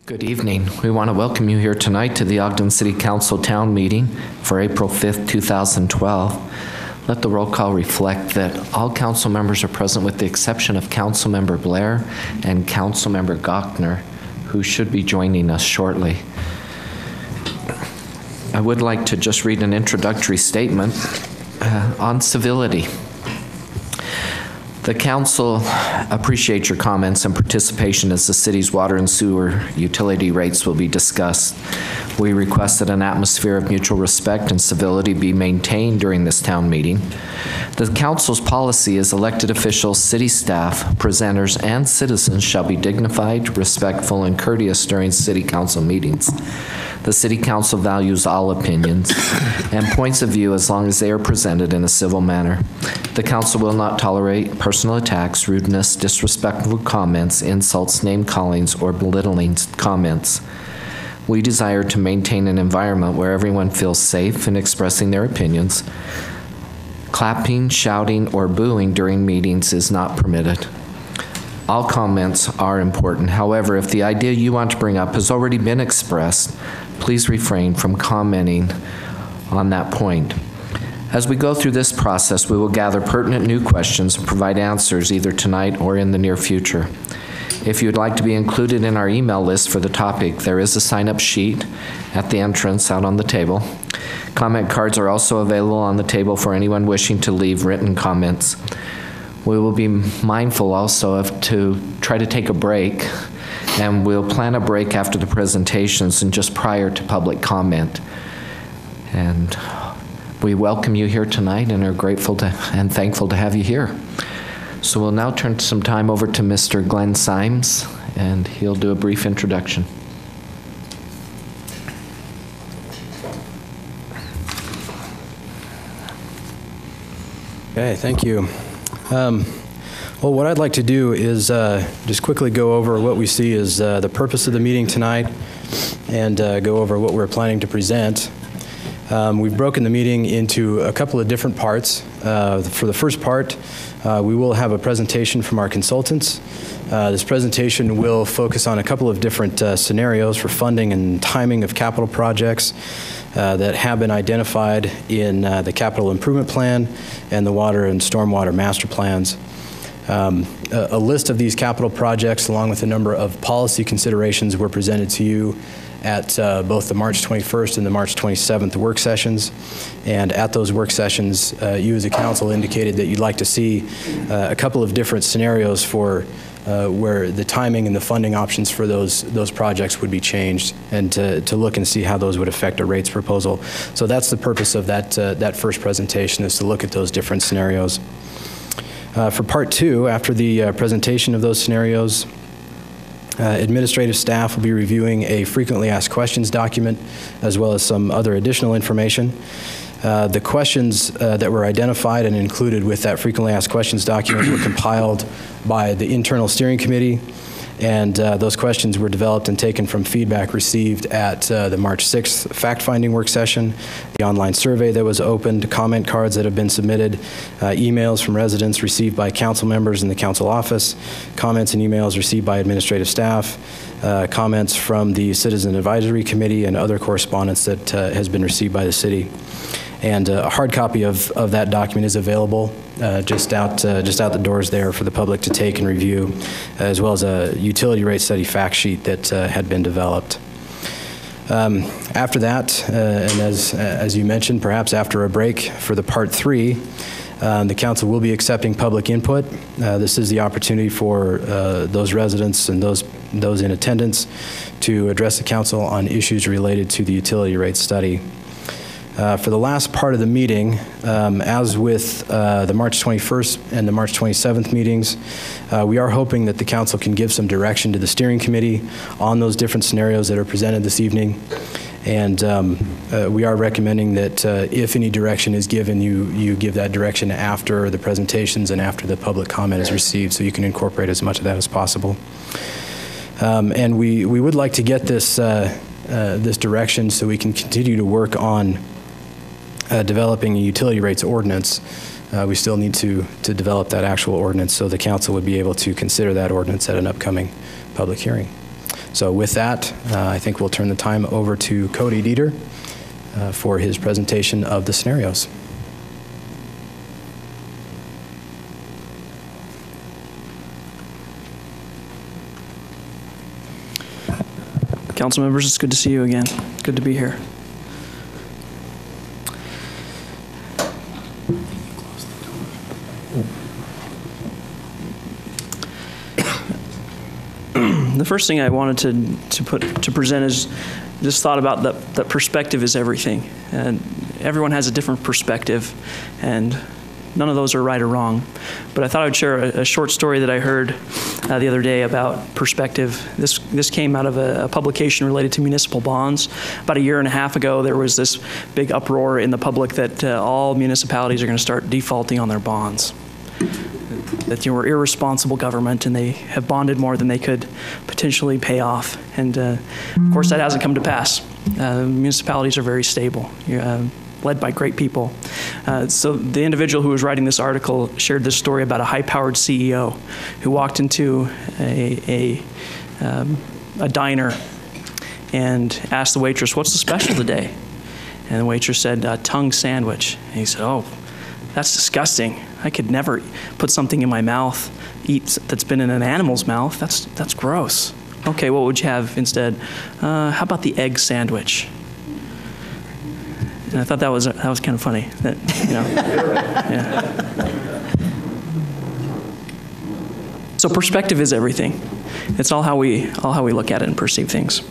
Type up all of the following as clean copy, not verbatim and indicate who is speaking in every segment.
Speaker 1: Good evening. We want to welcome you here tonight to the Ogden City Council Town Meeting for April 5th, 2012. Let the roll call reflect that all council members are present with the exception of Councilmember Blair and Councilmember Gochner, who should be joining us shortly. I would like to just read an introductory statement on civility. The council appreciates your comments and participation as the city's water and sewer utility rates will be discussed. We request that an atmosphere of mutual respect and civility be maintained during this town meeting. The council's policy is elected officials, city staff, presenters, and citizens shall be dignified, respectful, and courteous during city council meetings. The city council values all opinions and points of view as long as they are presented in a civil manner. The council will not tolerate personal attacks, rudeness, disrespectful comments, insults, name-callings, or belittling comments. We desire to maintain an environment where everyone feels safe in expressing their opinions. Clapping, shouting, or booing during meetings is not permitted. All comments are important. However, if the idea you want to bring up has already been expressed, please refrain from commenting on that point. As we go through this process, we will gather pertinent new questions and provide answers either tonight or in the near future. If you'd like to be included in our email list for the topic, there is a sign-up sheet at the entrance out on the table. Comment cards are also available on the table for anyone wishing to leave written comments. We will be mindful also of to try to take a break, and we'll plan a break after the presentations and just prior to public comment. And we welcome you here tonight and are grateful to and thankful to have you here. So we'll now turn some time over to Mr. Glenn Symes, and he'll do a brief introduction.
Speaker 2: Okay, thank you. Well, what I'd like to do is just quickly go over what we see as the purpose of the meeting tonight and go over what we're planning to present. We've broken the meeting into a couple of different parts. For the first part, we will have a presentation from our consultants. This presentation will focus on a couple of different scenarios for funding and timing of capital projects that have been identified in the capital improvement plan and the water and stormwater master plans. A list of these capital projects along with a number of policy considerations were presented to you at both the March 21st and the March 27th work sessions. And at those work sessions, you as a council indicated that you'd like to see a couple of different scenarios for where the timing and the funding options for those projects would be changed, and to look and see how those would affect a rates proposal. So that's the purpose of that first presentation, is to look at those different scenarios. For part two, after the presentation of those scenarios, administrative staff will be reviewing a frequently asked questions document as well as some other additional information. The questions that were identified and included with that frequently asked questions document were compiled by the internal steering committee, and those questions were developed and taken from feedback received at the March 6th fact-finding work session, the online survey that was opened, comment cards that have been submitted, emails from residents received by council members in the council office, comments and emails received by administrative staff, comments from the Citizen Advisory Committee, and other correspondence that has been received by the city. And a hard copy of that document is available just out the doors there for the public to take and review, as well as a utility rate study fact sheet that had been developed. After that, and as you mentioned, perhaps after a break for the part three, the council will be accepting public input. This is the opportunity for those residents and those in attendance to address the council on issues related to the utility rate study. For the last part of the meeting, as with the March 21st and the March 27th meetings, we are hoping that the council can give some direction to the steering committee on those different scenarios that are presented this evening. And we are recommending that if any direction is given, you give that direction after the presentations and after the public comment is received, so you can incorporate as much of that as possible. And we would like to get this direction so we can continue to work on developing a utility rates ordinance. We still need to develop that actual ordinance so the council would be able to consider that ordinance at an upcoming public hearing. So with that, I think we'll turn the time over to Cody Dieter for his presentation of the scenarios.
Speaker 3: Council members, it's good to see you again. Good to be here. The first thing I wanted to present is this thought about that perspective is everything. And everyone has a different perspective, and none of those are right or wrong. But I thought I would share a short story that I heard the other day about perspective. This came out of a publication related to municipal bonds. About a year and a half ago, there was this big uproar in the public that all municipalities are going to start defaulting on their bonds. That you were irresponsible government and they have bonded more than they could potentially pay off. And of course, that hasn't come to pass. Municipalities are very stable. Led by great people. So the individual who was writing this article shared this story about a high-powered CEO who walked into a diner and asked the waitress, "What's the special today?" And the waitress said, "A tongue sandwich." And he said, "Oh, that's disgusting. I could never put something in my mouth, eat that's been in an animal's mouth. That's gross. Okay, what would you have instead? How about the egg sandwich?" And I thought that was kind of funny. That, you know, yeah. So perspective is everything. It's all how we look at it and perceive things.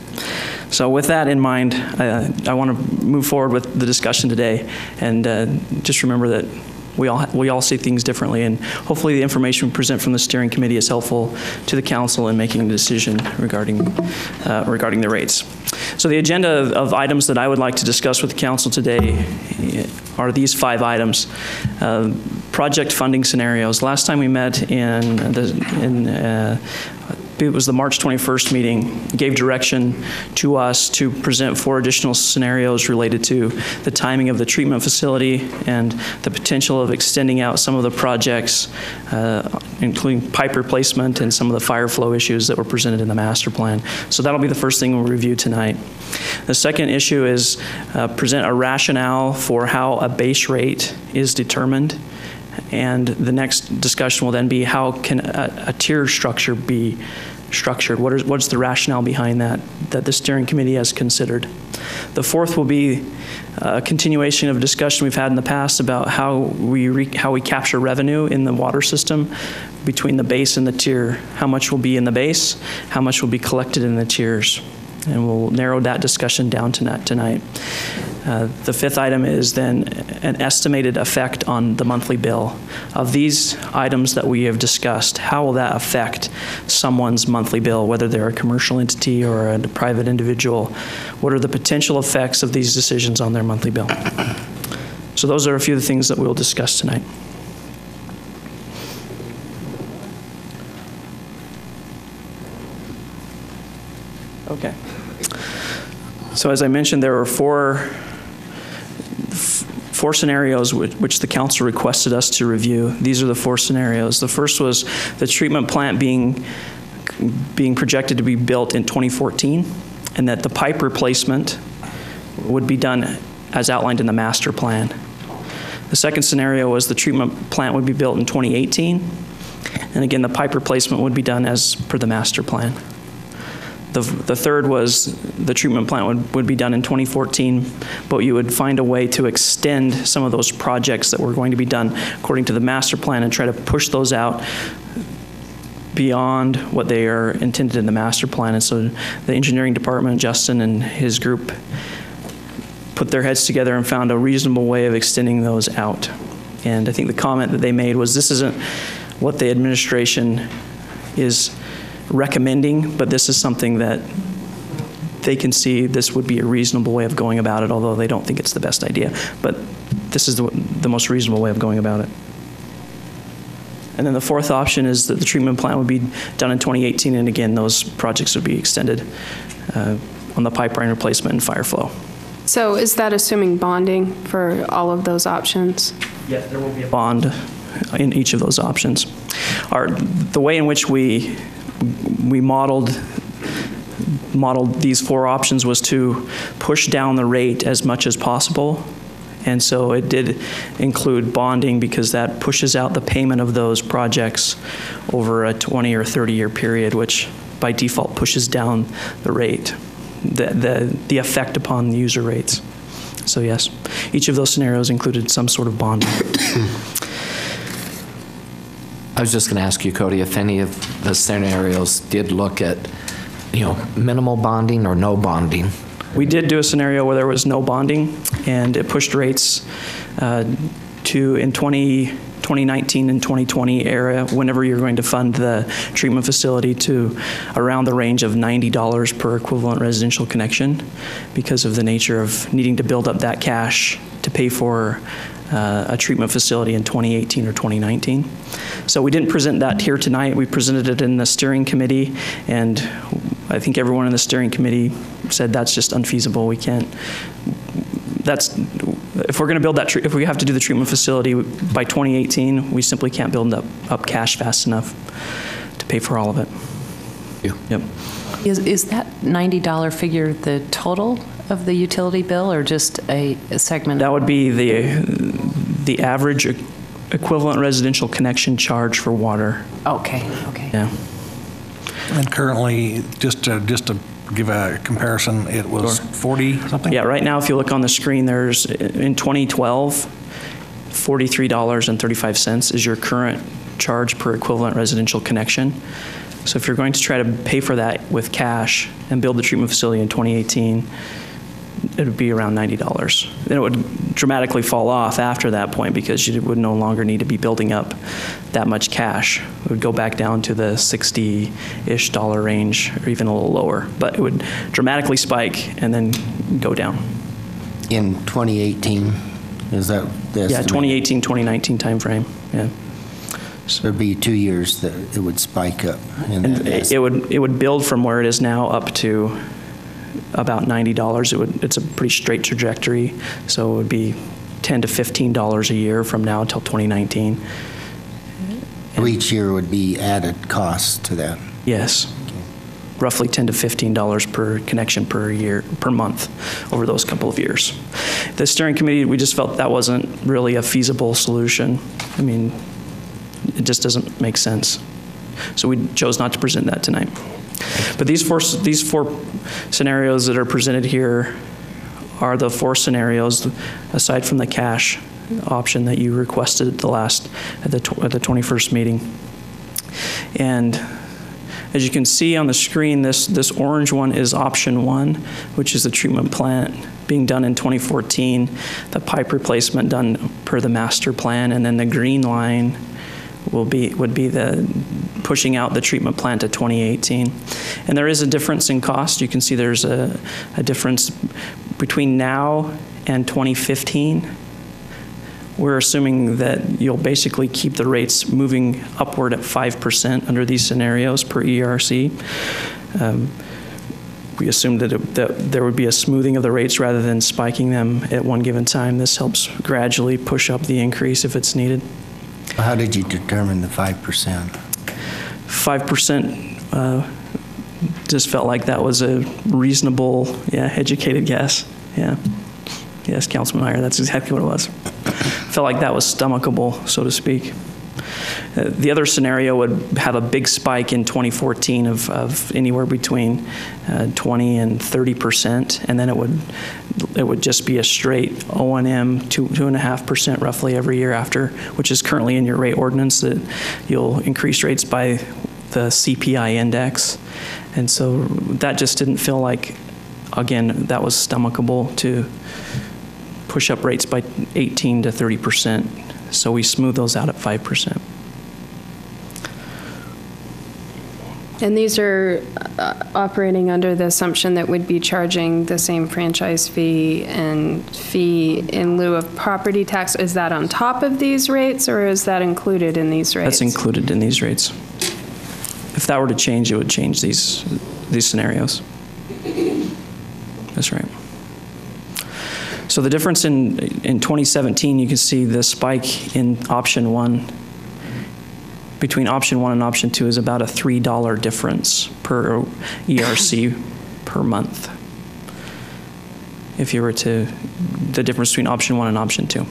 Speaker 3: So with that in mind, I want to move forward with the discussion today, and just remember that we all see things differently, and hopefully the information we present from the steering committee is helpful to the council in making a decision regarding the rates. So the agenda of items that I would like to discuss with the council today are these 5 items. Project funding scenarios. Last time we met it was the March 21st meeting, gave direction to us to present 4 additional scenarios related to the timing of the treatment facility and the potential of extending out some of the projects, including pipe replacement and some of the fire flow issues that were presented in the master plan. So that'll be the first thing we'll review tonight. The second issue is present a rationale for how a base rate is determined. And the next discussion will then be how can a tier structure be structured? What's the rationale behind that the steering committee has considered? The fourth will be a continuation of a discussion we've had in the past about how we capture revenue in the water system between the base and the tier. How much will be in the base? How much will be collected in the tiers? And we'll narrow that discussion down tonight. The fifth item is then an estimated effect on the monthly bill. Of these items that we have discussed, how will that affect someone's monthly bill, whether they're a commercial entity or a private individual? What are the potential effects of these decisions on their monthly bill? So those are a few of the things that we'll discuss tonight. Okay. So as I mentioned, there were four scenarios which the council requested us to review. These are the 4 scenarios. The first was the treatment plant being projected to be built in 2014, and that the pipe replacement would be done as outlined in the master plan. The second scenario was the treatment plant would be built in 2018, and again, the pipe replacement would be done as per the master plan. The third was the treatment plant would be done in 2014, but you would find a way to extend some of those projects that were going to be done according to the master plan and try to push those out beyond what they are intended in the master plan. And so the engineering department, Justin and his group, put their heads together and found a reasonable way of extending those out. And I think the comment that they made was, this isn't what the administration is recommending, but this is something that they can see this would be a reasonable way of going about it, although they don't think it's the best idea. But this is the most reasonable way of going about it. And then the fourth option is that the treatment plant would be done in 2018, and again, those projects would be extended on the pipeline replacement and fire flow.
Speaker 4: So is that assuming bonding for all of those options?
Speaker 3: Yes, there will be a bond in each of those options. The way in which we modeled modeled these 4 options was to push down the rate as much as possible. And so it did include bonding because that pushes out the payment of those projects over a 20 or 30-year period, which by default pushes down the rate, the effect upon the user rates. So yes, each of those scenarios included some sort of bonding.
Speaker 1: I was just going to ask you, Cody, if any of the scenarios did look at, minimal bonding or no bonding.
Speaker 3: We did do a scenario where there was no bonding, and it pushed rates to, in 2019 and 2020 era, whenever you're going to fund the treatment facility, to around the range of $90 per equivalent residential connection because of the nature of needing to build up that cash to pay for a treatment facility in 2018 or 2019. So we didn't present that here tonight. We presented it in the steering committee, and I think everyone in the steering committee said that's just unfeasible. We can't, if we're going to build that, if we have to do the treatment facility by 2018, we simply can't build up cash fast enough to pay for all of it. Yep.
Speaker 5: Is that $90 figure the total of the utility bill or just a segment?
Speaker 3: That would be the average equivalent residential connection charge for water.
Speaker 5: Okay.
Speaker 3: Yeah.
Speaker 6: And currently, just to give a comparison, it was 40 something?
Speaker 3: Yeah, right now if you look on the screen, there's, in 2012, $43.35 is your current charge per equivalent residential connection. So if you're going to try to pay for that with cash and build the treatment facility in 2018, it would be around $90. Then it would dramatically fall off after that point because you would no longer need to be building up that much cash. It would go back down to the $60-ish range or even a little lower, but it would dramatically spike and then go down.
Speaker 7: In 2018, is that the estimate?
Speaker 3: Yeah, 2018, 2019 timeframe, yeah.
Speaker 7: So there'd be 2 years that it would spike up.
Speaker 3: And it would build from where it is now up to about $90. It's a pretty straight trajectory, so it would be $10 to $15 a year from now until 2019.
Speaker 7: So each year would be added costs to that.
Speaker 3: Yes, roughly $10 to $15 per connection per year, per month over those couple of years. The steering committee, we just felt that wasn't really a feasible solution. I mean, it just doesn't make sense. So we chose not to present that tonight. But these four scenarios that are presented here are the 4 scenarios, aside from the cash option that you requested at the 21st meeting. And as you can see on the screen, this orange one is option 1, which is the treatment plant being done in 2014, the pipe replacement done per the master plan, and then the green line would be the pushing out the treatment plant to 2018. And there is a difference in cost. You can see there's a difference between now and 2015. We're assuming that you'll basically keep the rates moving upward at 5% under these scenarios per ERC. We assumed that there would be a smoothing of the rates rather than spiking them at one given time. This helps gradually push up the increase if it's needed.
Speaker 7: How did you determine the 5%?
Speaker 3: 5% just felt like that was a reasonable, educated guess. Yeah. Yes, Councilman Heyer, that's exactly what it was. Felt like that was stomachable, so to speak. The other scenario would have a big spike in 2014 of anywhere between 20 and 30%, and then it would just be a straight O&M 2.5% roughly every year after, which is currently in your rate ordinance, that you'll increase rates by the CPI index. And so that just didn't feel like, again, that was stomachable to push up rates by 18 to 30%. So we smooth those out at 5%.
Speaker 4: And these are operating under the assumption that we'd be charging the same franchise fee and fee in lieu of property tax. Is that on top of these rates, or is that included in these rates?
Speaker 3: That's included in these rates. If that were to change, it would change these scenarios. That's right. So the difference in 2017, you can see the spike in option 1 between option 1 and option 2 is about a $3 difference per ERC per month. If you were to, the difference between option 1 and option 2.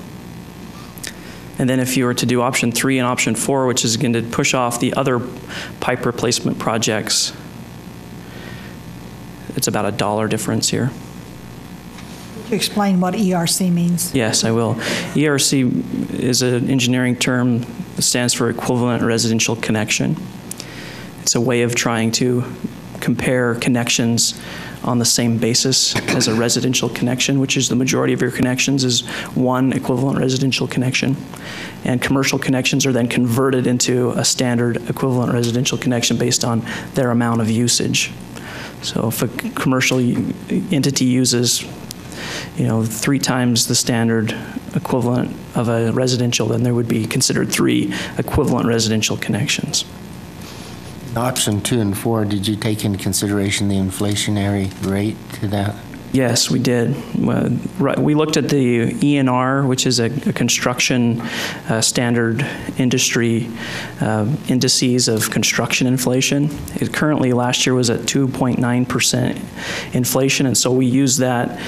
Speaker 3: And then if you were to do option 3 and option 4, which is going to push off the other pipe replacement projects, it's about a $1 difference here.
Speaker 8: Could you explain what ERC means?
Speaker 3: Yes, I will. ERC is an engineering term that stands for equivalent residential connection. It's a way of trying to compare connections on the same basis as a residential connection, which is the majority of your connections is one equivalent residential connection. And commercial connections are then converted into a standard equivalent residential connection based on their amount of usage. So if a commercial entity uses 3 times the standard equivalent of a residential, then there would be considered 3 equivalent residential connections.
Speaker 7: Option 2 and 4, did you take into consideration the inflationary rate to that?
Speaker 3: Yes, we did. We looked at the ENR, which is a construction standard industry indices of construction inflation. It currently last year was at 2.9% inflation, and so we used that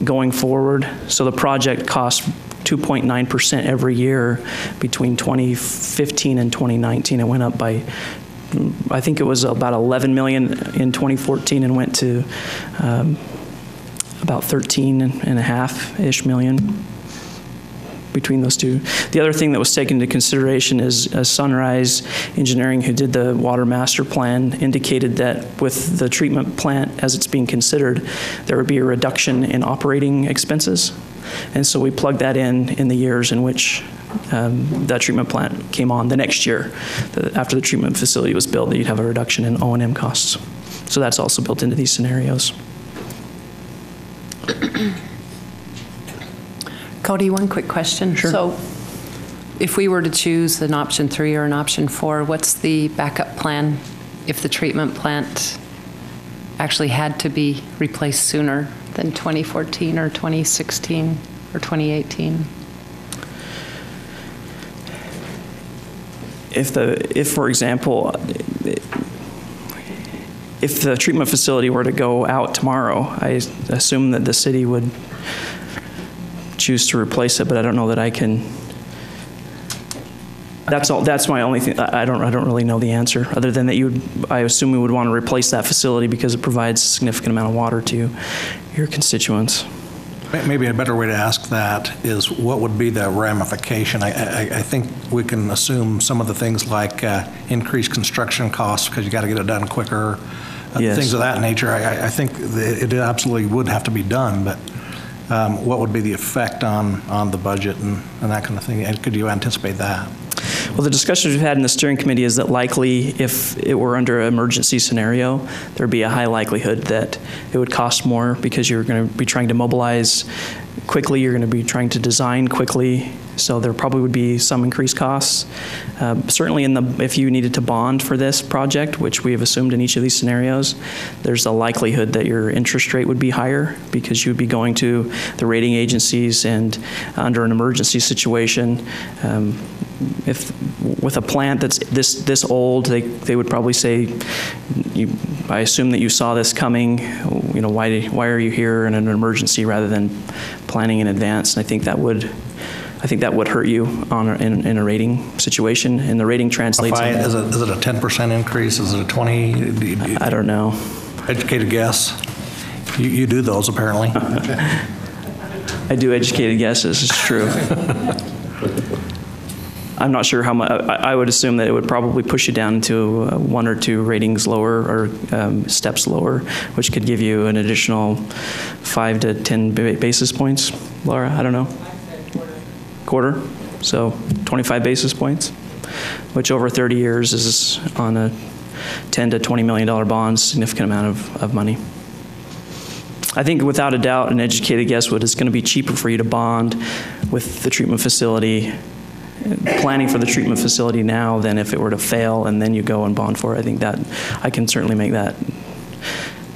Speaker 3: going forward. So the project cost 2.9% every year between 2015 and 2019. It went up by, I think it was about 11 million in 2014 and went to about 13.5-ish million between those two. The other thing that was taken into consideration is Sunrise Engineering, who did the water master plan, indicated that with the treatment plant as it's being considered, there would be a reduction in operating expenses. And so we plugged that in the years in which that treatment plant came on. The next year, after the treatment facility was built, that you'd have a reduction in O&M costs. So that's also built into these scenarios.
Speaker 5: Cody, one quick question.
Speaker 3: Sure.
Speaker 5: So if we were to choose an option 3 or an option 4, what's the backup plan if the treatment plant actually had to be replaced sooner than 2014 or 2016 or 2018?
Speaker 3: If for example, if the treatment facility were to go out tomorrow, I assume that the city would choose to replace it, but I don't know that I can. That's all. That's my only thing. I don't really know the answer, other than that I assume we would want to replace that facility because it provides a significant amount of water to your constituents.
Speaker 6: Maybe a better way to ask that is what would be the ramification? I think we can assume some of the things like increased construction costs because you got to get it done quicker,
Speaker 3: yes.
Speaker 6: Things of that nature. I think it absolutely would have to be done, but what would be the effect on the budget and that kind of thing? And could you anticipate that?
Speaker 3: Well, the discussions we've had in the steering committee is that likely if it were under an emergency scenario, there'd be a high likelihood that it would cost more because you're going to be trying to mobilize quickly, you're going to be trying to design quickly, so there probably would be some increased costs. Certainly if you needed to bond for this project, which we have assumed in each of these scenarios, there's a likelihood that your interest rate would be higher because you'd be going to the rating agencies, and under an emergency situation, if with a plant that's this old, they would probably say, I assume that you saw this coming. Why are you here in an emergency rather than planning in advance? And I think that would hurt you in a rating situation, and the rating translates.
Speaker 6: Is it a 10% increase? Is it a 20?
Speaker 3: I don't know.
Speaker 6: Educated guess. You do those apparently.
Speaker 3: I do educated guesses. It's true. I'm not sure how much. I would assume that it would probably push you down to 1 or 2 ratings lower or steps lower, which could give you an additional 5 to 10 basis points. Laura, I don't know. Quarter, so 25 basis points, which over 30 years is on a $10 to $20 million bond, significant amount of money. I think without a doubt, an educated guess would it's going to be cheaper for you to bond with the treatment facility, planning for the treatment facility now than if it were to fail and then you go and bond for it. I think that I can certainly make that.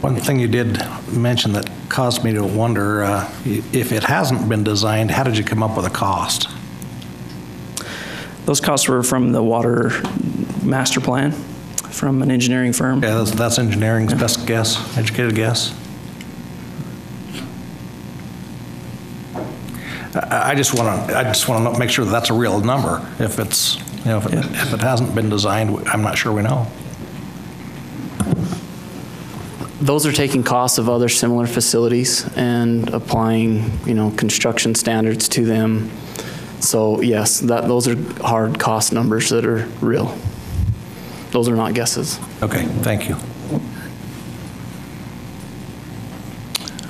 Speaker 6: One thing you did mention that caused me to wonder, if it hasn't been designed, how did you come up with a cost?
Speaker 3: Those costs were from the water master plan, from an engineering firm.
Speaker 6: Yeah, that's engineering's best guess, educated guess. I just want to make sure that that's a real number. If it's, if it hasn't been designed, I'm not sure we know.
Speaker 9: Those are taking costs of other similar facilities and applying, construction standards to them. So yes, those are hard cost numbers that are real. Those are not guesses.
Speaker 6: Okay, thank you.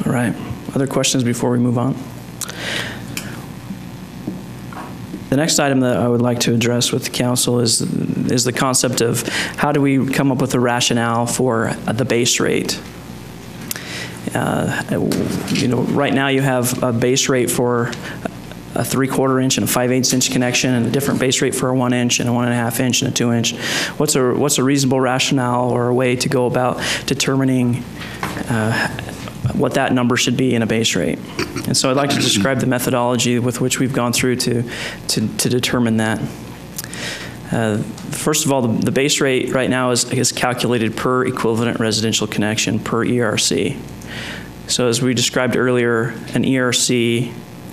Speaker 3: All right. Other questions before we move on? The next item that I would like to address with the council is the concept of how do we come up with a rationale for the base rate. Right now you have a base rate for a 3/4 inch and a 5/8 inch connection, and a different base rate for a 1 inch and a 1.5 inch and a 2 inch. What's a reasonable rationale or a way to go about determining what that number should be in a base rate? And so I'd like to describe the methodology with which we've gone through to determine that. First of all, the base rate right now is calculated per equivalent residential connection, per ERC. So as we described earlier,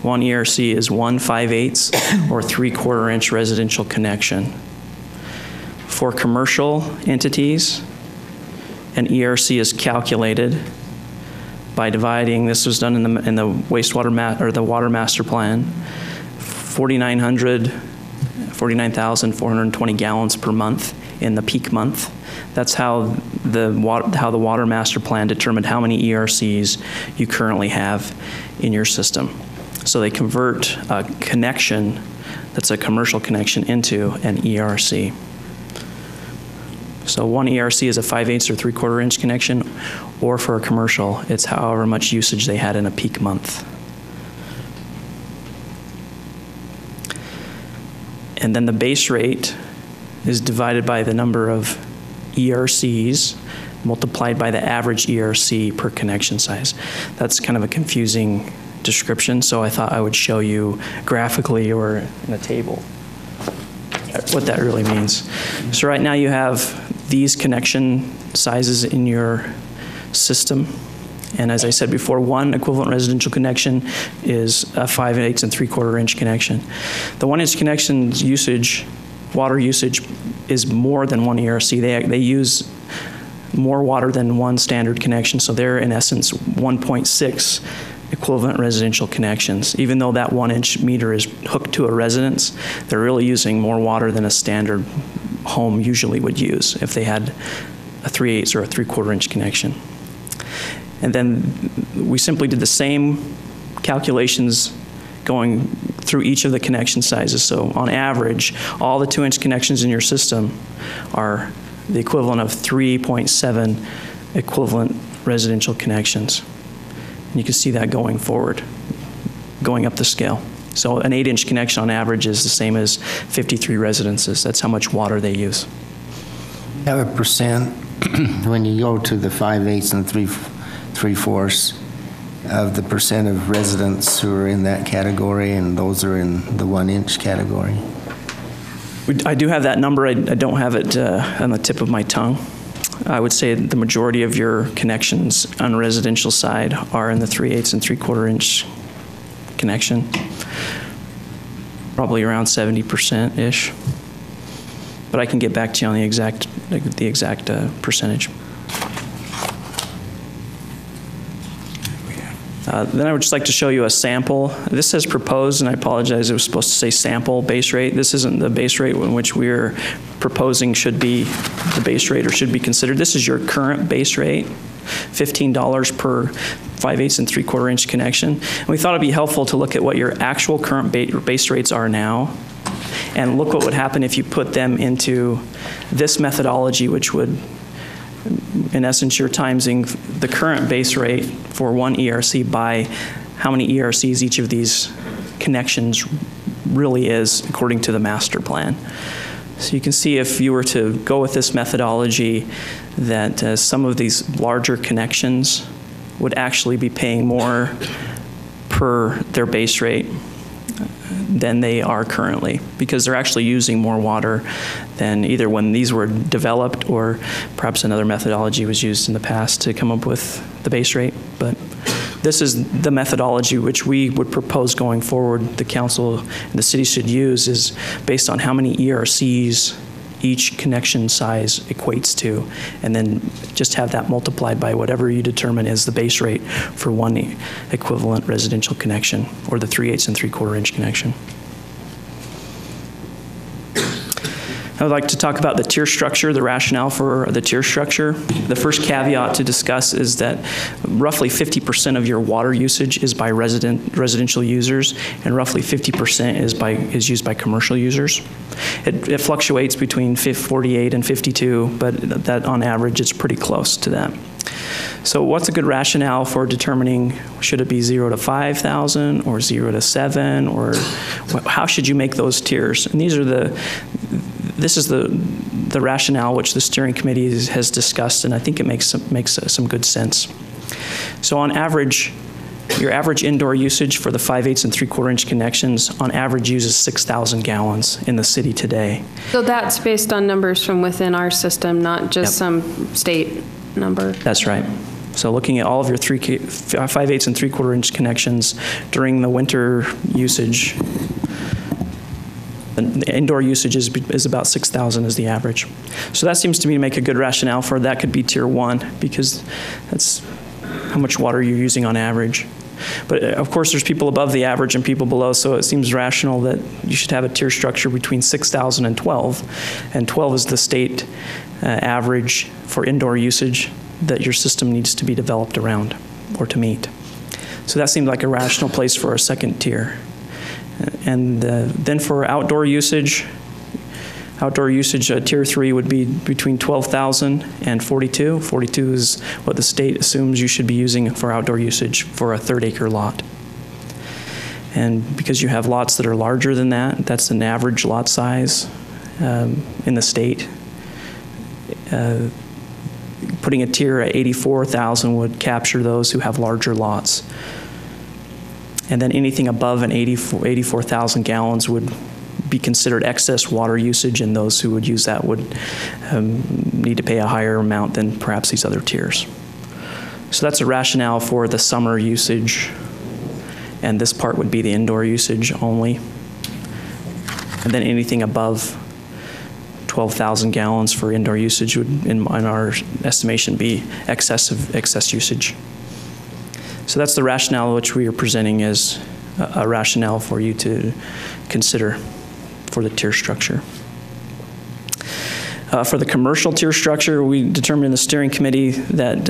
Speaker 3: one ERC is 1/5/8 or 3/4 inch residential connection. For commercial entities, an ERC is calculated by dividing, this was done in the wastewater or the water master plan, 49,420 gallons per month in the peak month. That's how the water master plan determined how many ERCs you currently have in your system. So they convert a connection that's a commercial connection into an ERC. So one ERC is a 5/8 or 3/4 inch connection, or for a commercial, it's however much usage they had in a peak month. And then the base rate is divided by the number of ERCs multiplied by the average ERC per connection size. That's kind of a confusing description, so I thought I would show you graphically or in a table what that really means. So right now you have these connection sizes in your system. And as I said before, one equivalent residential connection is a 5/8 and 3/4 inch connection. The 1 inch connection's usage, water usage, is more than one ERC. They use more water than one standard connection, so they're in essence 1.6 equivalent residential connections. Even though that 1 inch meter is hooked to a residence, they're really using more water than a standard home usually would use if they had a 3/8 or a 3/4 inch connection. And then we simply did the same calculations going through each of the connection sizes. So on average, all the 2 inch connections in your system are the equivalent of 3.7 equivalent residential connections. And you can see that going forward, going up the scale. So an 8 inch connection on average is the same as 53 residences. That's how much water they use.
Speaker 7: Have a percent when you go to the 5/8 and 3/4 of the percent of residents who are in that category and those are in the 1 inch category?
Speaker 3: I do have that number. I don't have it on the tip of my tongue. I would say the majority of your connections on the residential side are in the 3/8 and 3/4 inch connection. Probably around 70%-ish. But I can get back to you on the exact percentage. Then I would just like to show you a sample. This says proposed, and I apologize, it was supposed to say sample base rate. This isn't the base rate in which we're proposing should be the base rate or should be considered. This is your current base rate, $15 per 5/8 and 3/4 inch connection. And we thought it'd be helpful to look at what your actual current base rates are now, and look what would happen if you put them into this methodology, which would, in essence, you're timesing the current base rate for one ERC by how many ERCs each of these connections really is according to the master plan. So you can see if you were to go with this methodology that some of these larger connections would actually be paying more per their base rate than they are currently, because they're actually using more water than either when these were developed or perhaps another methodology was used in the past to come up with the base rate. But this is the methodology which we would propose going forward. The council and the city should use is based on how many ERCs each connection size equates to, and then just have that multiplied by whatever you determine is the base rate for one equivalent residential connection, or the 3/8 and 3/4 inch connection. I would like to talk about the tier structure, the rationale for the tier structure. The first caveat to discuss is that roughly 50% of your water usage is by residential users, and roughly 50% is used by commercial users. It fluctuates between 48 and 52, but that on average it's pretty close to that. So what's a good rationale for determining, should it be 0 to 5,000 or 0 to 7, or how should you make those tiers? And this is the rationale which the steering committee has discussed, and I think it makes some good sense. So on average, your average indoor usage for the 5/8 and 3/4 inch connections on average uses 6,000 gallons in the city today.
Speaker 4: So that's based on numbers from within our system, not just some state number?
Speaker 3: That's right. So looking at all of your 5/8 and 3/4 inch connections during the winter usage, the indoor usage is about 6,000 is the average. So that seems to me to make a good rationale for that could be tier 1, because that's how much water you're using on average. But of course there's people above the average and people below, so it seems rational that you should have a tier structure between 6,000 and 12. And 12 is the state average for indoor usage that your system needs to be developed around or to meet. So that seemed like a rational place for a second tier. And then for outdoor usage, tier 3 would be between 12,000 and 42. 42 is what the state assumes you should be using for outdoor usage for a 3rd-acre lot. And because you have lots that are larger than that, that's an average lot size in the state. Putting a tier at 84,000 would capture those who have larger lots. And then anything above an 84,000 gallons would be considered excess water usage, and those who would use that would need to pay a higher amount than perhaps these other tiers. So that's a rationale for the summer usage, and this part would be the indoor usage only. And then anything above 12,000 gallons for indoor usage would, in our estimation, be excess usage. So that's the rationale which we are presenting as a rationale for you to consider for the tier structure. For the commercial tier structure, we determined in the steering committee that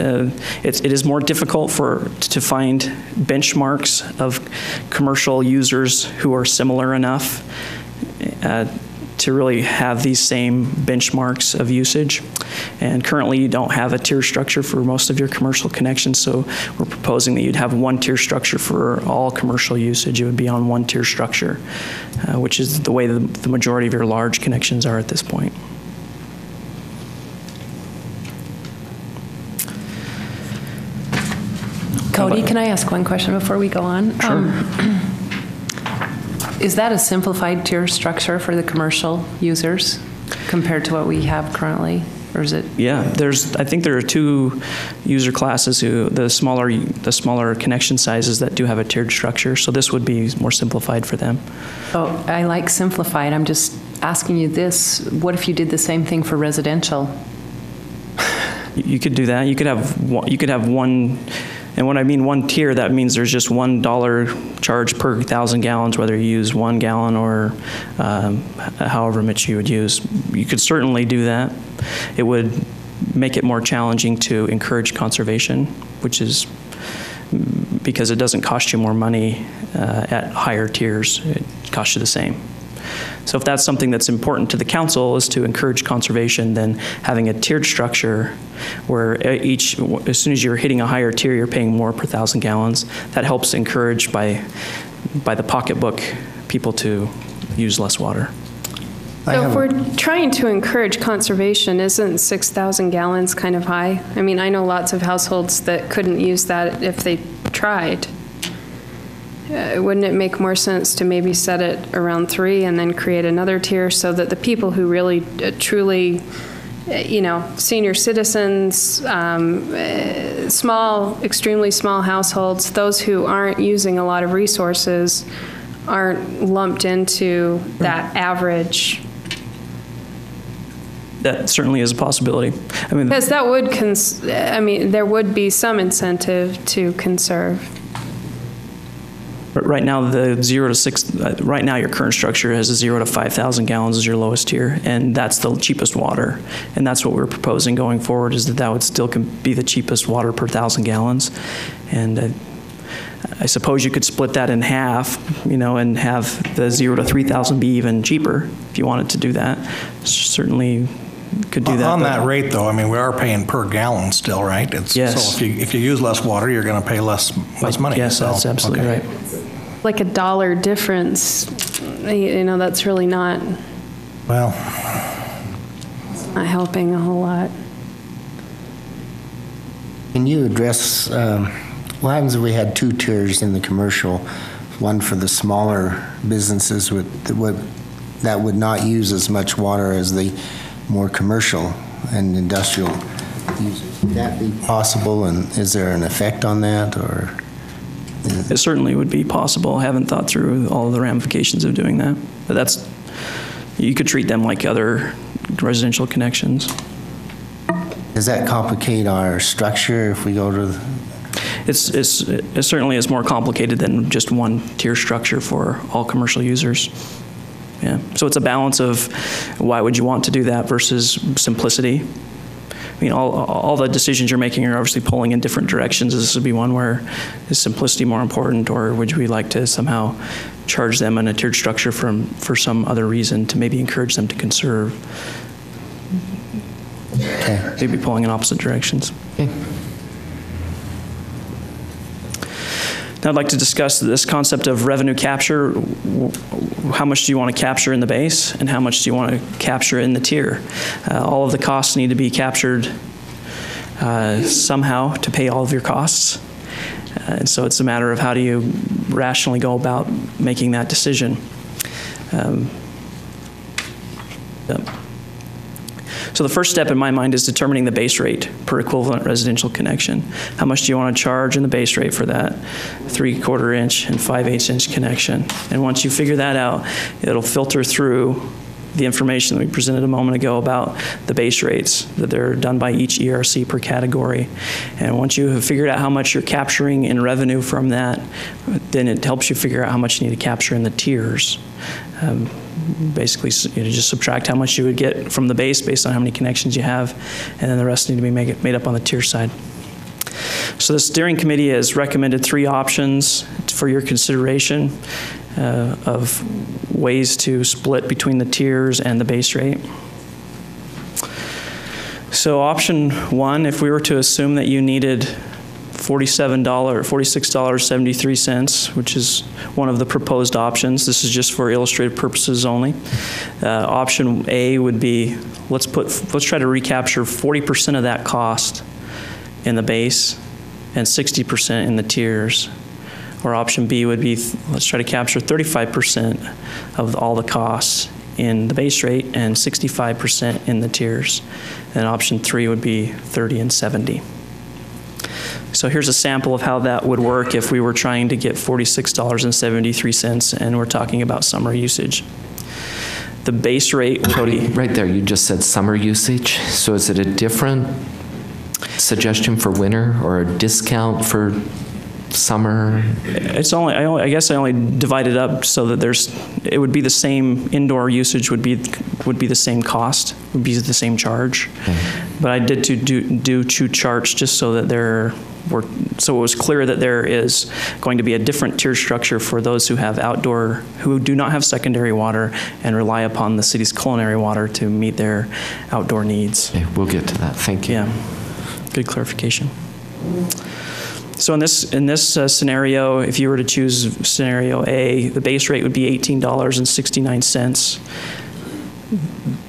Speaker 3: it is more difficult to find benchmarks of commercial users who are similar enough to really have these same benchmarks of usage. And currently you don't have a tier structure for most of your commercial connections, so we're proposing that you'd have one tier structure for all commercial usage. It would be on one tier structure, which is the way the majority of your large connections are at this point.
Speaker 5: Cody, can I ask one question before we go on?
Speaker 3: Sure.
Speaker 5: Is that a simplified tier structure for the commercial users compared to what we have currently, or is it?
Speaker 3: Yeah, I think there are 2 user classes the smaller connection sizes that do have a tiered structure. So this would be more simplified for them.
Speaker 5: Oh, I like simplified. I'm just asking you this: what if you did the same thing for residential?
Speaker 3: You could do that. You could have one. And when I mean one tier, that means there's just $1 charge per 1,000 gallons, whether you use 1 gallon or however much you would use. You could certainly do that. It would make it more challenging to encourage conservation, which is because it doesn't cost you more money at higher tiers. It costs you the same. So if that's something that's important to the council, is to encourage conservation, then having a tiered structure where as soon as you're hitting a higher tier, you're paying more per 1,000 gallons, that helps encourage by the pocketbook people to use less water.
Speaker 4: So if we're trying to encourage conservation, isn't 6,000 gallons kind of high? I mean, I know lots of households that couldn't use that if they tried. wouldn't it make more sense to maybe set it around 3 and then create another tier so that the people who really, truly, senior citizens, small, extremely small households, those who aren't using a lot of resources aren't lumped into that average?
Speaker 3: That certainly is a possibility. I mean,
Speaker 4: Because that would, there would be some incentive to conserve.
Speaker 3: right now, the 0 to 6, right now your current structure has a 0 to 5,000 gallons as your lowest tier, and that's the cheapest water. And that's what we're proposing going forward, is that would still be the cheapest water per 1,000 gallons. And I suppose you could split that in half, and have the 0 to 3,000 be even cheaper if you wanted to do that. Certainly could do that.
Speaker 6: On that rate, though, I mean, we are paying per gallon still, right?
Speaker 3: Yes.
Speaker 6: So if you use less water, you're going to pay less money.
Speaker 3: Yes,
Speaker 6: so,
Speaker 3: that's absolutely
Speaker 6: okay.
Speaker 3: right.
Speaker 4: Like $1 difference, that's really not helping a whole lot.
Speaker 7: Can you address, what happens if we had 2 tiers in the commercial, one for the smaller businesses that would not use as much water as the more commercial and industrial users? Would that be possible, and is there an effect on that, or?
Speaker 3: It certainly would be possible. I haven't thought through all of the ramifications of doing that. But you could treat them like other residential connections.
Speaker 7: Does that complicate our structure if we go to?
Speaker 3: It certainly is more complicated than just one tier structure for all commercial users. Yeah. So it's a balance of why would you want to do that versus simplicity. I mean, all the decisions you're making are obviously pulling in different directions. This would be one where is simplicity more important, or would we like to somehow charge them in a tiered structure for some other reason to maybe encourage them to conserve?
Speaker 7: Okay.
Speaker 3: Maybe pulling in opposite directions.
Speaker 1: Okay.
Speaker 3: Now I'd like to discuss this concept of revenue capture. How much do you want to capture in the base, and how much do you want to capture in the tier? All of the costs need to be captured somehow to pay all of your costs. And so it's a matter of how do you rationally go about making that decision. So the first step in my mind is determining the base rate per equivalent residential connection. How much do you want to charge in the base rate for that 3/4 inch and 5/8 inch connection? And once you figure that out, it'll filter through the information that we presented a moment ago about the base rates, that they're done by each ERC per category. And once you have figured out how much you're capturing in revenue from that, then it helps you figure out how much you need to capture in the tiers. Basically, you just subtract how much you would get from the base based on how many connections you have, and then the rest need to be made up on the tier side. So the steering committee has recommended 3 options for your consideration of ways to split between the tiers and the base rate. So option 1, if we were to assume that you needed $46.73, which is one of the proposed options. This is just for illustrative purposes only. Option A would be, let's try to recapture 40% of that cost in the base and 60% in the tiers. Or option B would be, let's try to capture 35% of all the costs in the base rate and 65% in the tiers. And option 3 would be 30 and 70. So here's a sample of how that would work if we were trying to get $46.73 and we're talking about summer usage. The base rate would
Speaker 1: Cody, right there, you just said summer usage. So is it a different suggestion for winter or a discount for summer?
Speaker 3: It's only, I guess I only divide it up so that it would be the same, indoor usage would be the same cost, would be the same charge. Okay. But I did do 2 charts just so that so it was clear that there is going to be a different tier structure for those who do not have secondary water and rely upon the city's culinary water to meet their outdoor needs.
Speaker 1: Okay, we'll get to that. Thank you.
Speaker 3: Yeah, good clarification. So in this scenario, if you were to choose scenario A, the base rate would be $18.69.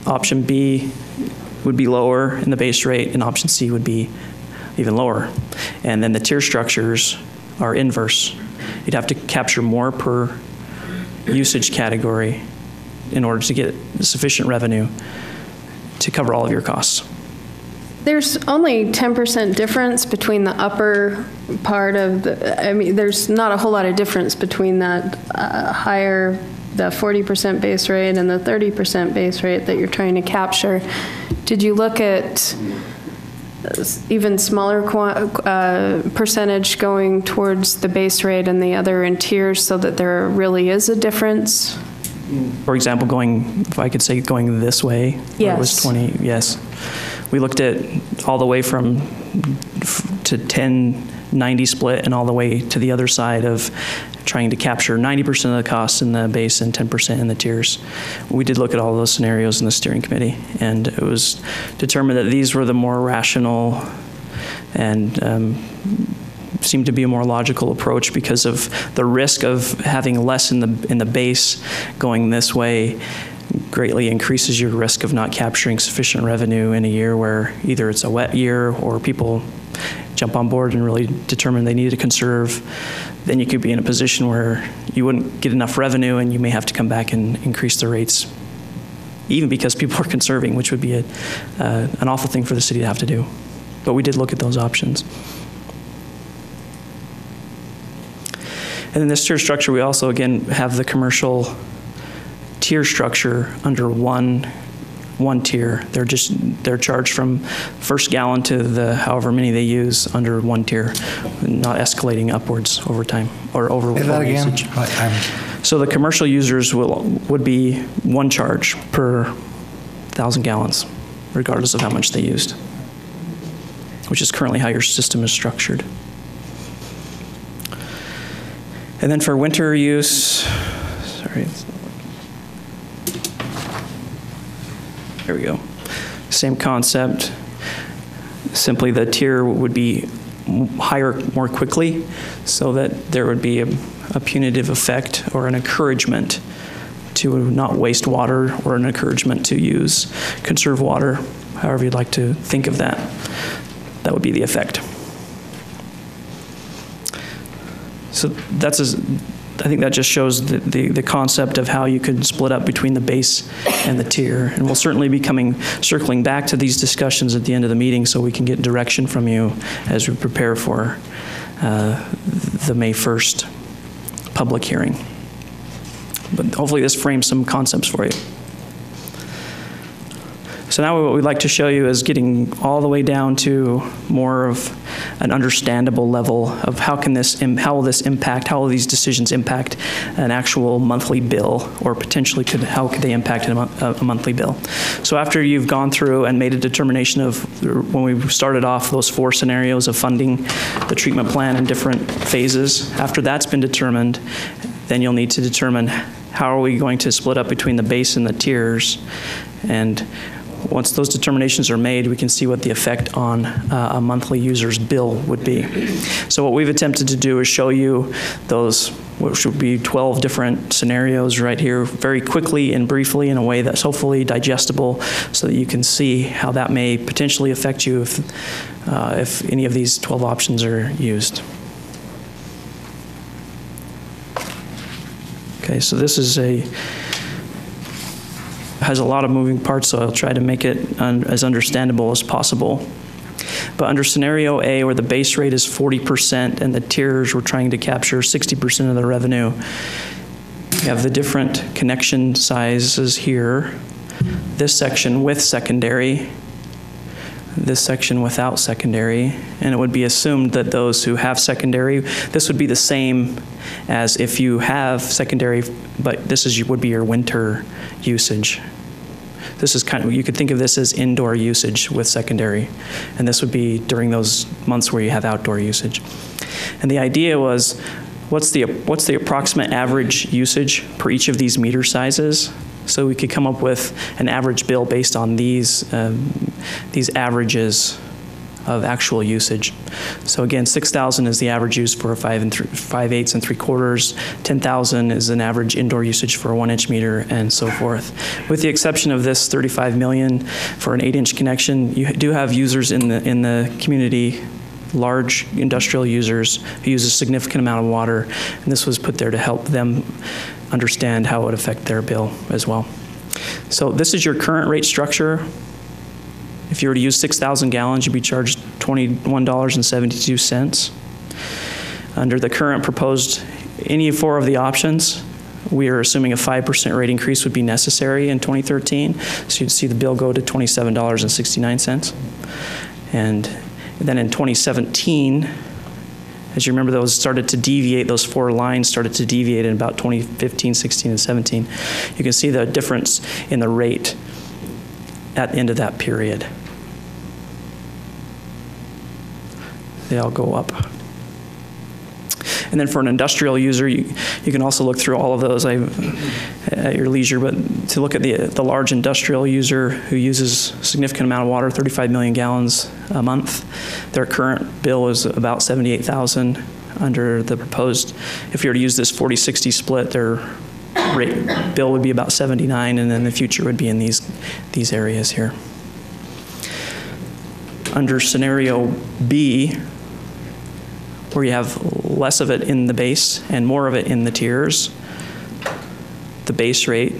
Speaker 3: Option B would be lower in the base rate, and option C would be even lower. And then the tier structures are inverse. you'd have to capture more per usage category in order to get sufficient revenue to cover all of your costs.
Speaker 4: There's only 10% difference between the upper part of the, I mean, there's not a whole lot of difference between that higher, the 40% base rate and the 30% base rate that you're trying to capture. Did you look at even smaller percentage going towards the base rate and the other in tiers so that there really is a difference?
Speaker 3: For example, going, if I could say, going this way, where it was 20, yes. We looked at all the way from to 10-90 split and all the way to the other side of trying to capture 90% of the costs in the base and 10% in the tiers. We did look at all those scenarios in the steering committee, and it was determined that these were the more rational and seemed to be a more logical approach because of the risk of having less in the base going this way greatly increases your risk of not capturing sufficient revenue in a year where either it's a wet year or people jump on board and really determine they need to conserve. Then you could be in a position where you wouldn't get enough revenue and you may have to come back and increase the rates, even because people are conserving, which would be an awful thing for the city to have to do. But we did look at those options. And in this tier structure, we also, again, have the commercial tier structure under one tier. They're charged from first gallon to the however many they use under one tier, not escalating upwards over time or over usage. So the commercial users would be one charge per 1,000 gallons, regardless of how much they used, which is currently how your system is structured. And then for winter use, sorry. There we go. Same concept. Simply the tier would be higher more quickly so that there would be a punitive effect or an encouragement to not waste water or an encouragement to conserve water, however you'd like to think of that. That would be the effect. So I think that just shows the concept of how you could split up between the base and the tier. And we'll certainly be circling back to these discussions at the end of the meeting so we can get direction from you as we prepare for the May 1st public hearing. But hopefully this frames some concepts for you. So now what we'd like to show you is getting all the way down to more of an understandable level of how will these decisions impact an actual monthly bill, or potentially how could they impact a monthly bill. So after you've gone through and made a determination of, when we started off those 4 scenarios of funding the treatment plan in different phases, after that's been determined, then you'll need to determine how are we going to split up between the base and the tiers. And once those determinations are made, we can see what the effect on a monthly user's bill would be. So what we've attempted to do is show you those, which would be 12 different scenarios right here, very quickly and briefly in a way that's hopefully digestible so that you can see how that may potentially affect you if any of these 12 options are used. Okay, so this has a lot of moving parts, so I'll try to make it as understandable as possible. But under scenario A, where the base rate is 40% and the tiers we're trying to capture 60% of the revenue, you have the different connection sizes here. This section with secondary, this section without secondary, and it would be assumed that those who have secondary, this would be the same as if you have secondary, but this would be your winter usage. This is you could think of this as indoor usage with secondary, and this would be during those months where you have outdoor usage. And the idea was, what's the approximate average usage per each of these meter sizes? So we could come up with an average bill based on these averages of actual usage. So again, 6,000 is the average use for a 5 5/8 and 3/4. 10,000 is an average indoor usage for a 1-inch meter, and so forth. With the exception of this 35 million for an 8-inch connection, you do have users in the community large industrial users who use a significant amount of water, and this was put there to help them understand how it would affect their bill as well. So this is your current rate structure. If you were to use 6,000 gallons, you'd be charged $21.72. Under the current proposed, any four of the options, we are assuming a 5% rate increase would be necessary in 2013. So you'd see the bill go to $27.69. And then in 2017, as you remember, those started to deviate, those four lines started to deviate in about 2015, 16, and 17. You can see the difference in the rate at the end of that period. They all go up. And then for an industrial user, you can also look through all of those at your leisure, but to look at the large industrial user who uses a significant amount of water, 35 million gallons a month, their current bill is about $78,000 under the proposed. If you were to use this 40-60 split, their rate bill would be about $79, and then the future would be in these areas here. Under scenario B, where you have less of it in the base and more of it in the tiers, the base rate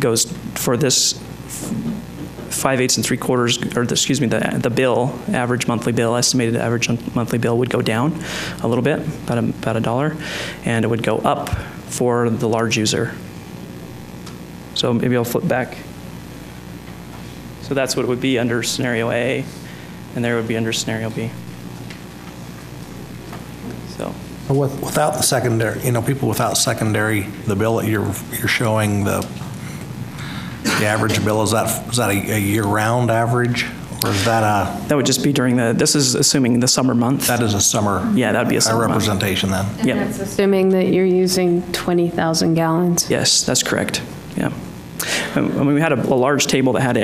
Speaker 3: goes for this 5/8 and 3/4, or excuse me, the bill, average monthly bill, estimated average monthly bill would go down a little bit, about $1, and it would go up for the large user. So maybe I'll flip back. So that's what it would be under scenario A, and there would be under scenario B. So.
Speaker 6: Without the secondary, people without secondary, the bill that you're showing, the average bill, is that a year-round average, or is that a?
Speaker 3: That would just be during this is assuming the summer month.
Speaker 6: That is a summer.
Speaker 3: Yeah, that'd be a summer
Speaker 6: representation
Speaker 3: month.
Speaker 6: then.
Speaker 3: Yeah.
Speaker 4: That's assuming that you're using 20,000 gallons.
Speaker 3: Yes, that's correct. Yeah. I mean, we had a large table that had,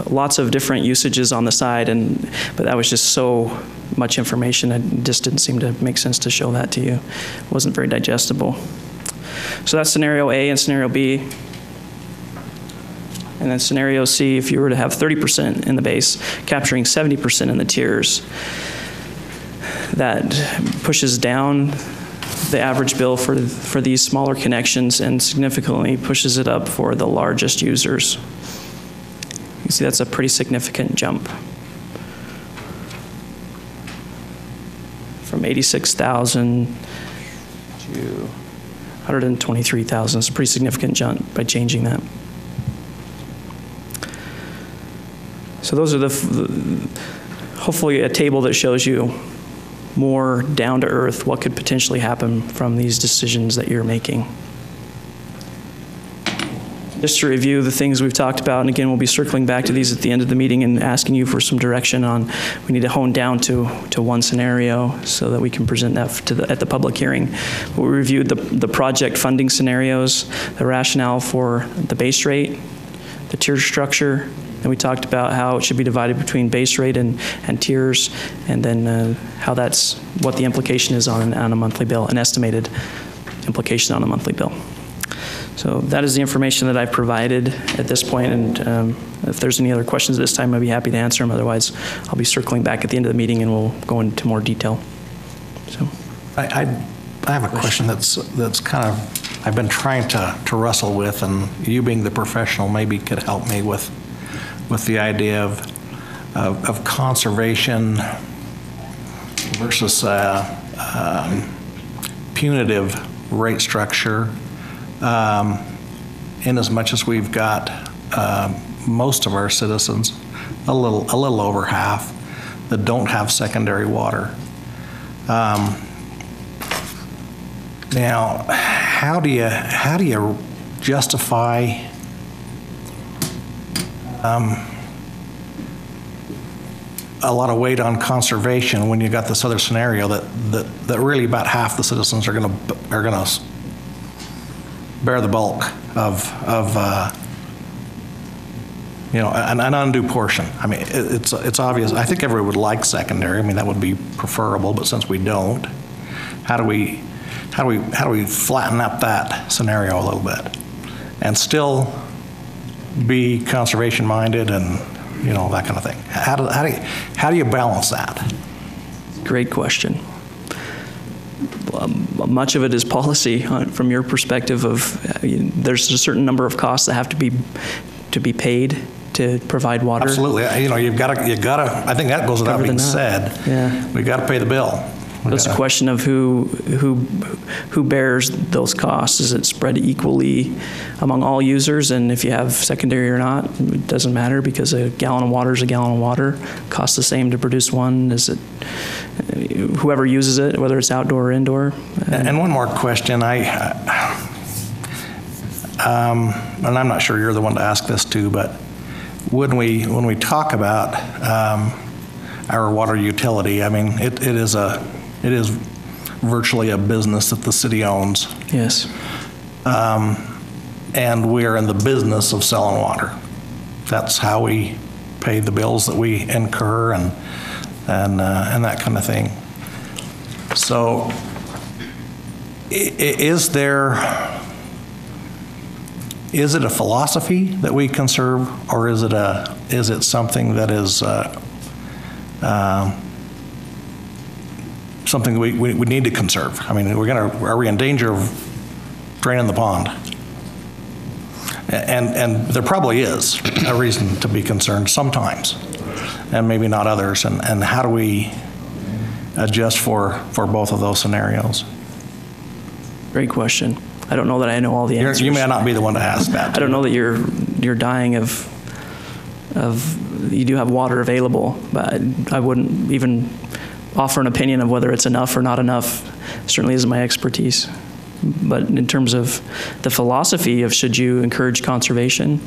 Speaker 3: lots of different usages on the side, but that was just so much information, it just didn't seem to make sense to show that to you. It wasn't very digestible. So that's scenario A and scenario B. And then scenario C, if you were to have 30% in the base, capturing 70% in the tiers, that pushes down the average bill for these smaller connections and significantly pushes it up for the largest users. You see that's a pretty significant jump. From 86,000 to 123,000. It's a pretty significant jump by changing that. So those are hopefully a table that shows you more down to earth what could potentially happen from these decisions that you're making. Just to review the things we've talked about, and again, we'll be circling back to these at the end of the meeting and asking you for some direction on, we need to hone down to one scenario so that we can present that at the public hearing. We reviewed the project funding scenarios, the rationale for the base rate, the tier structure, and we talked about how it should be divided between base rate and tiers, and then what the implication is on a monthly bill, an estimated implication on a monthly bill. So that is the information that I've provided at this point, and if there's any other questions at this time, I'd be happy to answer them. Otherwise, I'll be circling back at the end of the meeting and we'll go into more detail. So,
Speaker 6: I have a question that's kind of, I've been trying to wrestle with, and you being the professional maybe could help me with the idea of conservation versus punitive rate structure. In as much as we've got most of our citizens, a little over half, that don't have secondary water. Now, how do you justify a lot of weight on conservation when you got this other scenario that really about half the citizens are going to bear the bulk of an undue portion. I mean, it's obvious. I think everyone would like secondary. I mean, that would be preferable. But since we don't, how do we flatten up that scenario a little bit, and still be conservation minded and you know, that kind of thing. How do you balance that?
Speaker 3: Great question. Much of it is policy from your perspective of there's a certain number of costs that have to be paid to provide water.
Speaker 6: Absolutely. You know, you gotta, I think that goes without being said.
Speaker 3: Yeah.
Speaker 6: We gotta pay the bill.
Speaker 3: It's a question of who bears those costs. Is it spread equally among all users? And if you have secondary or not, it doesn't matter because a gallon of water is a gallon of water. Costs the same to produce one. Is it whoever uses it, whether it's outdoor or indoor?
Speaker 6: And one more question. And I'm not sure you're the one to ask this to, but when we talk about our water utility, I mean, it is virtually a business that the city owns.
Speaker 3: Yes.
Speaker 6: And we are in the business of selling water. That's how we pay the bills that we incur and that kind of thing. So is it a philosophy that we conserve, or is it something that is something we need to conserve? I mean, are we in danger of draining the pond? And there probably is a reason to be concerned sometimes, and maybe not others. And how do we adjust for both of those scenarios?
Speaker 3: Great question. I don't know that I know all the answers.
Speaker 6: You may not be the one to ask that.
Speaker 3: I don't know that you're dying of you do have water available, but I wouldn't even offer an opinion of whether it's enough or not enough. Certainly isn't my expertise. But in terms of the philosophy of should you encourage conservation,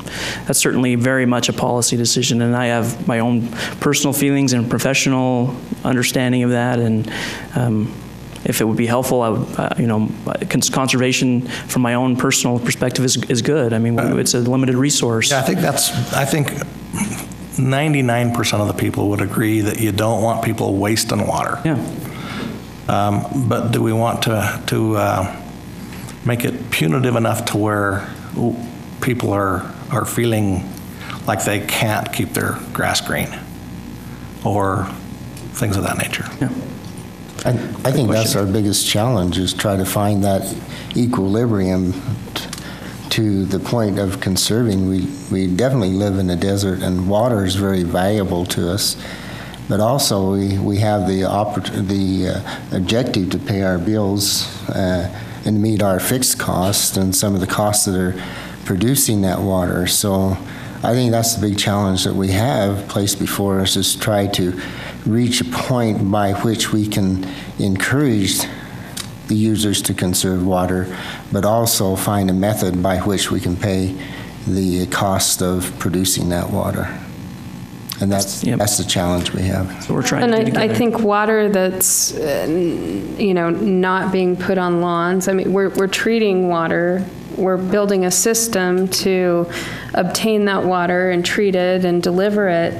Speaker 3: that's certainly very much a policy decision, and I have my own personal feelings and professional understanding of that. And if it would be helpful, I would, conservation from my own personal perspective is good. I mean, it's a limited resource.
Speaker 6: Yeah, I think 99% of the people would agree that you don't want people wasting water.
Speaker 3: Yeah.
Speaker 6: But do we want to make it punitive enough to where people are feeling like they can't keep their grass green or things of that nature?
Speaker 3: Yeah.
Speaker 7: I think that's our biggest challenge, is try to find that equilibrium to the point of conserving. We definitely live in a desert, and water is very valuable to us. But also we have the objective to pay our bills and meet our fixed costs and some of the costs that are producing that water. So I think that's the big challenge that we have placed before us, is try to reach a point by which we can encourage the users to conserve water, but also find a method by which we can pay the cost of producing that water. And that's the challenge we have.
Speaker 3: So we're trying to do together.
Speaker 4: I think water that's, not being put on lawns, I mean, we're treating water. We're building a system to obtain that water and treat it and deliver it.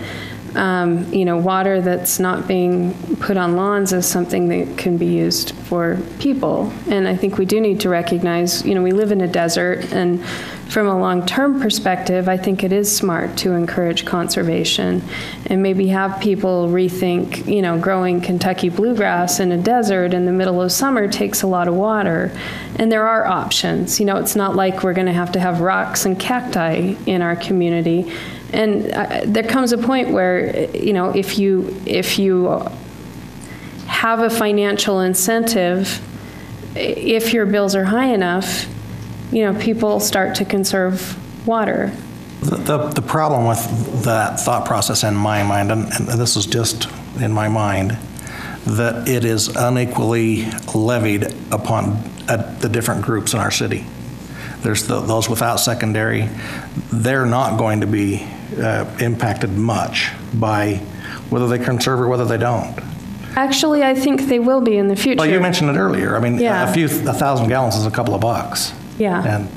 Speaker 4: Water that's not being put on lawns is something that can be used for people. And I think we do need to recognize, we live in a desert, and from a long-term perspective, I think it is smart to encourage conservation and maybe have people rethink, growing Kentucky bluegrass in a desert in the middle of summer takes a lot of water. And there are options. It's not like we're going to have rocks and cacti in our community. And there comes a point where, if you have a financial incentive, if your bills are high enough, people start to conserve water.
Speaker 6: The problem with that thought process in my mind, and this is just in my mind, that it is unequally levied upon the different groups in our city. There's those without secondary. They're not going to be impacted much by whether they conserve or whether they don't.
Speaker 4: Actually, I think they will be in the future.
Speaker 6: Well, you mentioned it earlier. I mean,
Speaker 4: yeah.
Speaker 6: 1,000 gallons is a couple of bucks.
Speaker 4: Yeah.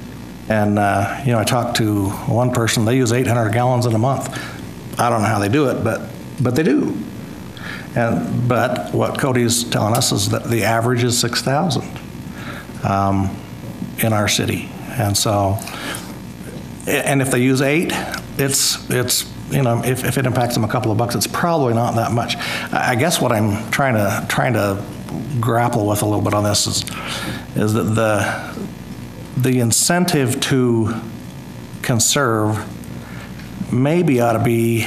Speaker 6: And I talked to one person, they use 800 gallons in a month. I don't know how they do it, but they do. But what Cody's telling us is that the average is 6,000 in our city. And so, and if they use 8, it's if it impacts them a couple of bucks, it's probably not that much. I guess what I'm trying to grapple with a little bit on this is that the incentive to conserve maybe ought to be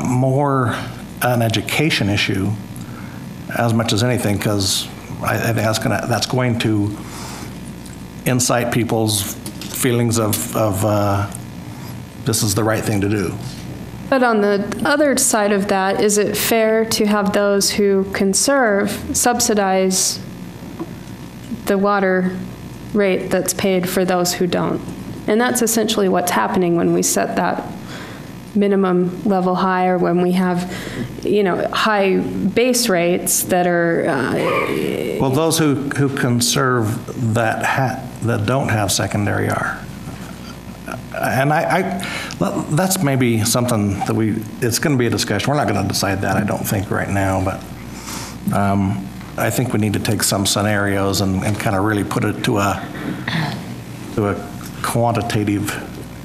Speaker 6: more an education issue as much as anything, because I think that's going to incite people's feelings of this is the right thing to do.
Speaker 4: But on the other side of that, is it fair to have those who conserve subsidize the water rate that's paid for those who don't? And that's essentially what's happening when we set that minimum level high, or when we have, high base rates that are.
Speaker 6: Well, those who conserve that don't have secondary are. And that's maybe something that it's going to be a discussion. We're not going to decide that, I don't think, right now, but I think we need to take some scenarios and kind of really put it to a quantitative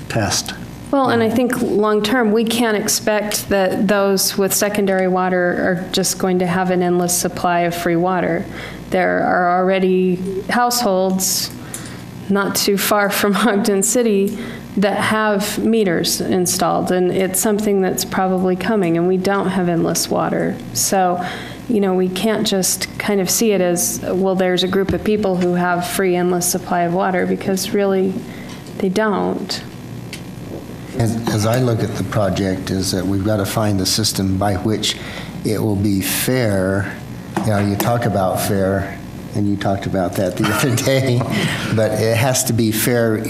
Speaker 6: test.
Speaker 4: Well, and I think long-term, we can't expect that those with secondary water are just going to have an endless supply of free water. There are already households not too far from Ogden City that have meters installed, and it's something that's probably coming, and we don't have endless water. So, we can't just kind of see it as, well, there's a group of people who have free endless supply of water, because really, they don't.
Speaker 7: As I look at the project, is that we've got to find a system by which it will be fair. You talk about fair, and you talked about that the other day, but it has to be fair,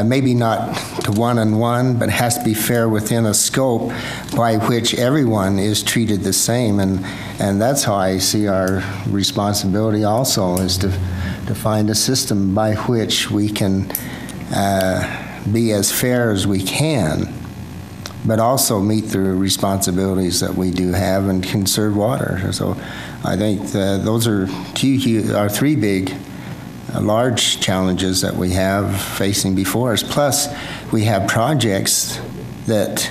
Speaker 7: maybe not to one-on-one, but it has to be fair within a scope by which everyone is treated the same. And that's how I see our responsibility also, is to find a system by which we can be as fair as we can, but also meet the responsibilities that we do have and conserve water. So I think those are three big, large challenges that we have facing before us. Plus, we have projects that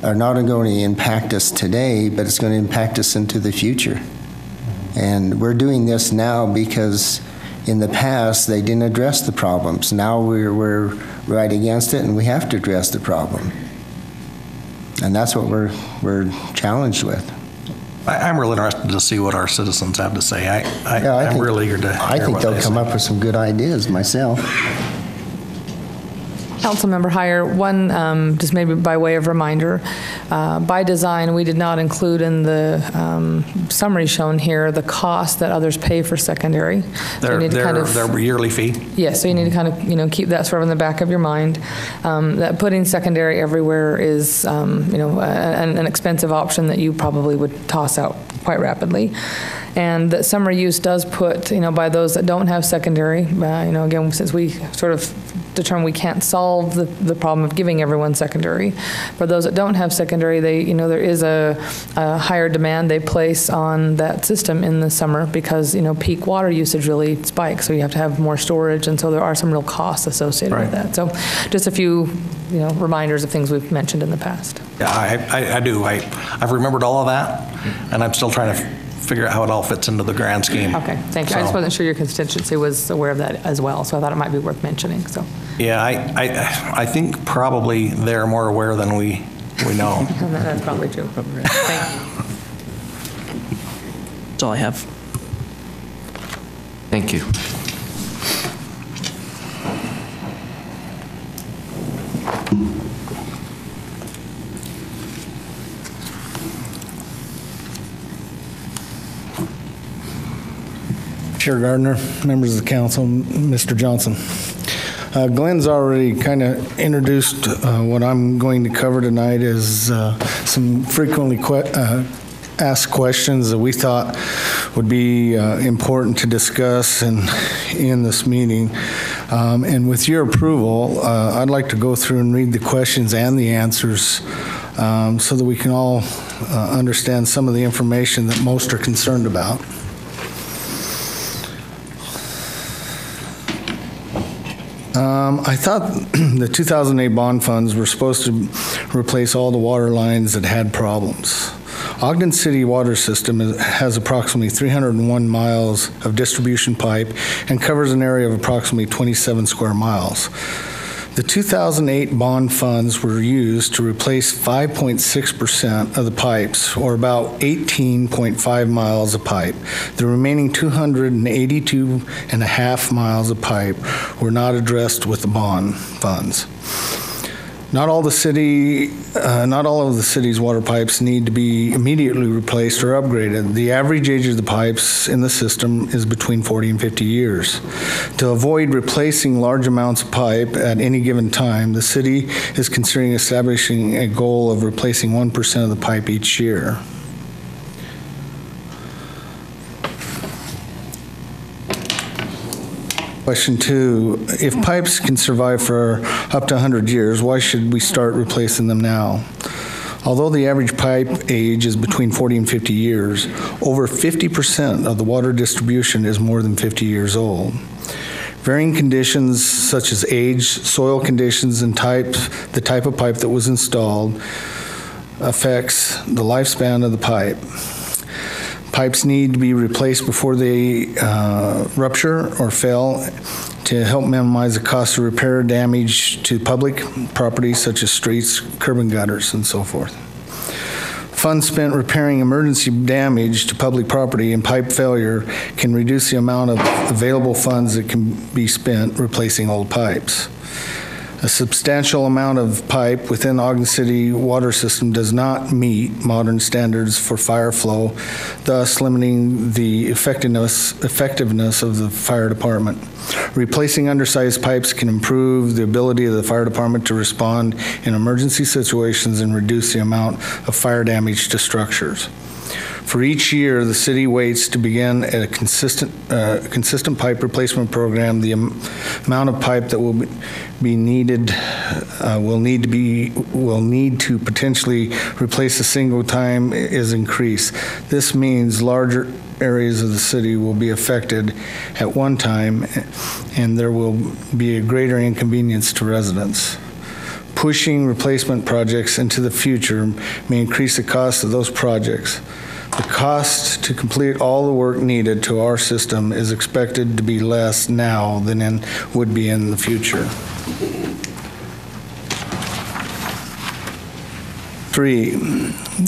Speaker 7: are not going to impact us today, but it's going to impact us into the future. And we're doing this now because in the past, they didn't address the problems. Now we're right against it, and we have to address the problem. And that's what we're challenged with.
Speaker 6: I'm really interested to see what our citizens have to say. I'm really eager to hear
Speaker 7: I think
Speaker 6: what
Speaker 7: they'll
Speaker 6: they
Speaker 7: come
Speaker 6: say.
Speaker 7: up with some good ideas myself.
Speaker 10: Councilmember Heyer, one, just maybe by way of reminder, by design, we did not include in the summary shown here the cost that others pay for secondary.
Speaker 6: Their yearly fee?
Speaker 10: Yes, so you need to kind of, keep that sort of in the back of your mind. That putting secondary everywhere is, an expensive option that you probably would toss out quite rapidly. And that summer use does put, by those that don't have secondary, again, since we sort of determined we can't solve the problem of giving everyone secondary. For those that don't have secondary, there is a higher demand they place on that system in the summer because, peak water usage really spikes, so you have to have more storage, and so there are some real costs associated with that. So just a few, reminders of things we've mentioned in the past.
Speaker 6: Yeah, I do. I've remembered all of that, and I'm still trying to figure out how it all fits into the grand scheme.
Speaker 10: Okay, thank you. I just wasn't sure your constituency was aware of that as well, so I thought it might be worth mentioning. So. Yeah,
Speaker 6: I think probably they're more aware than we know.
Speaker 10: That's probably true. Thank you.
Speaker 3: That's all I have.
Speaker 1: Thank you.
Speaker 11: Chair Gardner, members of the council, Mr. Johnson. Glenn's already kind of introduced what I'm going to cover tonight is some frequently asked questions that we thought would be important to discuss in this meeting. And with your approval, I'd like to go through and read the questions and the answers so that we can all understand some of the information that most are concerned about. I thought the 2008 bond funds were supposed to replace all the water lines that had problems. Ogden City water system has approximately 301 miles of distribution pipe and covers an area of approximately 27 square miles. The 2008 bond funds were used to replace 5.6% of the pipes, or about 18.5 miles of pipe. The remaining 282.5 miles of pipe were not addressed with the bond funds. Not all of the city's water pipes need to be immediately replaced or upgraded. The average age of the pipes in the system is between 40 and 50 years. To avoid replacing large amounts of pipe at any given time, the city is considering establishing a goal of replacing 1% of the pipe each year. Question 2, if pipes can survive for up to 100 years, why should we start replacing them now? Although the average pipe age is between 40 and 50 years, over 50% of the water distribution is more than 50 years old. Varying conditions such as age, soil conditions, and the type of pipe that was installed affects the lifespan of the pipe. Pipes need to be replaced before they rupture or fail to help minimize the cost of repair damage to public property such as streets, curb and gutters, and so forth. Funds spent repairing emergency damage to public property and pipe failure can reduce the amount of available funds that can be spent replacing old pipes. A substantial amount of pipe within Ogden City water system does not meet modern standards for fire flow, thus limiting the effectiveness of the fire department. Replacing undersized pipes can improve the ability of the fire department to respond in emergency situations and reduce the amount of fire damage to structures. For each year, the city waits to begin a consistent pipe replacement program. The amount of pipe that will need to potentially replace a single time is increased. This means larger areas of the city will be affected at one time, and there will be a greater inconvenience to residents. Pushing replacement projects into the future may increase the cost of those projects. The cost to complete all the work needed to our system is expected to be less now than would be in the future. 3,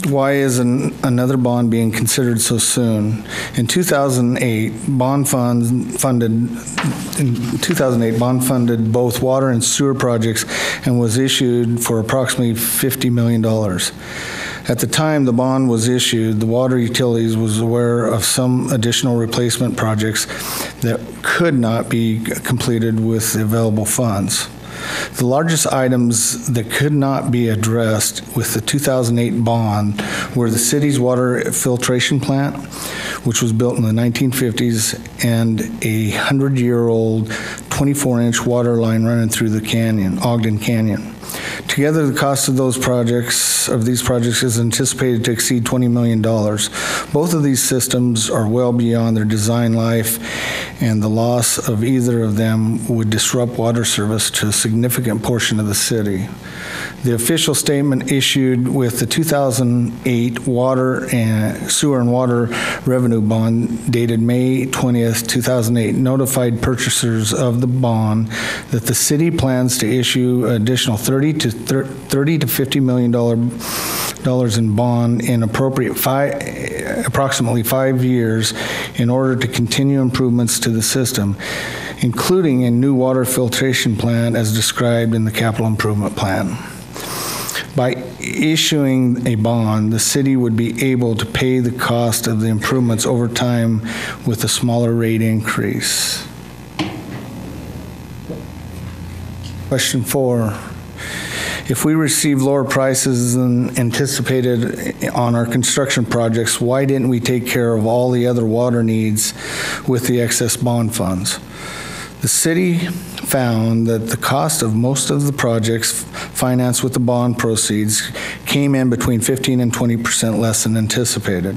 Speaker 11: why is another bond being considered so soon? In 2008, bond funded both water and sewer projects and was issued for approximately $50 million. At the time the bond was issued, the water utilities was aware of some additional replacement projects that could not be completed with the available funds. The largest items that could not be addressed with the 2008 bond were the city's water filtration plant, which was built in the 1950s, and a 100-year-old 24-inch water line running through the canyon, Ogden Canyon. Together, the cost of these projects is anticipated to exceed $20 million. Both of these systems are well beyond their design life, and the loss of either of them would disrupt water service to a significant portion of the city. The official statement issued with the 2008 sewer and water revenue bond dated May 20th, 2008 notified purchasers of the bond that the city plans to issue an additional $30 to $50 million in bond in approximately 5 years in order to continue improvements to the system, including a new water filtration plant as described in the capital improvement plan. By issuing a bond, the city would be able to pay the cost of the improvements over time with a smaller rate increase. Question 4. If we receive lower prices than anticipated on our construction projects, why didn't we take care of all the other water needs with the excess bond funds? The city found that the cost of most of the projects financed with the bond proceeds came in between 15 and 20% less than anticipated.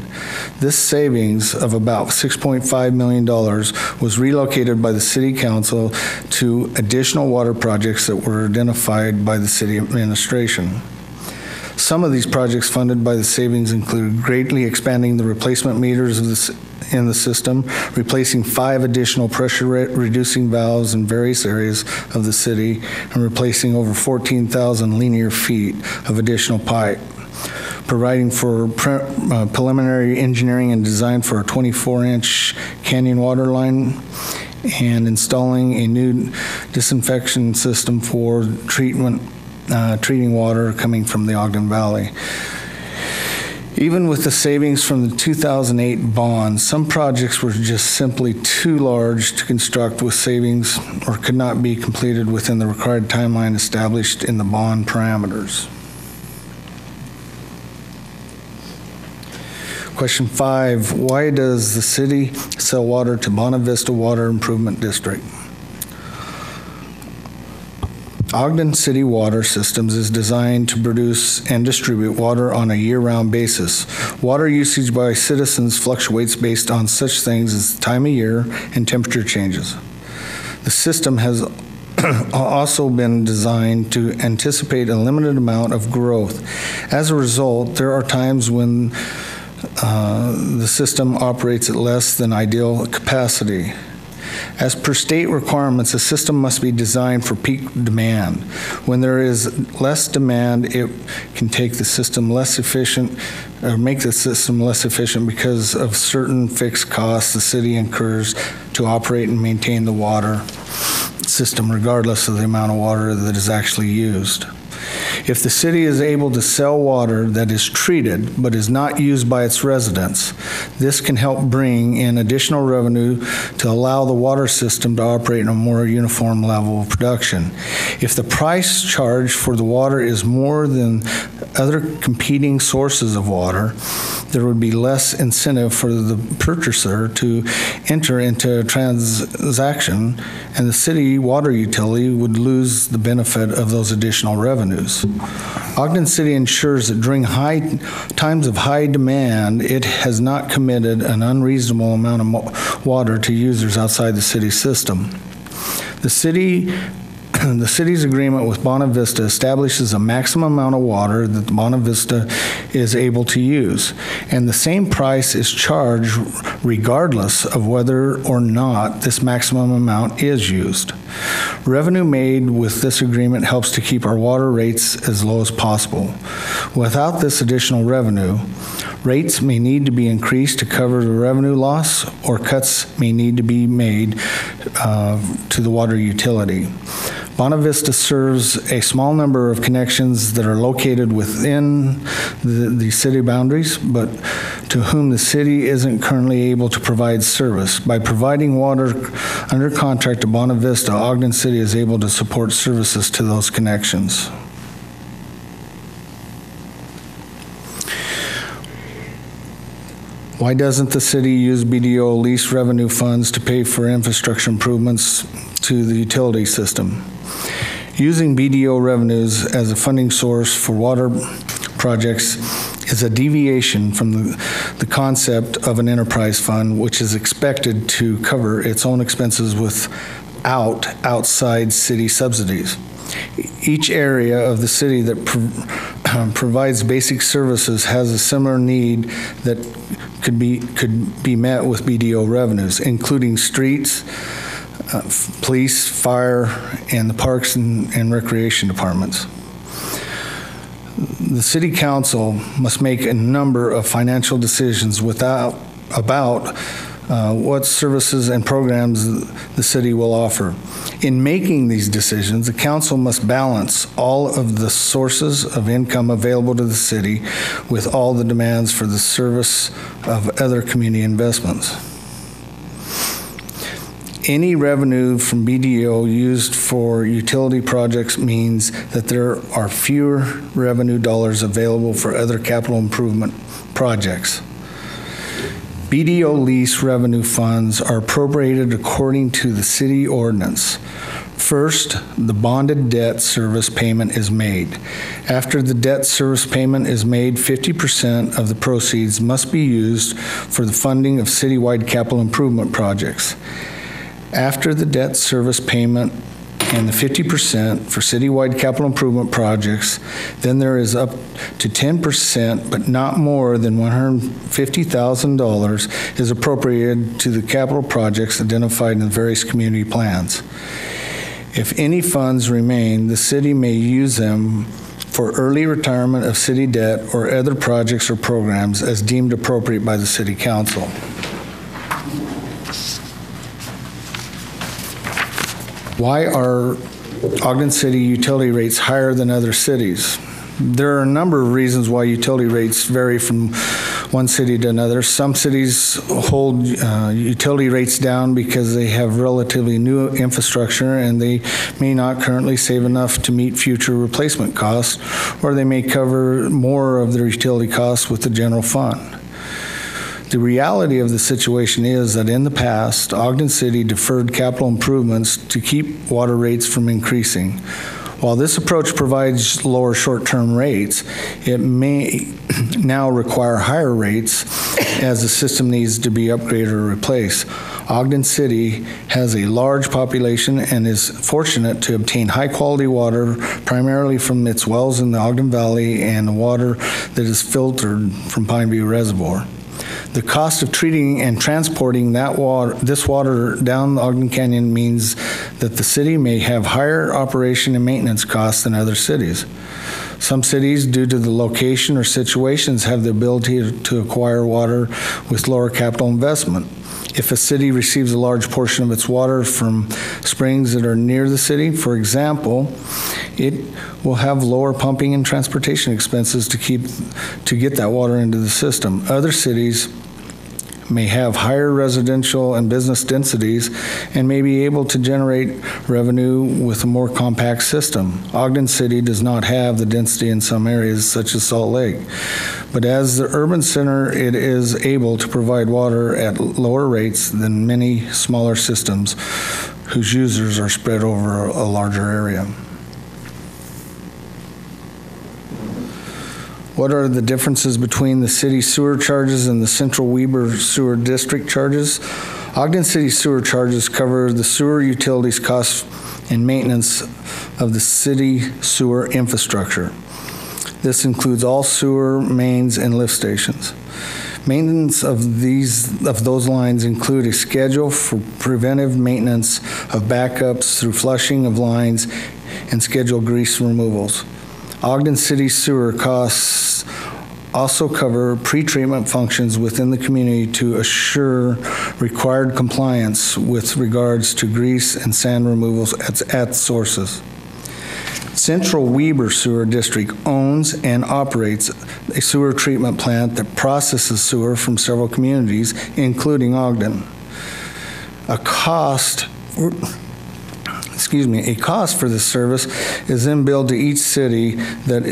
Speaker 11: This savings of about $6.5 million was relocated by the city council to additional water projects that were identified by the city administration. Some of these projects funded by the savings include greatly expanding the replacement meters in the system, replacing 5 additional pressure-reducing valves in various areas of the city, and replacing over 14,000 linear feet of additional pipe, providing for preliminary engineering and design for a 24-inch canyon water line, and installing a new disinfection system for treating water coming from the Ogden Valley. Even with the savings from the 2008 bond, some projects were just simply too large to construct with savings or could not be completed within the required timeline established in the bond parameters. Question 5, why does the city sell water to Bonavista Water Improvement District? Ogden City Water Systems is designed to produce and distribute water on a year-round basis. Water usage by citizens fluctuates based on such things as time of year and temperature changes. The system has also been designed to anticipate a limited amount of growth. As a result, there are times when the system operates at less than ideal capacity. As per state requirements, a system must be designed for peak demand. When there is less demand, it can take the system less efficient or make the system less efficient because of certain fixed costs the city incurs to operate and maintain the water system, regardless of the amount of water that is actually used. If the city is able to sell water that is treated but is not used by its residents, this can help bring in additional revenue to allow the water system to operate on a more uniform level of production. If the price charged for the water is more than other competing sources of water, there would be less incentive for the purchaser to enter into a transaction, and the city water utility would lose the benefit of those additional revenues. Ogden City ensures that during times of high demand, it has not committed an unreasonable amount of water to users outside the city system. The city's agreement with Bonavista establishes a maximum amount of water that Bonavista is able to use, and the same price is charged regardless of whether or not this maximum amount is used. Revenue made with this agreement helps to keep our water rates as low as possible. Without this additional revenue, rates may need to be increased to cover the revenue loss, or cuts may need to be made to the water utility. Bonavista serves a small number of connections that are located within the city boundaries, but to whom the city isn't currently able to provide service. By providing water under contract to Bonavista, Ogden City is able to support services to those connections. Why doesn't the city use BDO lease revenue funds to pay for infrastructure improvements to the utility system? Using BDO revenues as a funding source for water projects is a deviation from the concept of an enterprise fund, which is expected to cover its own expenses without outside city subsidies. Each area of the city that provides basic services has a similar need that could be met with BDO revenues, including streets, police, fire, and the parks and recreation departments. The city council must make a number of financial decisions about what services and programs the city will offer. In making these decisions, the council must balance all of the sources of income available to the city with all the demands for the service of other community investments. Any revenue from BDO used for utility projects means that there are fewer revenue dollars available for other capital improvement projects. BDO lease revenue funds are appropriated according to the city ordinance. First, the bonded debt service payment is made. After the debt service payment is made, 50% of the proceeds must be used for the funding of citywide capital improvement projects. After the debt service payment and the 50% for citywide capital improvement projects, then there is up to 10%, but not more than $150,000 is appropriated to the capital projects identified in the various community plans. If any funds remain, the city may use them for early retirement of city debt or other projects or programs as deemed appropriate by the city council. Why are Ogden City utility rates higher than other cities? There are a number of reasons why utility rates vary from one city to another. Some cities hold utility rates down because they have relatively new infrastructure and they may not currently save enough to meet future replacement costs, or they may cover more of their utility costs with the general fund. The reality of the situation is that in the past, Ogden City deferred capital improvements to keep water rates from increasing. While this approach provides lower short-term rates, it may now require higher rates as the system needs to be upgraded or replaced. Ogden City has a large population and is fortunate to obtain high-quality water primarily from its wells in the Ogden Valley and water that is filtered from Pine View Reservoir. The cost of treating and transporting this water down the Ogden Canyon means that the city may have higher operation and maintenance costs than other cities. Some cities, due to the location or situations, have the ability to acquire water with lower capital investment. If a city receives a large portion of its water from springs that are near the city, for example, it will have lower pumping and transportation expenses to get that water into the system. Other cities may have higher residential and business densities and may be able to generate revenue with a more compact system. Ogden City does not have the density in some areas, such as Salt Lake. But as the urban center, it is able to provide water at lower rates than many smaller systems whose users are spread over a larger area. What are the differences between the city sewer charges and the Central Weber Sewer District charges? Ogden City sewer charges cover the sewer utilities costs and maintenance of the city sewer infrastructure. This includes all sewer mains and lift stations. Maintenance of those lines include a schedule for preventive maintenance of backups through flushing of lines and scheduled grease removals. Ogden City sewer costs also cover pretreatment functions within the community to assure required compliance with regards to grease and sand removals at sources. Central Weber Sewer District owns and operates a sewer treatment plant that processes sewer from several communities, including Ogden. A cost for this service is then billed to each city that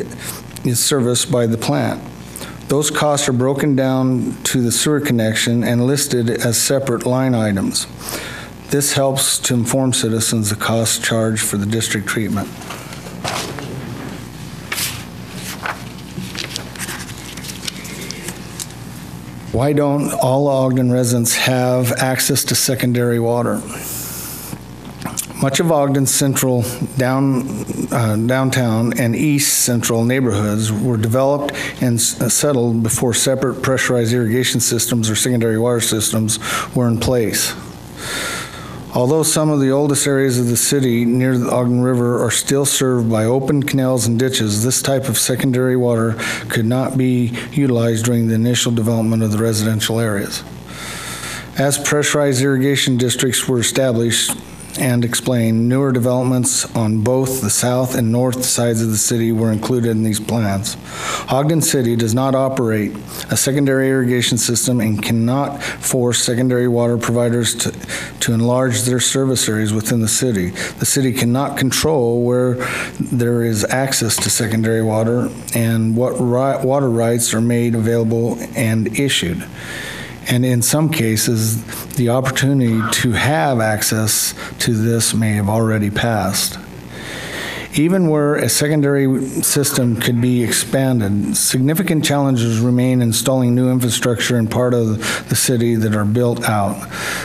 Speaker 11: is serviced by the plant. Those costs are broken down to the sewer connection and listed as separate line items. This helps to inform citizens the cost charged for the district treatment. Why don't all Ogden residents have access to secondary water? Much of Ogden's central downtown and east central neighborhoods were developed and settled before separate pressurized irrigation systems or secondary water systems were in place. Although some of the oldest areas of the city near the Ogden River are still served by open canals and ditches, this type of secondary water could not be utilized during the initial development of the residential areas. As pressurized irrigation districts were established and explained, newer developments on both the south and north sides of the city were included in these plans. Ogden City does not operate a secondary irrigation system and cannot force secondary water providers to enlarge their service areas within the city. The city cannot control where there is access to secondary water and what water rights are made available and issued. And in some cases, the opportunity to have access to this may have already passed. Even where a secondary system could be expanded, significant challenges remain installing new infrastructure in part of the city that are built out.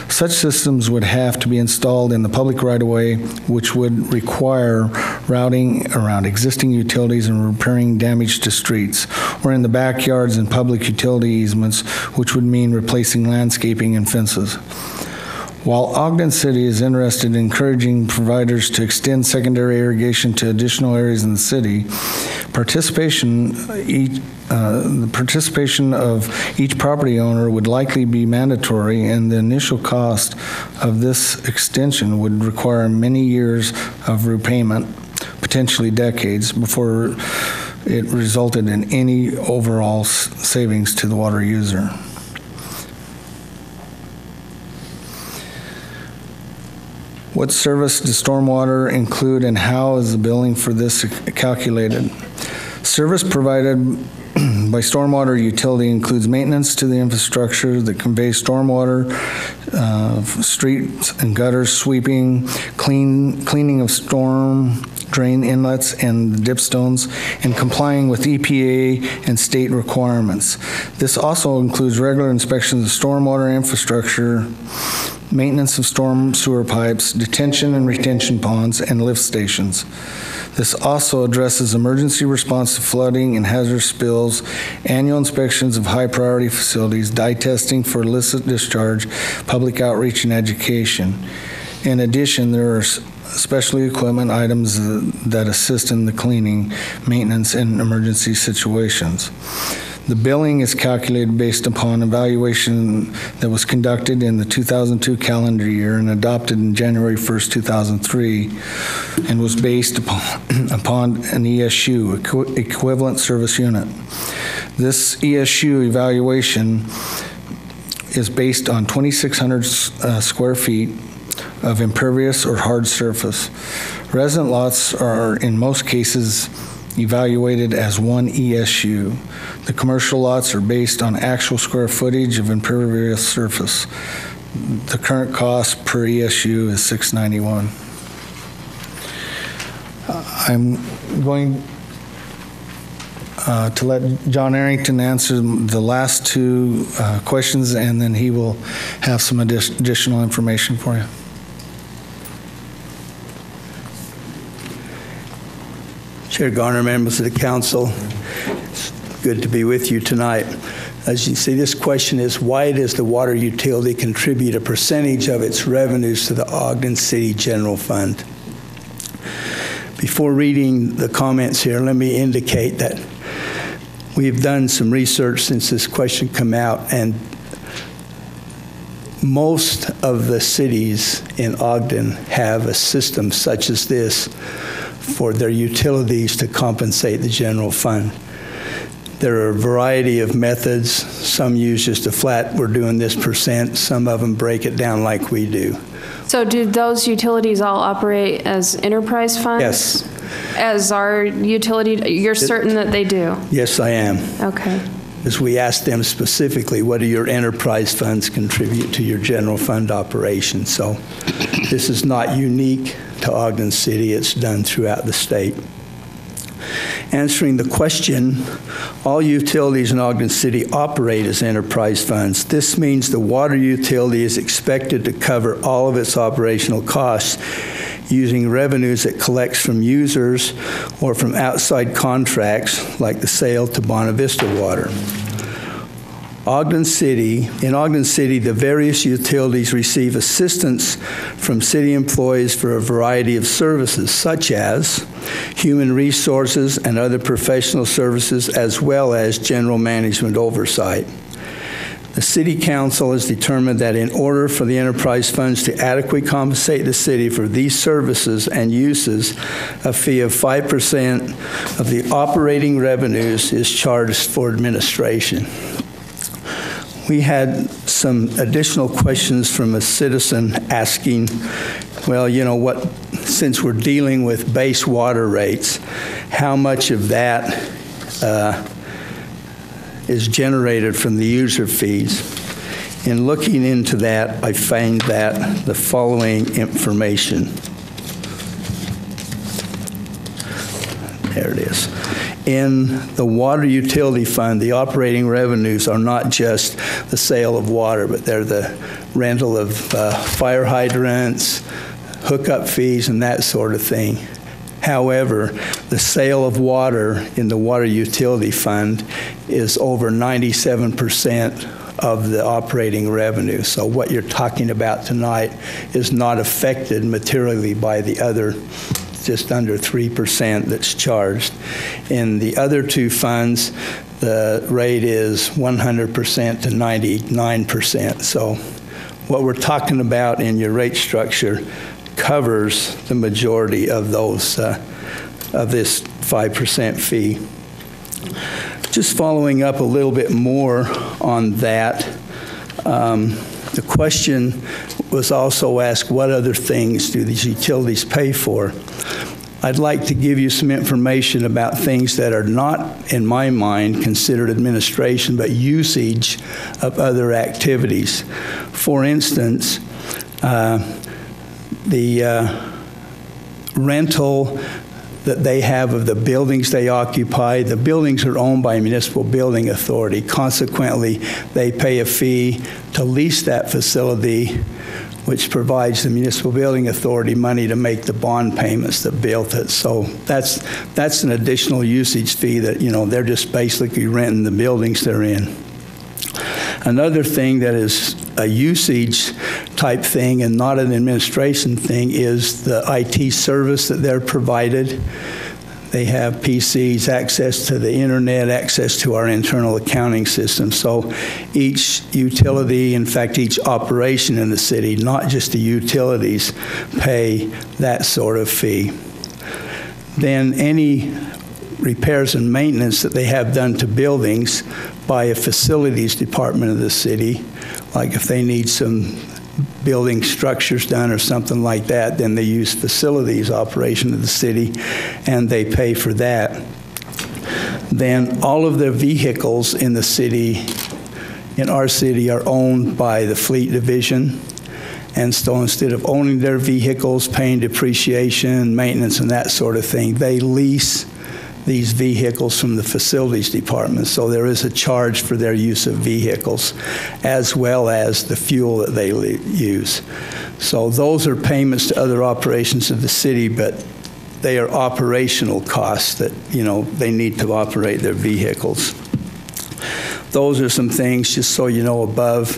Speaker 11: Such systems would have to be installed in the public right-of-way, which would require routing around existing utilities and repairing damage to streets, or in the backyards and public utility easements, which would mean replacing landscaping and fences. While Ogden City is interested in encouraging providers to extend secondary irrigation to additional areas in the city, the participation of each property owner would likely be mandatory, and the initial cost of this extension would require many years of repayment, potentially decades, before it resulted in any overall savings to the water user. What service does stormwater include, and how is the billing for this calculated? Service provided by stormwater utility includes maintenance to the infrastructure that conveys stormwater, streets and gutters, sweeping, cleaning of storm drain inlets and dipstones, and complying with EPA and state requirements. This also includes regular inspections of stormwater infrastructure, maintenance of storm sewer pipes, detention and retention ponds, and lift stations. This also addresses emergency response to flooding and hazardous spills, annual inspections of high-priority facilities, dye testing for illicit discharge, public outreach, and education. In addition, there are specialty equipment items that assist in the cleaning, maintenance, and emergency situations. The billing is calculated based upon evaluation that was conducted in the 2002 calendar year and adopted in January 1st, 2003, and was based upon an ESU, equivalent service unit. This ESU evaluation is based on 2,600 square feet of impervious or hard surface. Resident lots are, in most cases, evaluated as one ESU. The commercial lots are based on actual square footage of impervious surface. The current cost per ESU is $691. I'm going to let John Arrington answer the last two questions, and then he will have some additional information for you.
Speaker 12: Chair Garner, members of the council, it's good to be with you tonight. As you see, this question is, why does the water utility contribute a percentage of its revenues to the Ogden City General Fund? Before reading the comments here, let me indicate that we've done some research since this question came out, and most of the cities in Ogden have a system such as this for their utilities to compensate the general fund. There are a variety of methods. Some use just a flat, we're doing this percent. Some of them break it down like we do.
Speaker 4: So do those utilities all operate as enterprise funds?
Speaker 12: Yes.
Speaker 4: As our utility, you're certain that they do?
Speaker 12: Yes, I am.
Speaker 4: Okay.
Speaker 12: As we asked them specifically, what do your enterprise funds contribute to your general fund operation? So this is not unique to Ogden City. It's done throughout the state. Answering the question, all utilities in Ogden City operate as enterprise funds. This means the water utility is expected to cover all of its operational costs using revenues it collects from users or from outside contracts like the sale to Bonavista Water. In Ogden City, the various utilities receive assistance from city employees for a variety of services, such as human resources and other professional services, as well as general management oversight. The City Council has determined that in order for the enterprise funds to adequately compensate the city for these services and uses, a fee of 5% of the operating revenues is charged for administration. We had some additional questions from a citizen asking, well, you know what, since we're dealing with base water rates, how much of that is generated from the user fees? In looking into that, I find that the following information. There it is. In the water utility fund, the operating revenues are not just the sale of water, but they're the rental of fire hydrants, hookup fees, and that sort of thing. However, the sale of water in the water utility fund is over 97% of the operating revenue. So what you're talking about tonight is not affected materially by the other just under 3% that's charged. In the other two funds, the rate is 100% to 99%. So what we're talking about in your rate structure covers the majority of those, of this 5% fee. Just following up a little bit more on that, the question was also asked, what other things do these utilities pay for? I'd like to give you some information about things that are not, in my mind, considered administration, but usage of other activities. For instance, the rental that they have of the buildings they occupy. The buildings are owned by a municipal building authority. Consequently, they pay a fee to lease that facility, which provides the municipal building authority money to make the bond payments that built it. So that's an additional usage fee that, you know, they're just basically renting the buildings they're in. Another thing that is a usage type thing and not an administration thing is the IT service that they're provided. They have PCs, access to the internet, access to our internal accounting system. So each utility, in fact, each operation in the city, not just the utilities, pay that sort of fee. Then any repairs and maintenance that they have done to buildings by a facilities department of the city, like if they need some building structures done or something like that, then they use facilities operation of the city and they pay for that. Then all of the vehicles in the city, in our city, are owned by the fleet division. And so instead of owning their vehicles, paying depreciation, maintenance, and that sort of thing, they lease these vehicles from the facilities department. So there is a charge for their use of vehicles, as well as the fuel that they use. So those are payments to other operations of the city, but they are operational costs that, you know, they need to operate their vehicles. Those are some things, just so you know, above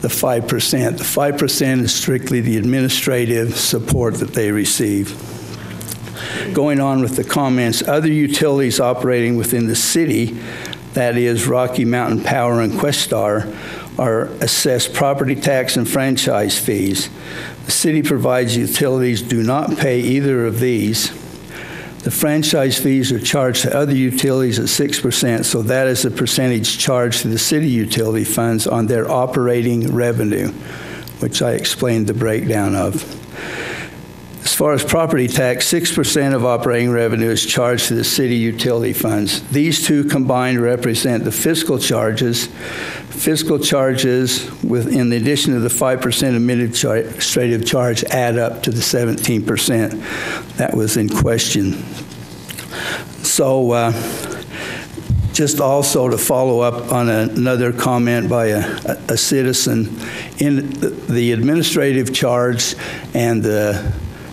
Speaker 12: the 5%. The 5% is strictly the administrative support that they receive. Going on with the comments, other utilities operating within the city, that is Rocky Mountain Power and Questar, are assessed property tax and franchise fees. The city provides utilities do not pay either of these. The franchise fees are charged to other utilities at 6%, so that is the percentage charged to the city utility funds on their operating revenue, which I explained the breakdown of. As far as property tax, 6% of operating revenue is charged to the city utility funds. These two combined represent the fiscal charges. Fiscal charges, in addition to the 5% administrative charge, add up to the 17% that was in question. So just also to follow up on another comment by a citizen, in the administrative charge and the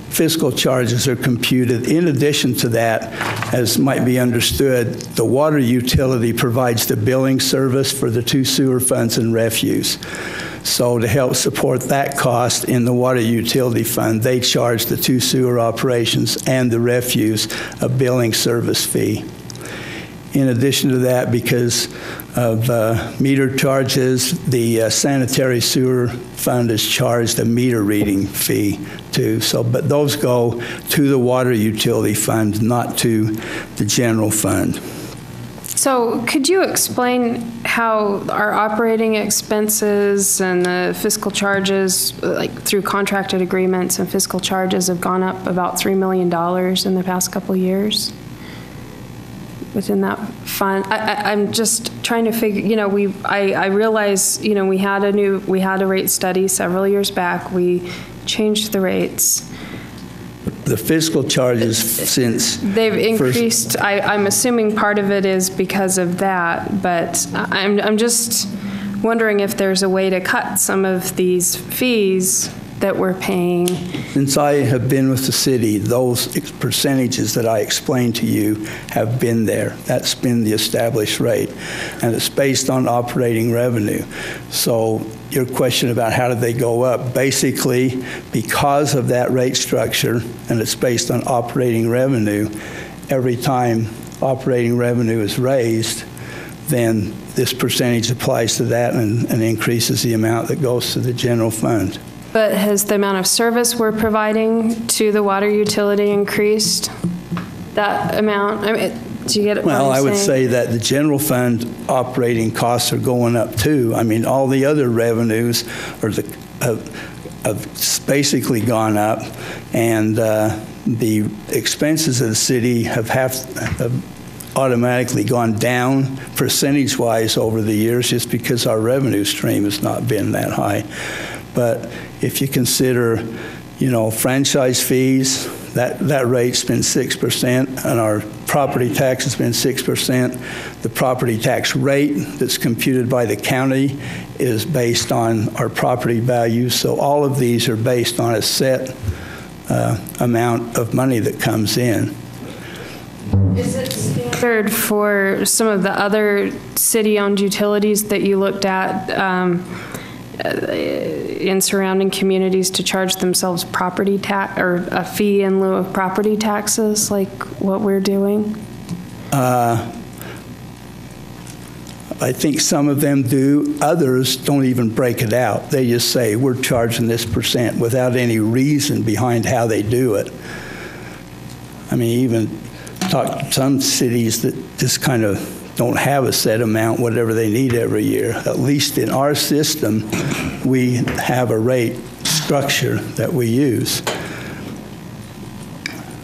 Speaker 12: fiscal charges are computed. In addition to that, as might be understood, the water utility provides the billing service for the two sewer funds and refuse. So to help support that cost in the water utility fund, they charge the two sewer operations and the refuse a billing service fee. In addition to that, because of meter charges, the sanitary sewer fund is charged a meter reading fee too. So, but those go to the water utility fund, not to the general fund.
Speaker 4: So could you explain how our operating expenses and the fiscal charges, like through contracted agreements and fiscal charges, have gone up about $3 million in the past couple of years? within that fund. I'm just trying to figure, you know, I realize, you know, we had a rate study several years back. We changed the rates.
Speaker 12: The fiscal charges since...
Speaker 4: They've increased. I'm assuming part of it is because of that, but I'm just wondering if there's a way to cut some of these fees that we're paying.
Speaker 12: Since I have been with the city, those percentages that I explained to you have been there. That's been the established rate, and it's based on operating revenue. So your question about how did they go up, basically because of that rate structure, and it's based on operating revenue, every time operating revenue is raised, then this percentage applies to that and increases the amount that goes to the general fund.
Speaker 4: But has the amount of service we're providing to the water utility increased that amount? I mean, do you get it?
Speaker 12: Well, I would say that the general fund operating costs are going up too. I mean, all the other revenues have basically gone up, and the expenses of the city have automatically gone down percentage-wise over the years just because our revenue stream has not been that high. But if you consider, you know, franchise fees, that rate's been 6%, and our property tax has been 6%. The property tax rate that's computed by the county is based on our property values. So all of these are based on a set amount of money that comes in.
Speaker 4: Is it standard for some of the other city-owned utilities that you looked at in surrounding communities to charge themselves property tax or a fee in lieu of property taxes, like what we're doing?
Speaker 12: I think some of them do. Others don't even break it out. They just say, we're charging this percent without any reason behind how they do it. I mean, even talk to some cities that just kind of don't have a set amount, whatever they need every year. At least in our system, we have a rate structure that we use.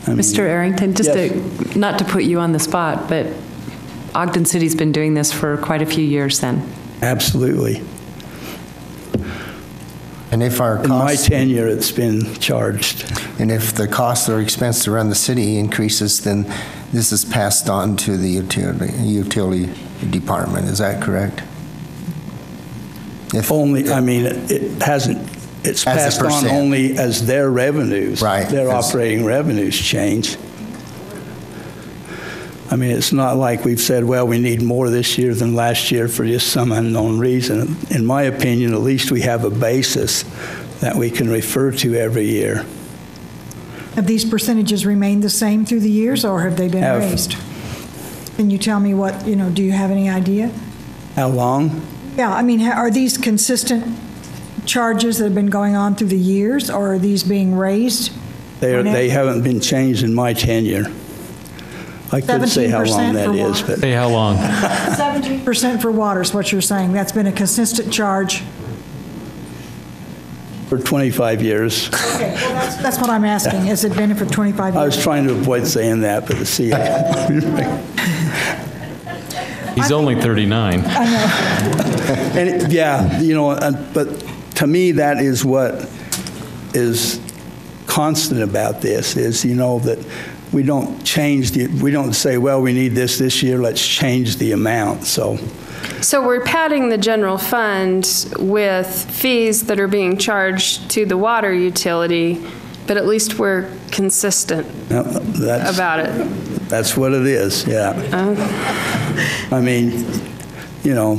Speaker 5: Mr. Arrington, just
Speaker 12: yes.
Speaker 5: not to put you on the spot, but Ogden City's been doing this for quite a few years then.
Speaker 12: Absolutely.
Speaker 7: And if our costs,
Speaker 12: in my tenure, it's been charged.
Speaker 7: And if the cost or expense to run the city increases, then this is passed on to the utility department. Is that correct?
Speaker 12: I mean, it hasn't. It's passed on only as their revenues,
Speaker 7: right?
Speaker 12: Their operating revenues change. I mean, it's not like we've said, well, we need more this year than last year for just some unknown reason. In my opinion, at least we have a basis that we can refer to every year.
Speaker 8: Have these percentages remained the same through the years, or have they been raised? Can you tell me what, you know, do you have any idea?
Speaker 12: How long?
Speaker 8: Yeah, I mean, are these consistent charges that have been going on through the years, or are these being raised?
Speaker 12: They haven't been changed in my tenure. I couldn't say how long that is, but...
Speaker 13: Say how long?
Speaker 8: 17% for water is what you're saying. That's been a consistent charge?
Speaker 12: For 25 years.
Speaker 8: Okay, well, that's what I'm asking. Has it been for 25 years?
Speaker 12: I was trying to avoid saying that, but see...
Speaker 13: He's only 39.
Speaker 8: I know.
Speaker 12: And yeah, you know, but to me, that is what is constant about this, is, you know, that we don't change we don't say, well, we need this year, let's change the amount, so.
Speaker 4: So we're padding the general fund with fees that are being charged to the water utility, but at least we're consistent about it.
Speaker 12: That's what it is, yeah. I mean, you know,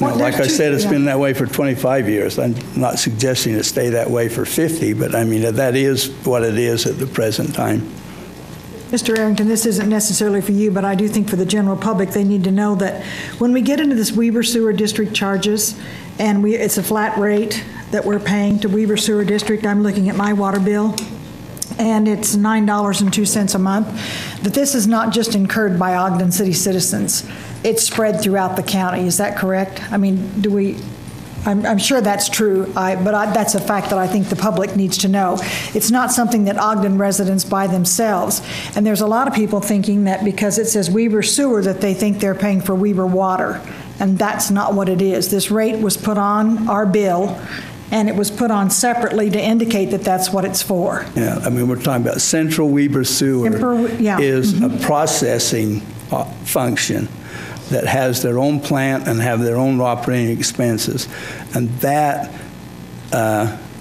Speaker 12: like I said, it's been that way for 25 years. I'm not suggesting it stay that way for 50, but I mean, that is what it is at the present time.
Speaker 8: Mr. Arrington, this isn't necessarily for you, but I do think for the general public, they need to know that when we get into this Weber Sewer District charges, and it's a flat rate that we're paying to Weber Sewer District, I'm looking at my water bill, and it's $9.02 a month, that this is not just incurred by Ogden City citizens. It's spread throughout the county. Is that correct? I mean, I'm sure that's true, but that's a fact that I think the public needs to know. It's not something that Ogden residents buy themselves. And there's a lot of people thinking that because it says Weber Sewer that they think they're paying for Weber Water. And that's not what it is. This rate was put on our bill, and it was put on separately to indicate that that's what it's for.
Speaker 12: Yeah, I mean, we're talking about Central Weber Sewer is a processing function that has their own plant and have their own operating expenses. And that,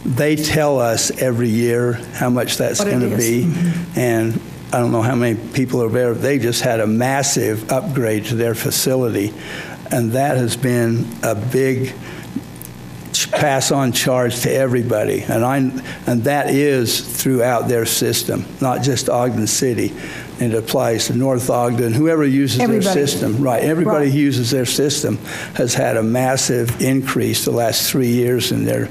Speaker 12: they tell us every year how much that's going to be. And I don't know how many people are there. They just had a massive upgrade to their facility. And that has been a big pass-on charge to everybody. And that is throughout their system, not just Ogden City. It applies to North Ogden, whoever uses their system. Right, everybody who uses their system has had a massive increase the last 3 years in their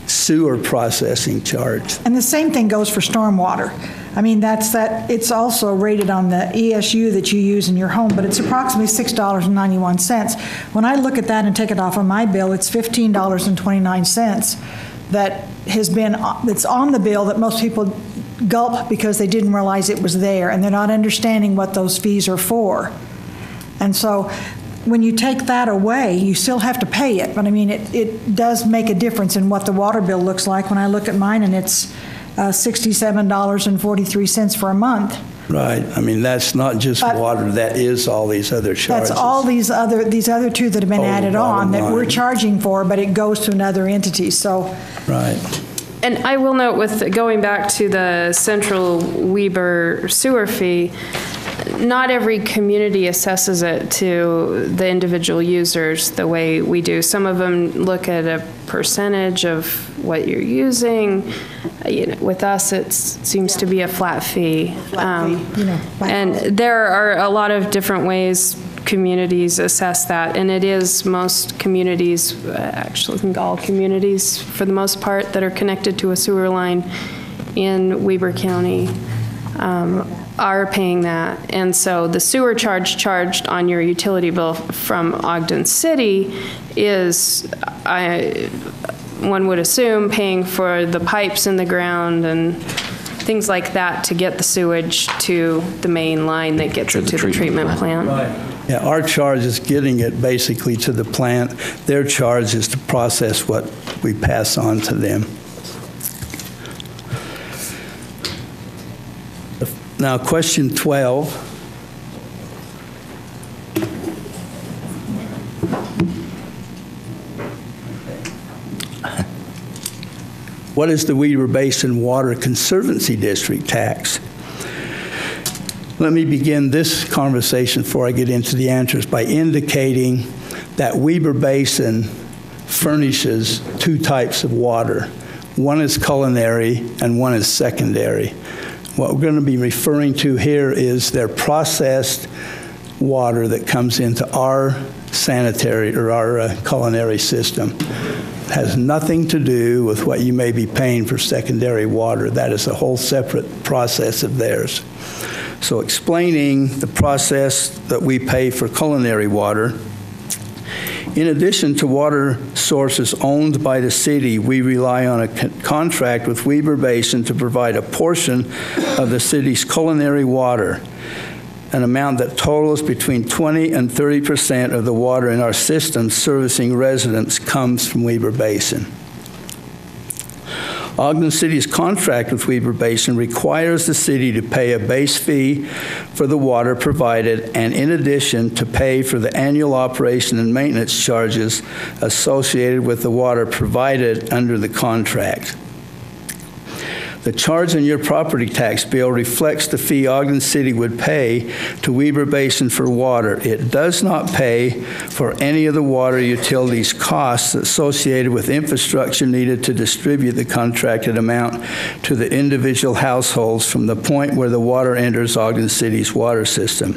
Speaker 12: sewer processing charge.
Speaker 8: And the same thing goes for stormwater. I mean, it's also rated on the ESU that you use in your home, but it's approximately $6.91. When I look at that and take it off of my bill, it's $15.29 that's on the bill that most people gulp because they didn't realize it was there, and they're not understanding what those fees are for. And so when you take that away, you still have to pay it. But I mean, it does make a difference in what the water bill looks like. When I look at mine, and it's $67.43 for a month.
Speaker 12: Right. I mean, that's not just water. That is all these other charges.
Speaker 8: That's all these other two that have been added on that we're charging for, but it goes to another entity. So.
Speaker 12: Right.
Speaker 4: And I will note, with going back to the Central Weber sewer fee, not every community assesses it to the individual users the way we do. Some of them look at a percentage of what you're using. With us, it seems to be a flat fee. And there are a lot of different ways communities assess that, and it is most communities, actually I think all communities for the most part, that are connected to a sewer line in Weber County are paying that. And so the sewer charge charged on your utility bill from Ogden City is, one would assume, paying for the pipes in the ground and things like that to get the sewage to the main line that gets it to the treatment plant.
Speaker 12: Right. Yeah, our charge is getting it basically to the plant. Their charge is to process what we pass on to them. Now, question 12. What is the Weber Basin Water Conservancy District tax? Let me begin this conversation before I get into the answers by indicating that Weber Basin furnishes two types of water. One is culinary and one is secondary. What we're going to be referring to here is their processed water that comes into our sanitary or our culinary system. It has nothing to do with what you may be paying for secondary water. That is a whole separate process of theirs. So explaining the process that we pay for culinary water, in addition to water sources owned by the city, we rely on a contract with Weber Basin to provide a portion of the city's culinary water, an amount that totals between 20 and 30% of the water in our system servicing residents comes from Weber Basin. Ogden City's contract with Weber Basin requires the city to pay a base fee for the water provided, and in addition to pay for the annual operation and maintenance charges associated with the water provided under the contract. The charge in your property tax bill reflects the fee Ogden City would pay to Weber Basin for water. It does not pay for any of the water utilities costs associated with infrastructure needed to distribute the contracted amount to the individual households from the point where the water enters Ogden City's water system.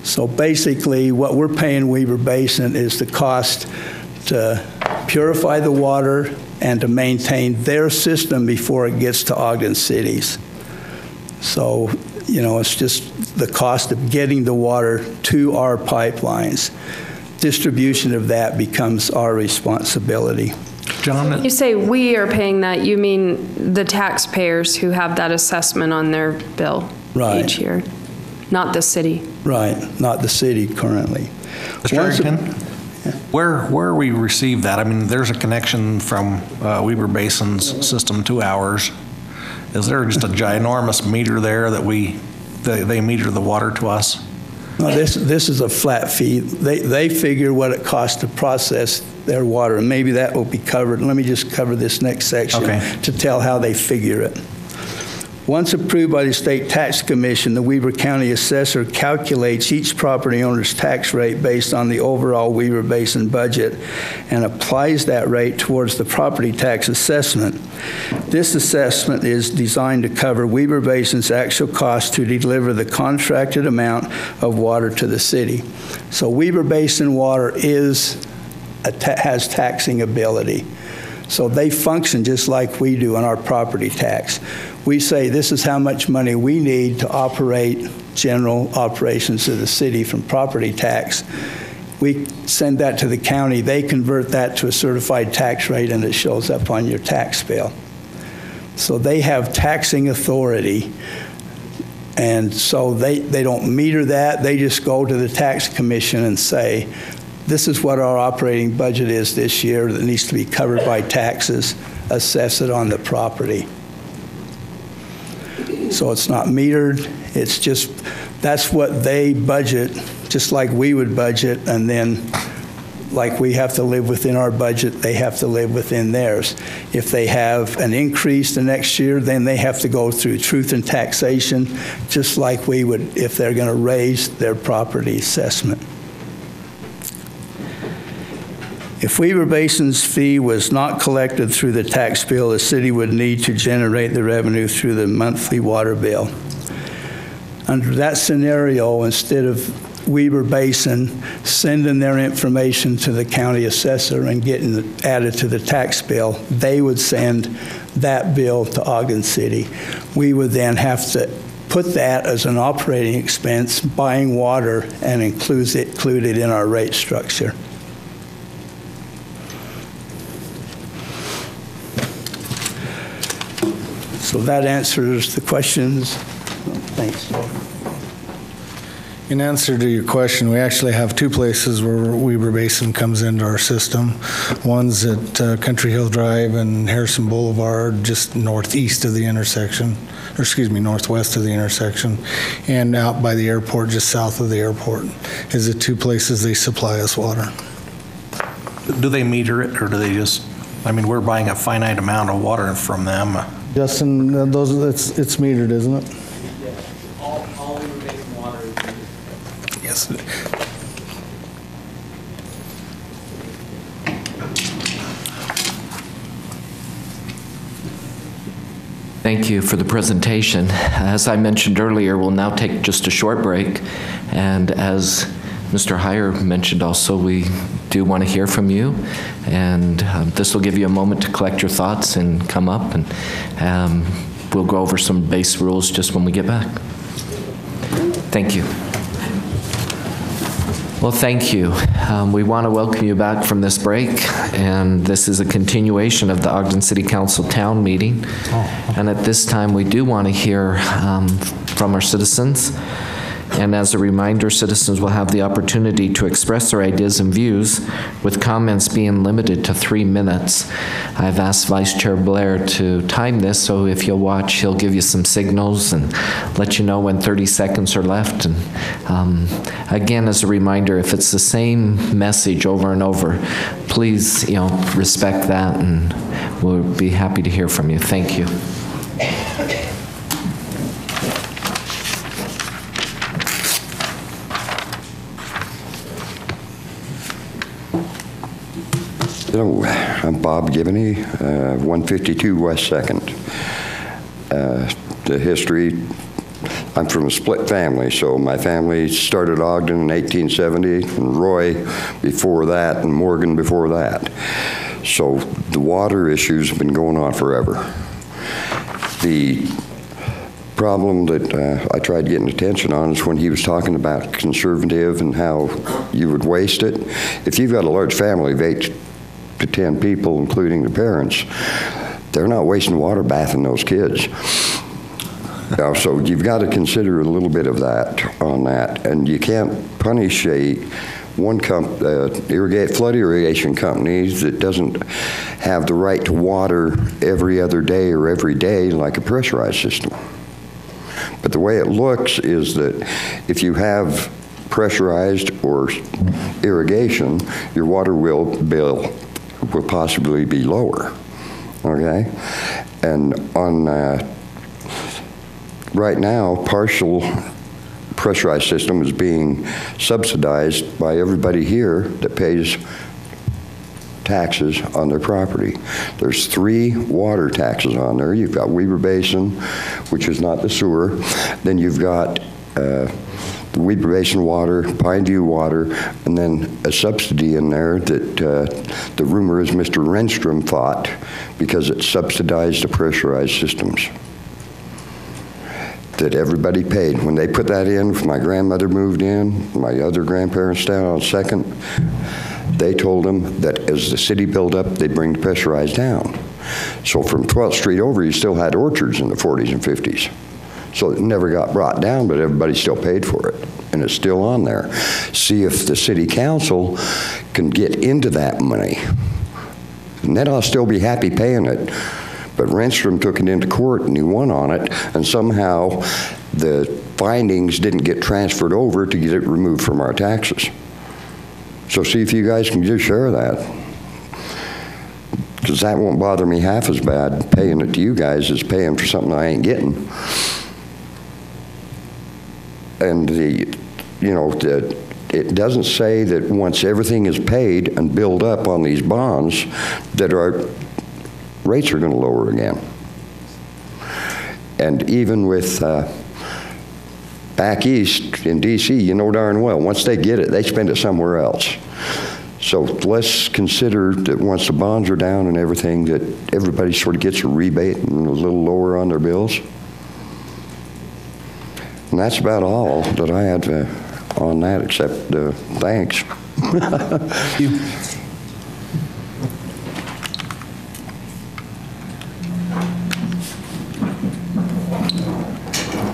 Speaker 12: So basically, what we're paying Weber Basin is the cost to purify the water and to maintain their system before it gets to Ogden City's. So, it's just the cost of getting the water to our pipelines distribution of that becomes our responsibility.
Speaker 6: John?
Speaker 4: You say we are paying that, you mean the taxpayers who have that assessment on their bill
Speaker 12: Right.
Speaker 4: each year, not the city.
Speaker 12: Right, not the city currently.
Speaker 6: Mr. Arrington, where we receive that, I mean, there's a connection from Weber Basin's system to ours. Is there just a ginormous meter there that they meter the water to us?
Speaker 12: No, this is a flat fee. They figure what it costs to process their water, and maybe that will be covered. Let me just cover this next section to tell how they figure it. Once approved by the State Tax Commission, the Weber County Assessor calculates each property owner's tax rate based on the overall Weber Basin budget and applies that rate towards the property tax assessment. This assessment is designed to cover Weber Basin's actual cost to deliver the contracted amount of water to the city. So Weber Basin water has taxing ability. So they function just like we do on our property tax. We say this is how much money we need to operate general operations of the city from property tax. We send that to the county. They convert that to a certified tax rate, and it shows up on your tax bill. So they have taxing authority, and so they don't meter that. They just go to the tax commission and say, this is what our operating budget is this year that needs to be covered by taxes, assess it on the property. So it's not metered, it's just, that's what they budget, just like we would budget, and then like we have to live within our budget, they have to live within theirs. If they have an increase the next year, then they have to go through truth and taxation, just like we would if they're going to raise their property assessment. If Weber Basin's fee was not collected through the tax bill, the city would need to generate the revenue through the monthly water bill. Under that scenario, instead of Weber Basin sending their information to the county assessor and getting it added to the tax bill, they would send that bill to Ogden City. We would then have to put that as an operating expense, buying water, and include it in our rate structure. So that answers the questions. Thanks.
Speaker 11: In answer to your question, we actually have two places where Weber Basin comes into our system. One's at Country Hill Drive and Harrison Boulevard, just northeast of the intersection, or excuse me, northwest of the intersection, and out by the airport, just south of the airport, is the two places they supply us water.
Speaker 6: Do they meter it, or do they just, I mean, we're buying a finite amount of water from them.
Speaker 11: Justin, it's metered, isn't it?
Speaker 3: All Weber Basin water is metered.
Speaker 11: Yes.
Speaker 1: Thank you for the presentation. As I mentioned earlier, we'll now take just a short break. And as Mr. Heyer mentioned also, we do want to hear from you. And this will give you a moment to collect your thoughts and come up. And we'll go over some base rules just when we get back. Thank you. Well, thank you. We want to welcome you back from this break, and this is a continuation of the Ogden City Council Town Meeting. And at this time, we do want to hear from our citizens. And as a reminder, citizens will have the opportunity to express their ideas and views, with comments being limited to 3 minutes. I've asked Vice Chair Blair to time this, so if you'll watch, he'll give you some signals and let you know when 30 seconds are left. And again, as a reminder, if it's the same message over and over, please, respect that, and we'll be happy to hear from you. Thank you.
Speaker 14: Hello, I'm Bob Gibney, 152 West 2nd. The history, I'm from a split family, so my family started Ogden in 1870, and Roy before that, and Morgan before that. So the water issues have been going on forever. The problem that I tried getting attention on is when he was talking about conservative and how you would waste it. If you've got a large family of 8 to 10 people, including the parents, they're not wasting water bathing those kids. So you've got to consider a little bit of that on that, and you can't punish flood irrigation company that doesn't have the right to water every other day or every day like a pressurized system. But the way it looks is that if you have pressurized or irrigation, your water bill will possibly be lower, okay? And on right now, partial pressurized system is being subsidized by everybody here that pays taxes on their property. There's 3 water taxes on there. You've got Weber Basin, which is not the sewer. Then you've got the Weber Basin water, Pine View water, and then a subsidy in there that the rumor is Mr. Renstrom fought because it subsidized the pressurized systems that everybody paid. When they put that in, when my grandmother moved in, my other grandparents down on Second, they told them that as the city built up, they'd bring the pressurized down. So from 12th Street over, you still had orchards in the 40s and 50s. So it never got brought down, but everybody still paid for it, and it's still on there. See if the city council can get into that money. And then I'll still be happy paying it. But Renstrom took it into court and he won on it, and somehow the findings didn't get transferred over to get it removed from our taxes. So see if you guys can just share that. Because that won't bother me half as bad paying it to you guys as paying for something I ain't getting. And it doesn't say that once everything is paid and built up on these bonds that our rates are going to lower again. And even with back east in DC, you know darn well, once they get it, they spend it somewhere else. So let's consider that once the bonds are down and everything, that everybody sort of gets a rebate and a little lower on their bills. And that's about all that I had on that, except thanks.
Speaker 6: Thank you.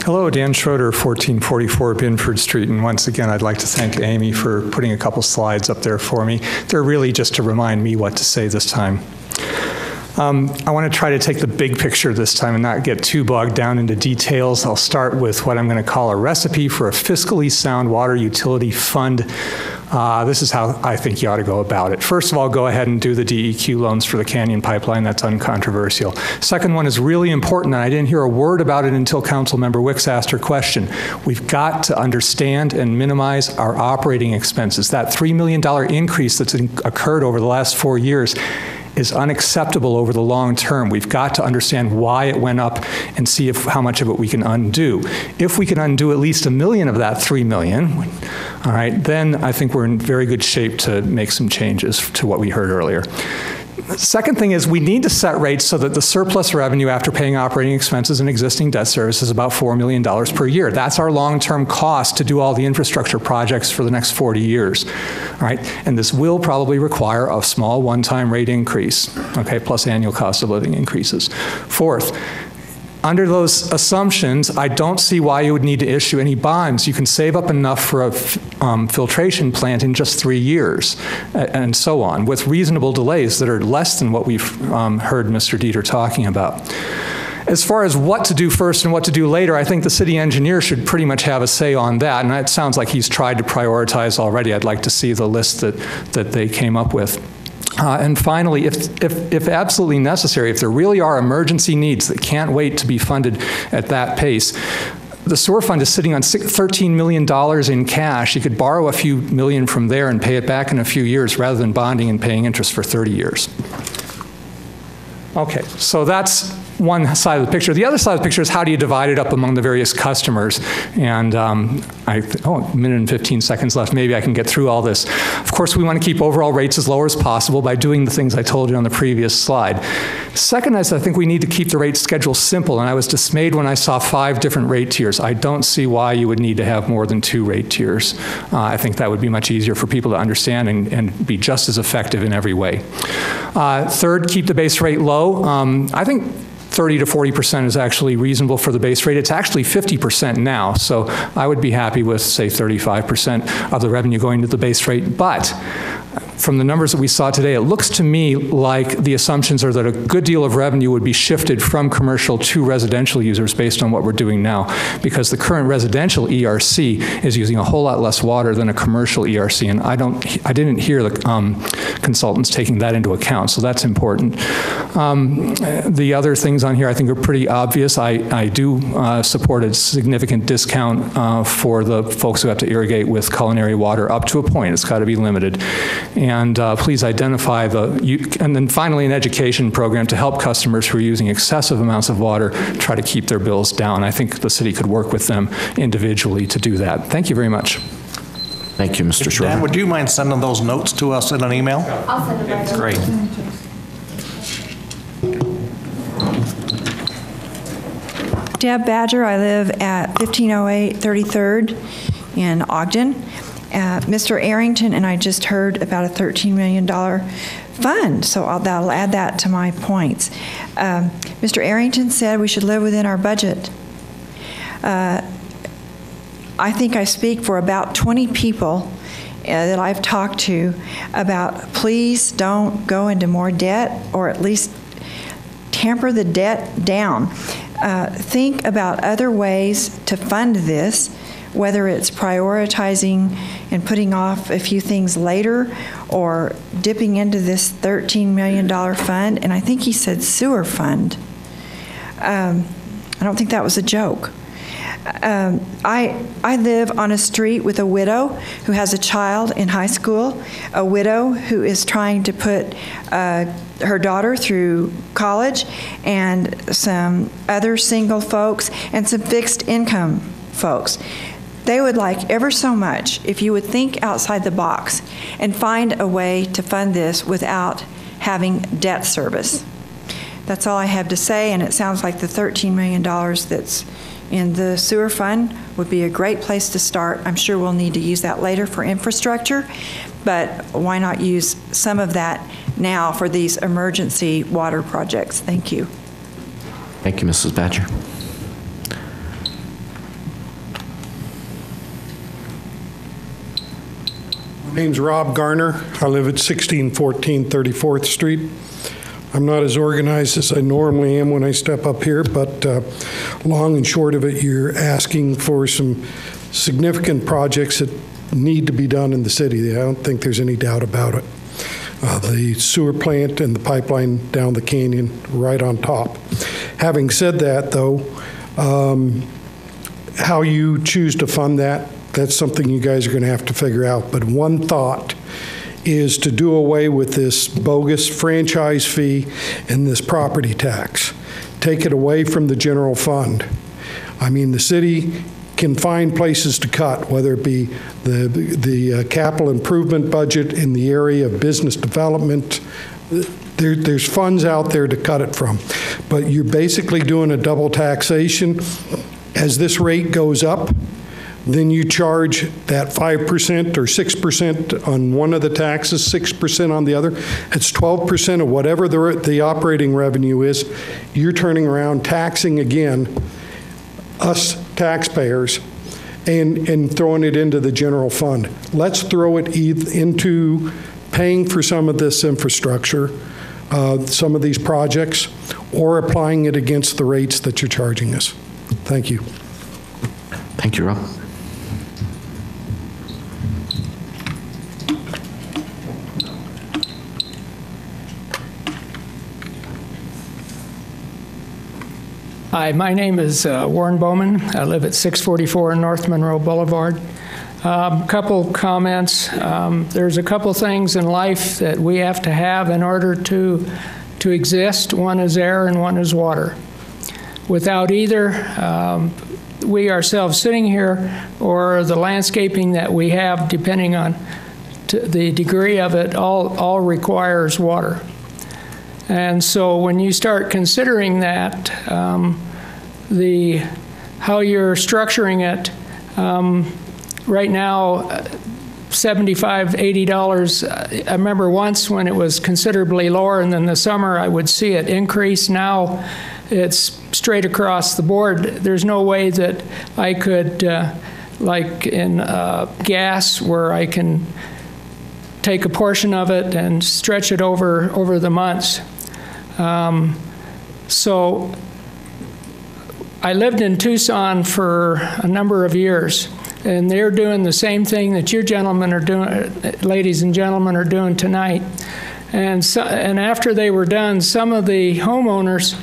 Speaker 15: Hello, Dan Schroeder, 1444 Binford Street, and once again I'd like to thank Amy for putting a couple slides up there for me. They're really just to remind me what to say this time. I want to try to take the big picture this time and not get too bogged down into details. I'll start with what I'm going to call a recipe for a fiscally sound water utility fund. This is how I think you ought to go about it. First of all, go ahead and do the DEQ loans for the Canyon Pipeline. That's uncontroversial. Second one is really important, and I didn't hear a word about it until Councilmember Wicks asked her question. We've got to understand and minimize our operating expenses. That $3 million increase that's occurred over the last 4 years is unacceptable over the long term. We've got to understand why it went up and see how much of it we can undo. If we can undo at least $1 million of that $3 million, all right, then I think we're in very good shape to make some changes to what we heard earlier. The second thing is we need to set rates so that the surplus revenue after paying operating expenses and existing debt service is about $4 million per year. That's our long-term cost to do all the infrastructure projects for the next 40 years. All right, and this will probably require a small one-time rate increase, okay, plus annual cost of living increases. Fourth, under those assumptions, I don't see why you would need to issue any bonds. You can save up enough for a filtration plant in just 3 years, and so on, with reasonable delays that are less than what we've heard Mr. Dieter talking about. As far as what to do first and what to do later, I think the city engineer should pretty much have a say on that, and it sounds like he's tried to prioritize already. I'd like to see the list that they came up with. And finally, if absolutely necessary, if there really are emergency needs that can't wait to be funded at that pace, the sewer fund is sitting on $13 million in cash. You could borrow a few million from there and pay it back in a few years rather than bonding and paying interest for 30 years. Okay, so that's one side of the picture. The other side of the picture is how do you divide it up among the various customers? And a minute and 15 seconds left. Maybe I can get through all this. Of course, we want to keep overall rates as low as possible by doing the things I told you on the previous slide. Second is I think we need to keep the rate schedule simple, and I was dismayed when I saw 5 different rate tiers. I don't see why you would need to have more than 2 rate tiers. I think that would be much easier for people to understand and be just as effective in every way. Third, keep the base rate low. I think 30 to 40% is actually reasonable for the base rate. It's actually 50% now, so I would be happy with, say, 35% of the revenue going to the base rate. But from the numbers that we saw today, it looks to me like the assumptions are that a good deal of revenue would be shifted from commercial to residential users based on what we're doing now, because the current residential ERC is using a whole lot less water than a commercial ERC, and I didn't hear the consultants taking that into account, so that's important. The other things on here I think are pretty obvious. I do support a significant discount for the folks who have to irrigate with culinary water up to a point. It's got to be limited. And please identify and then finally an education program to help customers who are using excessive amounts of water try to keep their bills down. I think the city could work with them individually to do that. Thank you very much.
Speaker 1: Thank you, Mr. Schroeder.
Speaker 6: Dan, would you mind sending those notes to us in an email?
Speaker 4: I'll send it right
Speaker 6: Great.
Speaker 16: Deb Badger, I live at 1508 33rd in Ogden. Mr. Arrington and I just heard about a $13 million fund, so that'll add that to my points. Mr. Arrington said we should live within our budget. I think I speak for about 20 people that I've talked to about please don't go into more debt, or at least tamper the debt down. Think about other ways to fund this, whether it's prioritizing and putting off a few things later or dipping into this $13 million fund. And I think he said sewer fund. I don't think that was a joke. I live on a street with a widow who has a child in high school, a widow who is trying to put her daughter through college, and some other single folks, and some fixed income folks. They would like ever so much if you would think outside the box and find a way to fund this without having debt service. That's all I have to say, and it sounds like the $13 million that's in the sewer fund would be a great place to start. I'm sure we'll need to use that later for infrastructure, but why not use some of that now for these emergency water projects? Thank you.
Speaker 1: Thank you, Mrs. Badger.
Speaker 17: My name's Rob Garner. I live at 1614 34th Street. I'm not as organized as I normally am when I step up here, but long and short of it, you're asking for some significant projects that need to be done in the city. I don't think there's any doubt about it. The sewer plant and the pipeline down the canyon right on top. Having said that, though, how you choose to fund that, that's something you guys are going to have to figure out. But one thought is to do away with this bogus franchise fee and this property tax. Take it away from the general fund. I mean, the city can find places to cut, whether it be the capital improvement budget in the area of business development. There's funds out there to cut it from. But you're basically doing a double taxation. As this rate goes up, then you charge that 5% or 6% on one of the taxes, 6% on the other. It's 12% of whatever the operating revenue is. You're turning around taxing again us taxpayers and throwing it into the general fund. Let's throw it into paying for some of this infrastructure, some of these projects, or applying it against the rates that you're charging us. Thank you.
Speaker 1: Thank you, Rob.
Speaker 18: Hi, my name is Warren Bowman. I live at 644 North Monroe Boulevard. Couple comments. There's a couple things in life that we have to have in order to exist. One is air and one is water. without either we ourselves sitting here or the landscaping that we have, depending on the degree of it, all requires water. And so when you start considering that, how you're structuring it, right now, $75, $80. I remember once when it was considerably lower, and then the summer I would see it increase. Now it's straight across the board. There's no way that I could, like in gas, where I can take a portion of it and stretch it over the months. So I lived in Tucson for a number of years, and they're doing the same thing that you gentlemen are doing, ladies and gentlemen are doing tonight. And after they were done, some of the homeowners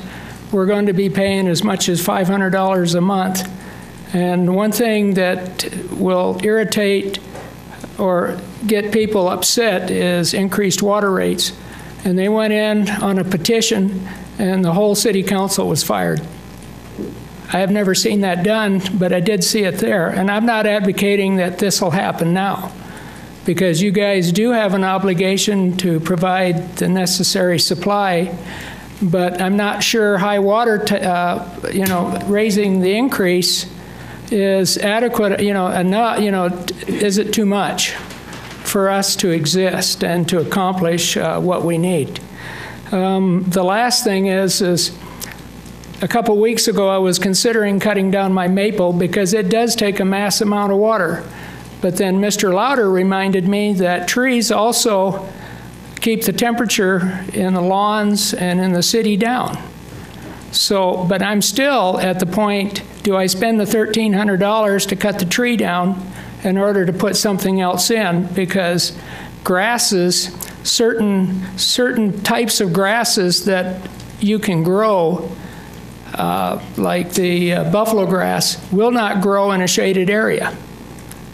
Speaker 18: were going to be paying as much as $500 a month. And one thing that will irritate or get people upset is increased water rates. And they went in on a petition, and the whole city council was fired. I have never seen that done, but I did see it there. And I'm not advocating that this will happen now, because you guys do have an obligation to provide the necessary supply, but I'm not sure high water, raising the increase is adequate, enough, is it too much for us to exist and to accomplish what we need? The last thing is a couple weeks ago I was considering cutting down my maple because it does take a mass amount of water. But then Mr. Lauder reminded me that trees also keep the temperature in the lawns and in the city down. So, but I'm still at the point, do I spend the $1,300 to cut the tree down in order to put something else in? Because grasses, certain types of grasses that you can grow, like the buffalo grass, will not grow in a shaded area.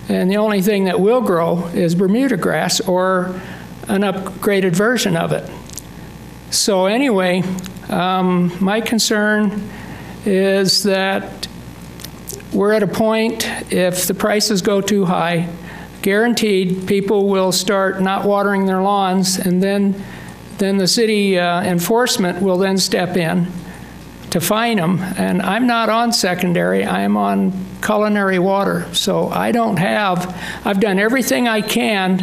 Speaker 18: And the only thing that will grow is Bermuda grass or an upgraded version of it. So anyway, my concern is that we're at a point, if the prices go too high, guaranteed people will start not watering their lawns, and then the city enforcement will then step in to fine them. And I'm not on secondary, I'm on culinary water. So I've done everything I can,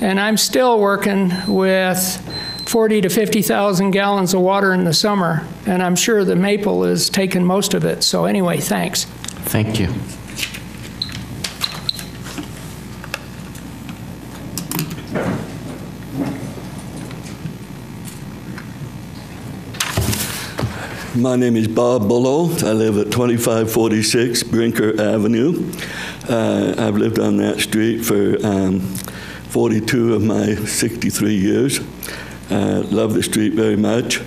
Speaker 18: and I'm still working with 40 to 50,000 gallons of water in the summer, and I'm sure the maple is taking most of it. So anyway, thanks.
Speaker 1: Thank you.
Speaker 19: My name is Bob Bullough. I live at 2546 Brinker Avenue. I've lived on that street for 42 of my 63 years. Love the street very much.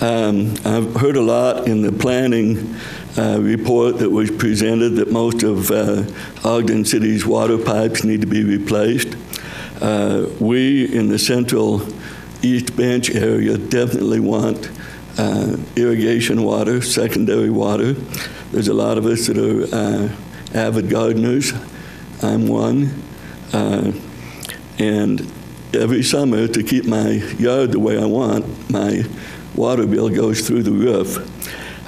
Speaker 19: I've heard a lot in the planning report that was presented that most of Ogden City's water pipes need to be replaced. We in the central East Bench area definitely want irrigation water, secondary water. There's a lot of us that are avid gardeners. I'm one. And every summer, to keep my yard the way I want, my water bill goes through the roof.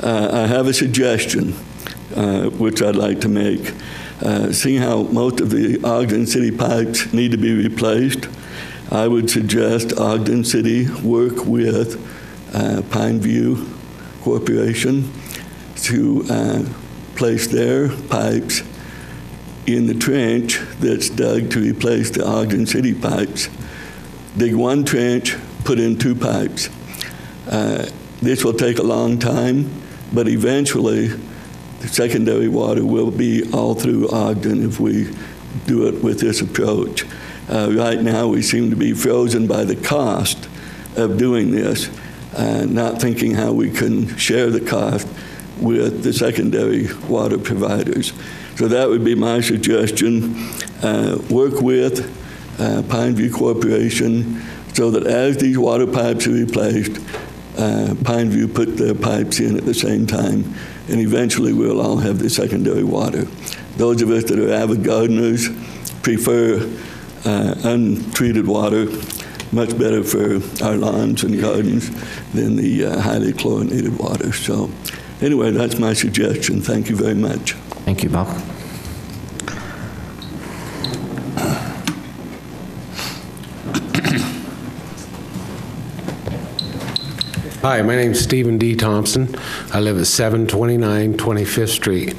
Speaker 19: I have a suggestion, which I'd like to make. Seeing how most of the Ogden City pipes need to be replaced, I would suggest Ogden City work with Pine View Corporation to place their pipes in the trench that's dug to replace the Ogden City pipes. Dig one trench, put in two pipes. This will take a long time, but eventually the secondary water will be all through Ogden if we do it with this approach. Right now we seem to be frozen by the cost of doing this, not thinking how we can share the cost with the secondary water providers. So that would be my suggestion. Work with Pine View Corporation so that as these water pipes are replaced, Pineview put their pipes in at the same time, and eventually we'll all have the secondary water. Those of us that are avid gardeners prefer untreated water, much better for our lawns and gardens than the highly chlorinated water. So anyway, that's my suggestion. Thank you very much.
Speaker 1: Thank you, Bob.
Speaker 20: Hi, my name's Stephen D. Thompson. I live at 729 25th Street.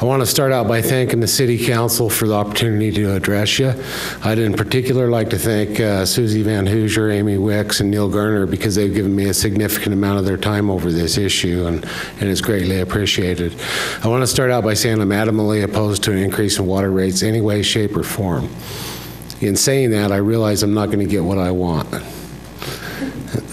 Speaker 20: I want to start out by thanking the City Council for the opportunity to address you. I'd in particular like to thank Susie Van Hoosier, Amy Wicks, and Neil Garner because they've given me a significant amount of their time over this issue, and it's greatly appreciated. I want to start out by saying I'm adamantly opposed to an increase in water rates any way, shape, or form. In saying that, I realize I'm not going to get what I want.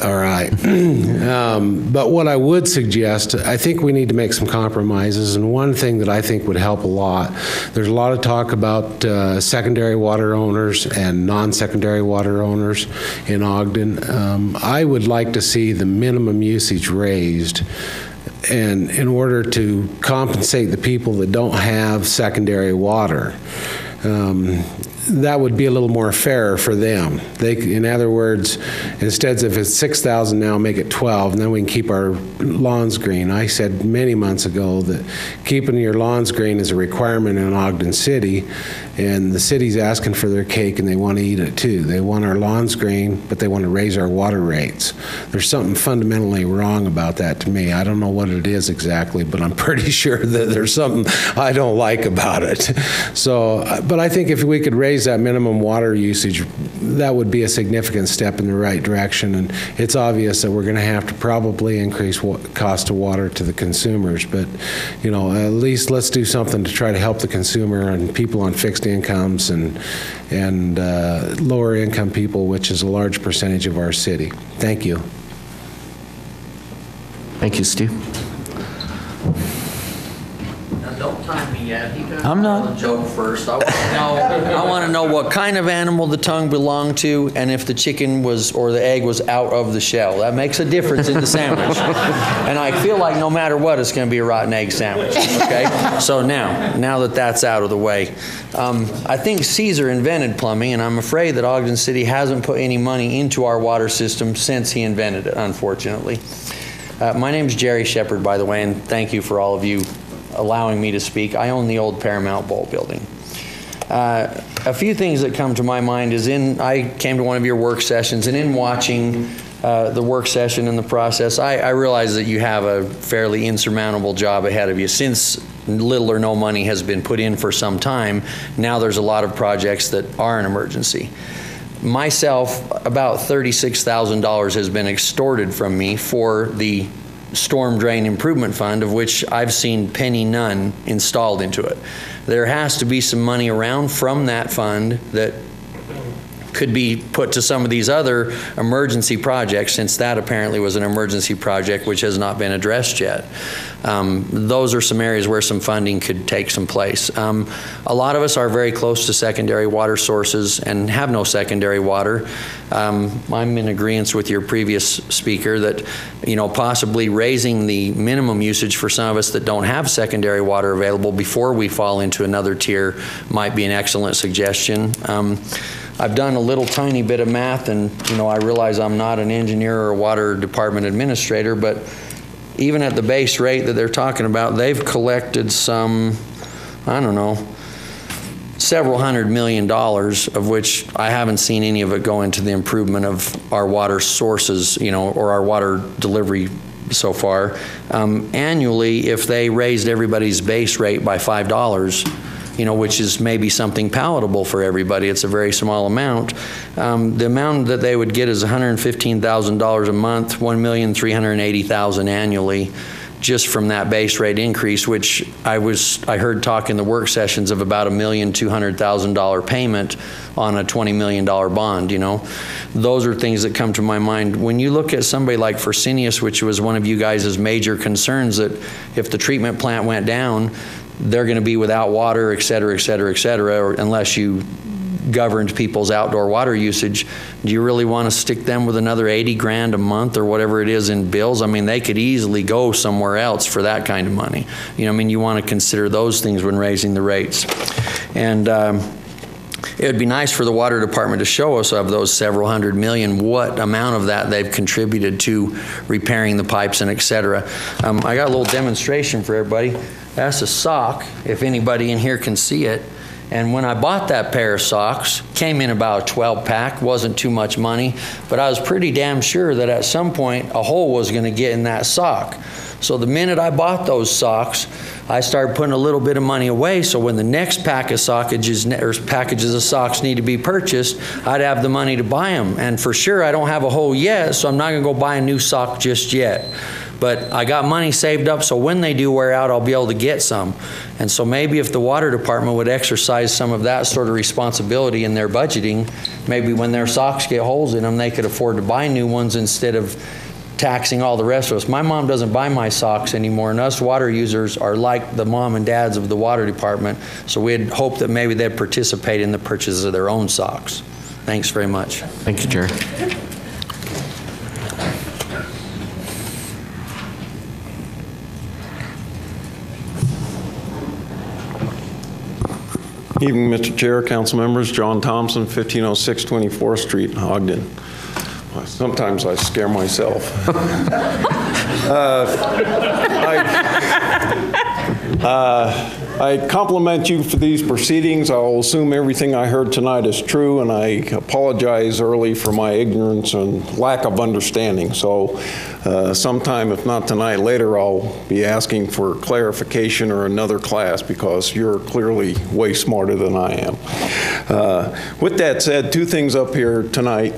Speaker 20: All right. But what I would suggest, I think we need to make some compromises, and one thing that I think would help a lot, there's a lot of talk about secondary water owners and non-secondary water owners in Ogden. I would like to see the minimum usage raised, and in order to compensate the people that don't have secondary water. That would be a little more fair for them. In other words, instead of it's 6,000 now, make it 12, and then we can keep our lawns green. I said many months ago that keeping your lawns green is a requirement in Ogden City, and the city's asking for their cake and they want to eat it too. They want our lawns green, but they want to raise our water rates. There's something fundamentally wrong about that to me. I don't know what it is exactly, but I'm pretty sure that there's something I don't like about it. So, but I think if we could raise that minimum water usage, that would be a significant step in the right direction. And it's obvious that we're going to have to probably increase cost of water to the consumers. But, you know, at least let's do something to try to help the consumer and people on fixed incomes and lower income people, which is a large percentage of our city. Thank you.
Speaker 1: Thank you, Steve.
Speaker 21: Don't time me yet.
Speaker 22: I'm not.
Speaker 21: Joke first. I want to know what kind of animal the tongue belonged to, and if the chicken was or the egg was out of the shell. That makes a difference in the sandwich. And I feel like no matter what, it's going to be a rotten egg sandwich. Okay. So now that that's out of the way, I think Caesar invented plumbing, and I'm afraid that Ogden City hasn't put any money into our water system since he invented it, unfortunately. My name's Jerry Shepard, by the way, and thank you for all of you allowing me to speak. I own the old Paramount Bowl building. A few things that come to my mind is I came to one of your work sessions, and in watching the work session and the process, I realize that you have a fairly insurmountable job ahead of you. Since little or no money has been put in for some time, now there's a lot of projects that are an emergency. Myself, about $36,000 has been extorted from me for the storm drain improvement fund, of which I've seen penny none installed into it. There has to be some money around from that fund that could be put to some of these other emergency projects, since that apparently was an emergency project which has not been addressed yet. Those are some areas where some funding could take some place. A lot of us are very close to secondary water sources and have no secondary water. I'm in agreement with your previous speaker that, you know, possibly raising the minimum usage for some of us that don't have secondary water available before we fall into another tier might be an excellent suggestion. I've done a little tiny bit of math, and you know, I realize I'm not an engineer or a water department administrator, but even at the base rate that they're talking about, they've collected some, I don't know, several $100 million, of which I haven't seen any of it go into the improvement of our water sources, you know, or our water delivery so far. Annually, if they raised everybody's base rate by $5, you know, which is maybe something palatable for everybody, it's a very small amount. The amount that they would get is $115,000 a month, $1,380,000 annually, just from that base rate increase, which I heard talk in the work sessions of about $1,200,000 payment on a $20 million bond. You know, those are things that come to my mind. When you look at somebody like Fresenius, which was one of you guys' major concerns, that if the treatment plant went down, they're going to be without water, et cetera, et cetera, et cetera, or unless you governed people's outdoor water usage, do you really want to stick them with another 80 grand a month or whatever it is in bills? I mean, they could easily go somewhere else for that kind of money. You know, I mean, you want to consider those things when raising the rates. And it would be nice for the water department to show us of those several hundred million, what amount of that they've contributed to repairing the pipes and et cetera. I got a little demonstration for everybody. That's a sock, if anybody in here can see it. And when I bought that pair of socks, came in about a 12 pack, wasn't too much money, but I was pretty damn sure that at some point a hole was going to get in that sock. So the minute I bought those socks, I started putting a little bit of money away, so when the next pack of packages of socks need to be purchased, I'd have the money to buy them. And for sure, I don't have a hole yet, so I'm not going to go buy a new sock just yet. But I got money saved up, so when they do wear out, I'll be able to get some. And so maybe if the water department would exercise some of that sort of responsibility in their budgeting, maybe when their socks get holes in them, they could afford to buy new ones instead of taxing all the rest of us. My mom doesn't buy my socks anymore, and us water users are like the mom and dads of the water department, so we'd hope that maybe they'd participate in the purchase of their own socks. Thanks very much.
Speaker 1: Thank you, Jerry.
Speaker 2: Evening, Mr. Chair, council members. John Thompson, 1506 24th Street, Ogden. Sometimes I scare myself. I compliment you for these proceedings. I'll assume everything I heard tonight is true, and I apologize early for my ignorance and lack of understanding. So sometime, if not tonight, later, I'll be asking for clarification or another class, because you're clearly way smarter than I am. With that said, two things up here tonight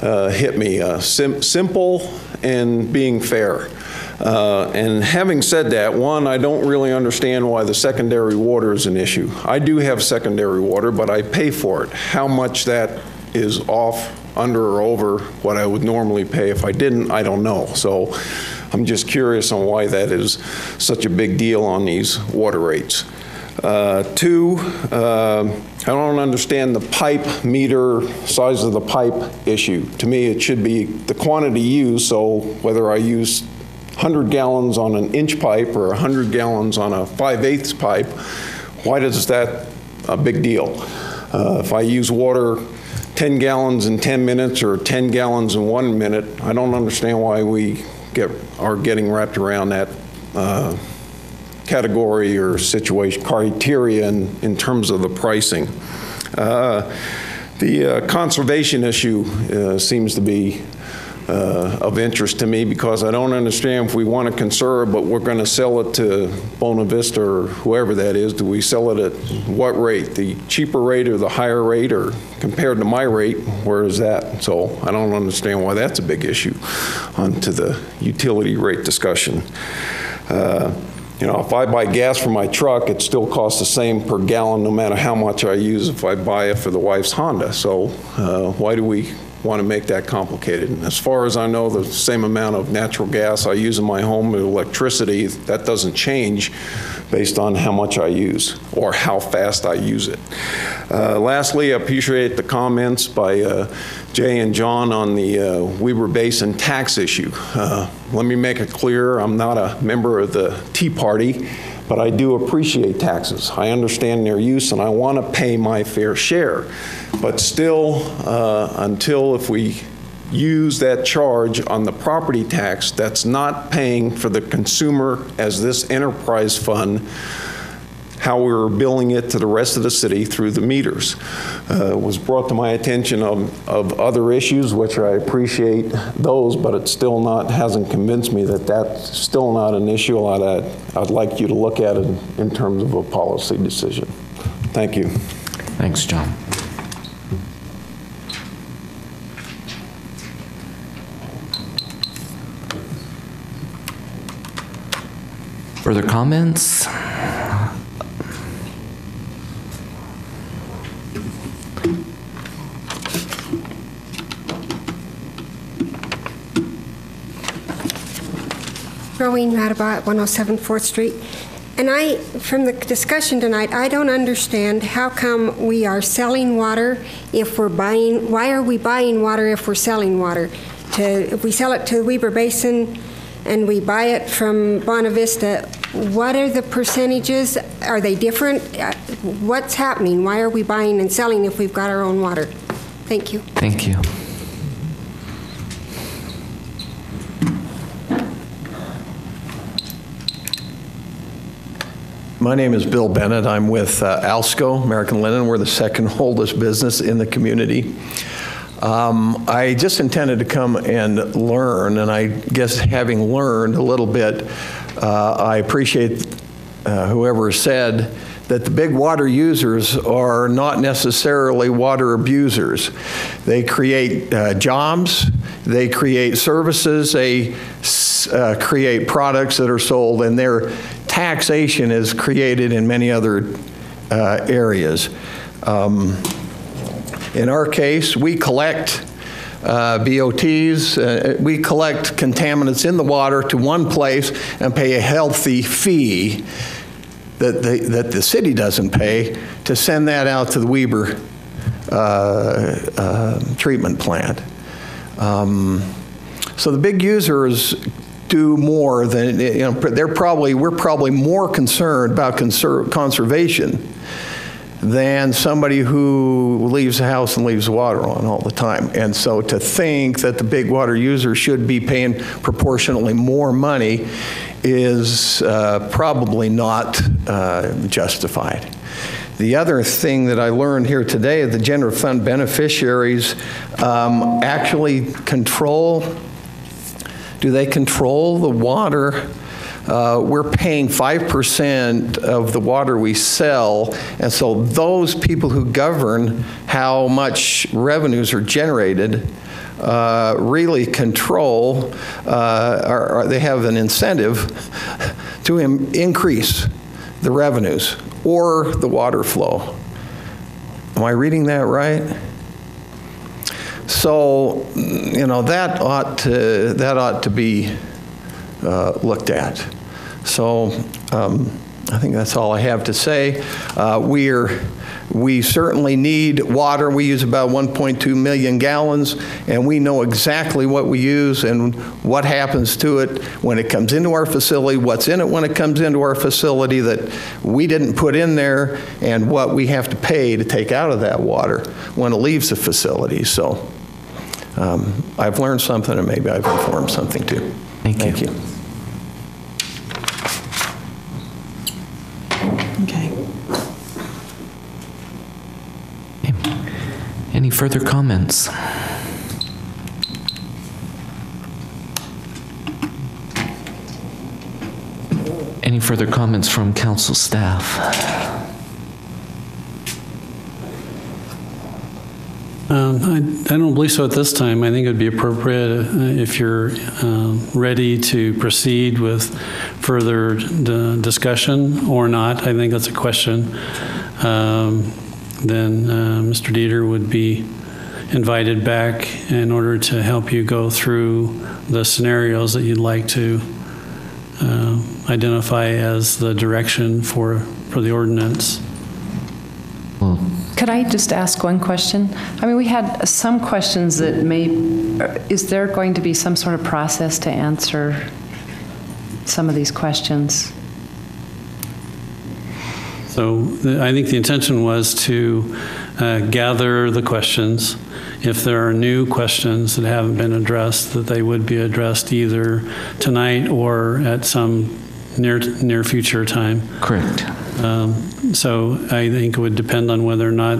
Speaker 2: hit me, simple and being fair. And having said that, one, I don't really understand why the secondary water is an issue. I do have secondary water, but I pay for it. How much that is off, under, or over what I would normally pay if I didn't, I don't know. So I'm just curious on why that is such a big deal on these water rates. Two, I don't understand the pipe meter, size of the pipe issue. To me, it should be the quantity used, so whether I use 100 gallons on an inch pipe or 100 gallons on a 5/8 pipe, why is that a big deal? If I use water 10 gallons in 10 minutes or 10 gallons in 1 minute, I don't understand why we are getting wrapped around that category or situation criteria in terms of the pricing. The conservation issue seems to be of interest to me, because I don't understand, if we want to conserve but we're going to sell it to Bona Vista or whoever that is, do we sell it at what rate? The cheaper rate or the higher rate, or compared to my rate, where is that? So I don't understand why that's a big issue onto the utility rate discussion. You know, if I buy gas for my truck, it still costs the same per gallon no matter how much I use if I buy it for the wife's Honda. So why do we want to make that complicated? And as far as I know, the same amount of natural gas I use in my home with electricity, that doesn't change based on how much I use or how fast I use it. Lastly, I appreciate the comments by Jay and John on the Weber Basin tax issue. Let me make it clear, I'm not a member of the Tea Party, but I do appreciate taxes. I understand their use, and I want to pay my fair share. But still, until if we use that charge on the property tax, that's not paying for the consumer as this enterprise fund, how we were billing it to the rest of the city through the meters. It was brought to my attention of other issues, which I appreciate those, but it still hasn't convinced me that that's still not an issue I'd like you to look at it in terms of a policy decision. Thank you.
Speaker 1: Thanks, John. Further comments?
Speaker 22: Rowene Madaba at 107 4th Street.
Speaker 9: And from the discussion tonight, I don't understand how come we are selling water if we're buying, why are we buying water if we're selling water? If we sell it to the Weber Basin and we buy it from Bonavista, what are the percentages? Are they different? What's happening? Why are we buying and selling if we've got our own water? Thank you.
Speaker 1: Thank you.
Speaker 2: My name is Bill Bennett. I'm with Alsco, American Linen. We're the second oldest business in the community. I just intended to come and learn, and I guess having learned a little bit, I appreciate whoever said that the big water users are not necessarily water abusers. They create jobs, they create services, they create products that are sold, and their taxation is created in many other areas. In our case, we collect BOTs, we collect contaminants in the water to one place and pay a healthy fee that the city doesn't pay to send that out to the Weber treatment plant. So the big users do more than, we're probably more concerned about conservation than somebody who leaves the house and leaves the water on all the time. And so to think that the big water user should be paying proportionally more money is probably not justified. The other thing that I learned here today, the general fund beneficiaries actually control, do they control the water? We're paying 5% of the water we sell, and so those people who govern how much revenues are generated really control, they have an incentive to increase the revenues or the water flow. Am I reading that right? So, that ought to be looked at. So I think that's all I have to say. We certainly need water. We use about 1.2 million gallons, and we know exactly what we use and what happens to it when it comes into our facility, what's in it when it comes into our facility that we didn't put in there, and what we have to pay to take out of that water when it leaves the facility. So I've learned something, and maybe I've informed something too. Thank you.
Speaker 1: Any further comments? Any further comments from council staff?
Speaker 22: I don't believe so at this time. I think it would be appropriate if you're ready to proceed with further discussion or not. I think that's a question. Then Mr. Dieter would be invited back in order to help you go through the scenarios that you'd like to identify as the direction for the ordinance.
Speaker 5: Could I just ask one question? I mean, we had some questions that is there going to be some sort of process to answer some of these questions?
Speaker 22: So I think the intention was to gather the questions. If there are new questions that haven't been addressed, that they would be addressed either tonight or at some near future time.
Speaker 1: Correct.
Speaker 22: So I think it would depend on whether or not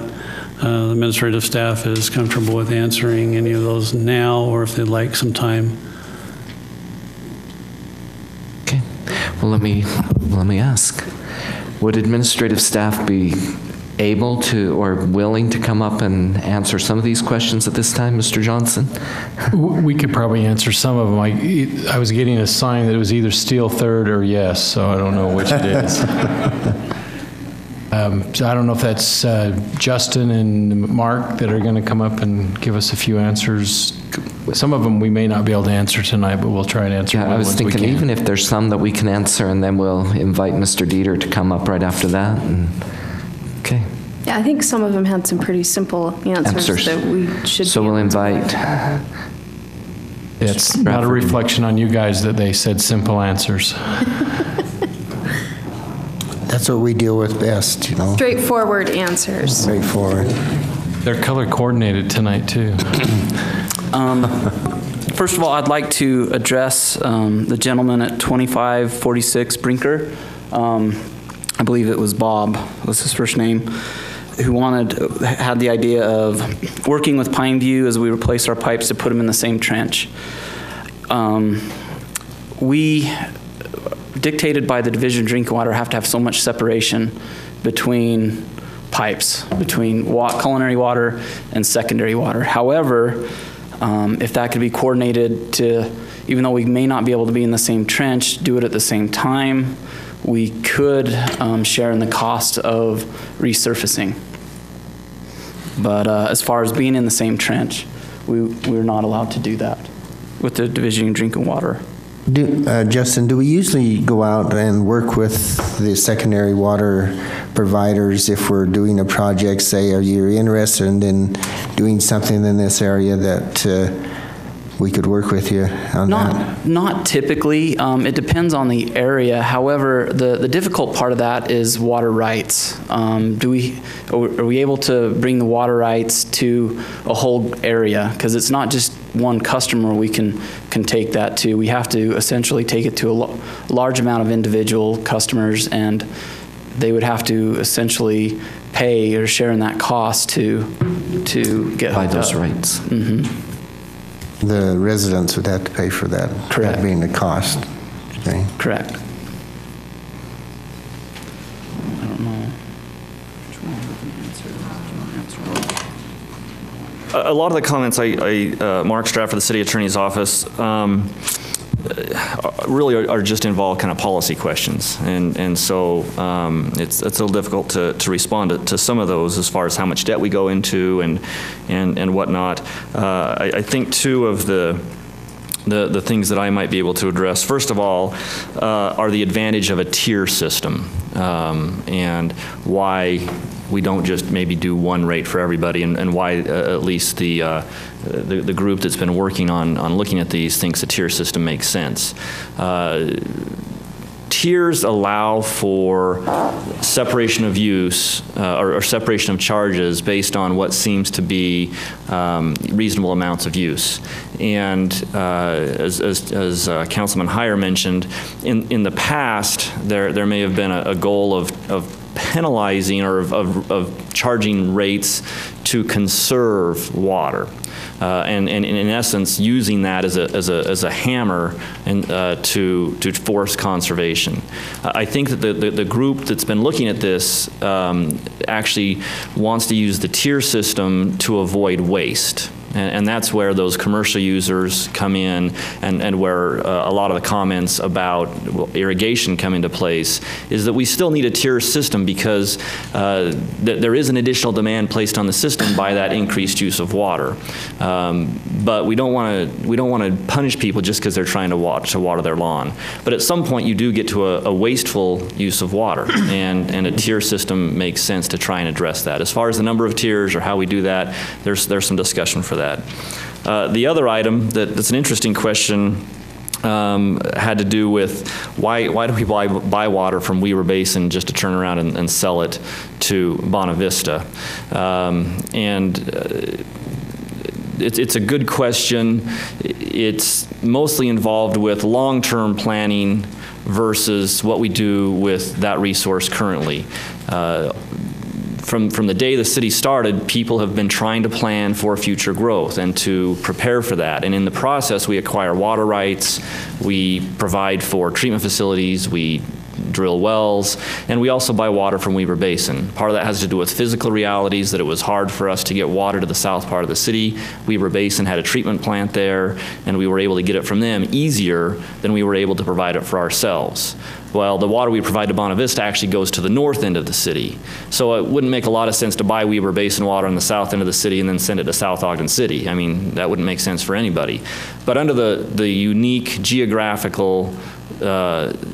Speaker 22: the administrative staff is comfortable with answering any of those now, or if they'd like some time.
Speaker 1: Okay. Well, let me ask. Would administrative staff be able to or willing to come up and answer some of these questions at this time, Mr. Johnson?
Speaker 13: We could probably answer some of them. I was getting a sign that it was either Steele third or yes, so I don't know which it is. So I don't know if that's Justin and Mark that are going to come up and give us a few answers. Some of them we may not be able to answer tonight, but we'll try and answer
Speaker 1: Yeah, I was
Speaker 13: ones we
Speaker 1: thinking
Speaker 13: can.
Speaker 1: even if there's some that we can answer, and then we'll invite Mr. Dieter to come up right after that. Okay.
Speaker 4: Yeah, I think some of them had some pretty simple answers that we should.
Speaker 1: So we'll invite.
Speaker 13: It's not a reflection on you guys that they said simple answers.
Speaker 11: That's what we deal with best, you know.
Speaker 4: Straightforward answers.
Speaker 11: Straightforward.
Speaker 13: They're color coordinated tonight, too.
Speaker 3: First of all, I'd like to address the gentleman at 2546 Brinker. I believe it was Bob, was his first name, who had the idea of working with Pine View as we replace our pipes to put them in the same trench. We, dictated by the Division of Drinking Water, have to have so much separation between pipes, between culinary water and secondary water. However, if that could be coordinated to, even though we may not be able to be in the same trench, do it at the same time, we could share in the cost of resurfacing. But as far as being in the same trench, we're not allowed to do that with the Division of Drinking Water.
Speaker 11: Justin, do we usually go out and work with the secondary water providers if we're doing a project? Say, are you interested in doing something in this area that we could work with you on that?
Speaker 3: Not typically. It depends on the area. However, the difficult part of that is water rights. Are we able to bring the water rights to a whole area? Because it's not just one customer we can take that to. We have to essentially take it to a large amount of individual customers, and they would have to essentially pay or share in that cost to get
Speaker 1: by those rights.
Speaker 3: Mm-hmm.
Speaker 11: The residents would have to pay for that.
Speaker 3: Correct.
Speaker 11: That being the cost. Okay.
Speaker 3: Correct. I don't know.
Speaker 7: A lot of the comments Mark Stratford, the city attorney's office, really are just involve kind of policy questions, and so it's a little difficult to respond to some of those as far as how much debt we go into and whatnot. I think two of the things that I might be able to address, first of all, are the advantage of a tier system, and why we don't just maybe do one rate for everybody, and why at least the group that's been working on looking at these thinks a tier system makes sense. Tiers allow for separation of use or separation of charges based on what seems to be reasonable amounts of use. And as Councilman Heyer mentioned, in the past, there may have been a goal of penalizing or of charging rates to conserve water. And in essence, using that as a hammer to force conservation. I think that the group that's been looking at this actually wants to use the tier system to avoid waste. And that's where those commercial users come in, and where a lot of the comments about irrigation come into place, is that we still need a tier system because there is an additional demand placed on the system by that increased use of water. But we don't want to punish people just because they're trying to water their lawn. But at some point, you do get to a wasteful use of water, and a tier system makes sense to try and address that. As far as the number of tiers or how we do that, there's some discussion for that. The other item that's an interesting question had to do with why do people buy water from Weber Basin just to turn around and sell it to Bonavista? It's a good question. It's mostly involved with long-term planning versus what we do with that resource currently. From the day the city started, people have been trying to plan for future growth and to prepare for that. And in the process, we acquire water rights, we provide for treatment facilities, we drill wells, and we also buy water from Weber Basin. Part of that has to do with physical realities, that it was hard for us to get water to the south part of the city. Weber Basin had a treatment plant there, and we were able to get it from them easier than we were able to provide it for ourselves. Well, the water we provide to Bonavista Vista actually goes to the north end of the city. So it wouldn't make a lot of sense to buy Weber Basin water on the south end of the city and then send it to South Ogden City. I mean, that wouldn't make sense for anybody. But under the unique geographical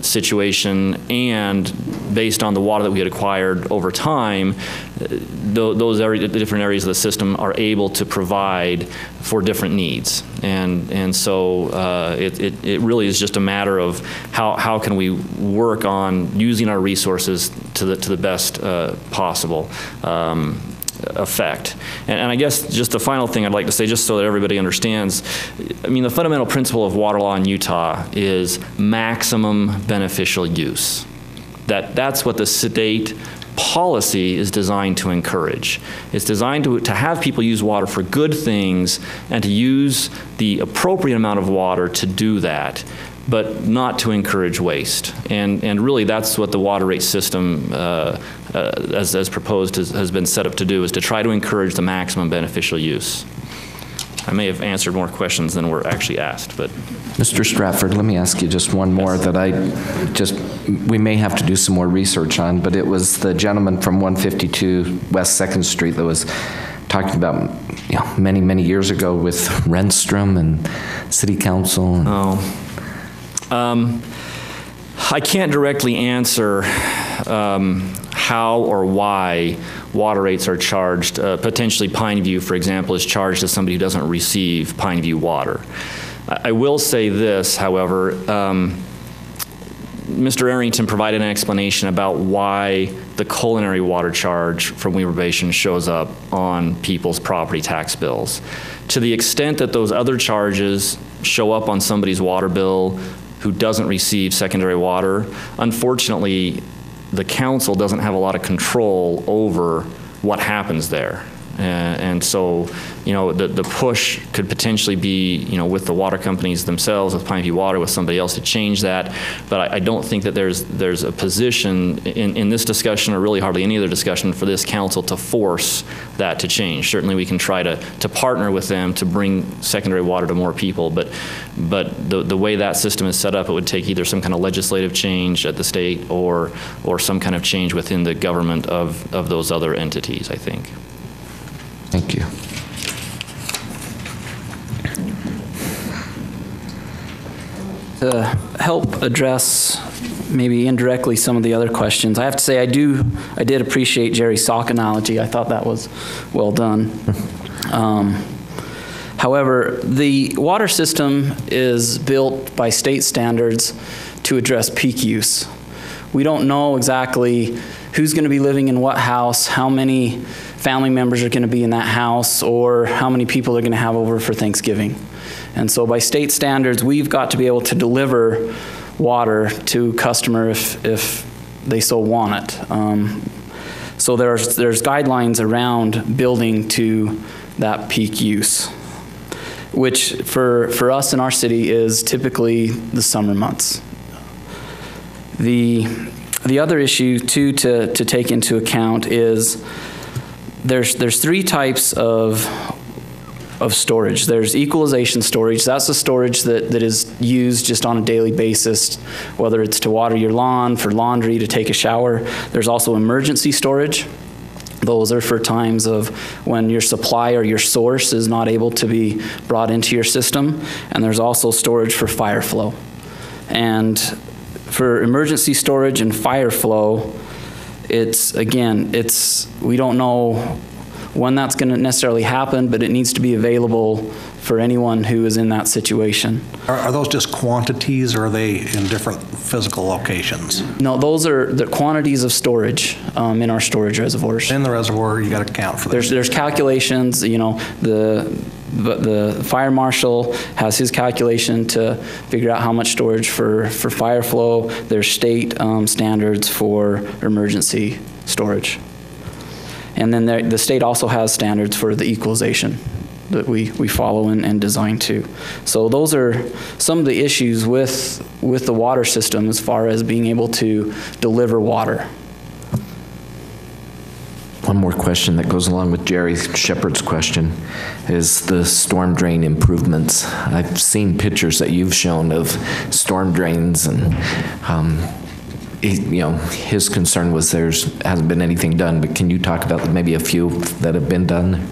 Speaker 7: situation and based on the water that we had acquired over time, those different areas of the system are able to provide for different needs. And so it really is just a matter of how can we work on using our resources to the best possible effect. And I guess just the final thing I'd like to say, just so that everybody understands, I mean, the fundamental principle of water law in Utah is maximum beneficial use. That's what the state policy is designed to encourage. It's designed to have people use water for good things and to use the appropriate amount of water to do that, but not to encourage waste. And really that's what the water rate system as proposed has been set up to do, is to try to encourage the maximum beneficial use. I may have answered more questions than were actually asked, but.
Speaker 1: Mr. Stratford, let me ask you just one more that we may have to do some more research on, but it was the gentleman from 152 West 2nd Street that was talking about, many, many years ago with Renstrom and City Council.
Speaker 7: I can't directly answer how or why water rates are charged. Potentially Pineview, for example, is charged to somebody who doesn't receive Pineview water. I will say this, however, Mr. Arrington provided an explanation about why the culinary water charge from Weber Basin shows up on people's property tax bills. To the extent that those other charges show up on somebody's water bill who doesn't receive secondary water, unfortunately, the council doesn't have a lot of control over what happens there. And so, the push could potentially be, with the water companies themselves, with Pineview Water, with somebody else to change that. But I don't think that there's a position in this discussion, or really hardly any other discussion, for this council to force that to change. Certainly we can try to partner with them to bring secondary water to more people, but the way that system is set up, it would take either some kind of legislative change at the state or some kind of change within the government of those other entities, I think.
Speaker 1: Thank you.
Speaker 8: To help address maybe indirectly some of the other questions, I have to say I did appreciate Jerry's sock analogy. I thought that was well done. However, the water system is built by state standards to address peak use. We don't know exactly who's going to be living in what house, how many family members are going to be in that house, or how many people are going to have over for Thanksgiving. And so by state standards, we've got to be able to deliver water to customer if they so want it. So there's guidelines around building to that peak use, which for us in our city is typically the summer months. The other issue too to take into account is there's three types of storage. There's equalization storage. That's the storage that is used just on a daily basis, whether it's to water your lawn, for laundry, to take a shower. There's also emergency storage. Those are for times of when your supply or your source is not able to be brought into your system. And there's also storage for fire flow. And for emergency storage and fire flow, we don't know when that's going to necessarily happen, but it needs to be available for anyone who is in that situation.
Speaker 6: Are those just quantities, or are they in different physical locations?
Speaker 8: No, those are the quantities of storage in our storage reservoirs.
Speaker 6: In the reservoir, you got to count for this.
Speaker 8: There's calculations. The fire marshal has his calculation to figure out how much storage for fire flow. There's state standards for emergency storage. And then the state also has standards for the equalization that we follow and design to. So those are some of the issues with the water system as far as being able to deliver water.
Speaker 1: One more question that goes along with Jerry Shepherd's question is the storm drain improvements. I've seen pictures that you've shown of storm drains, and his concern was hasn't been anything done, but can you talk about maybe a few that have been done?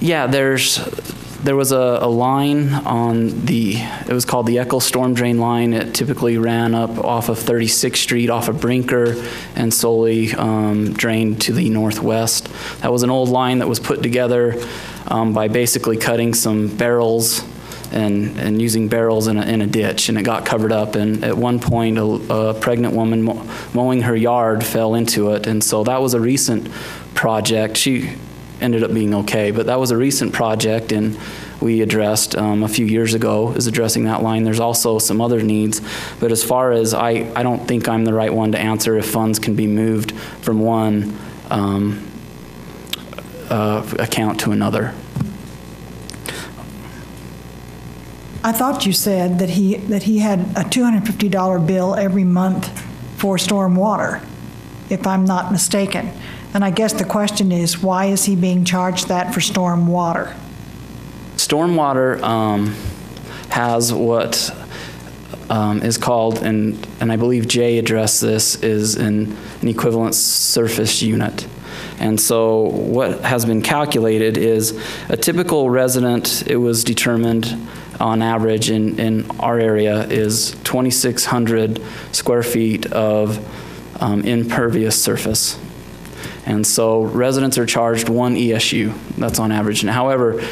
Speaker 8: Yeah, there was a line on it was called the Echo Storm Drain Line. It typically ran up off of 36th Street off of Brinker and slowly drained to the northwest. That was an old line that was put together by basically cutting some barrels and using barrels in a ditch, and it got covered up, and at one point a pregnant woman mowing her yard fell into it, and so that was a recent project. She ended up being okay, but that was a recent project, and we addressed a few years ago is addressing that line. There's also some other needs, but as far as I don't think I'm the right one to answer if funds can be moved from one account to another.
Speaker 10: I thought you said that he had a $250 bill every month for storm water, if I'm not mistaken. And I guess the question is, why is he being charged that for storm water?
Speaker 8: Storm water has what is called, and I believe Jay addressed this, is an equivalent surface unit. And so what has been calculated is a typical resident, it was determined on average in our area, is 2,600 square feet of impervious surface. And so residents are charged 1 ESU, that's on average. And however,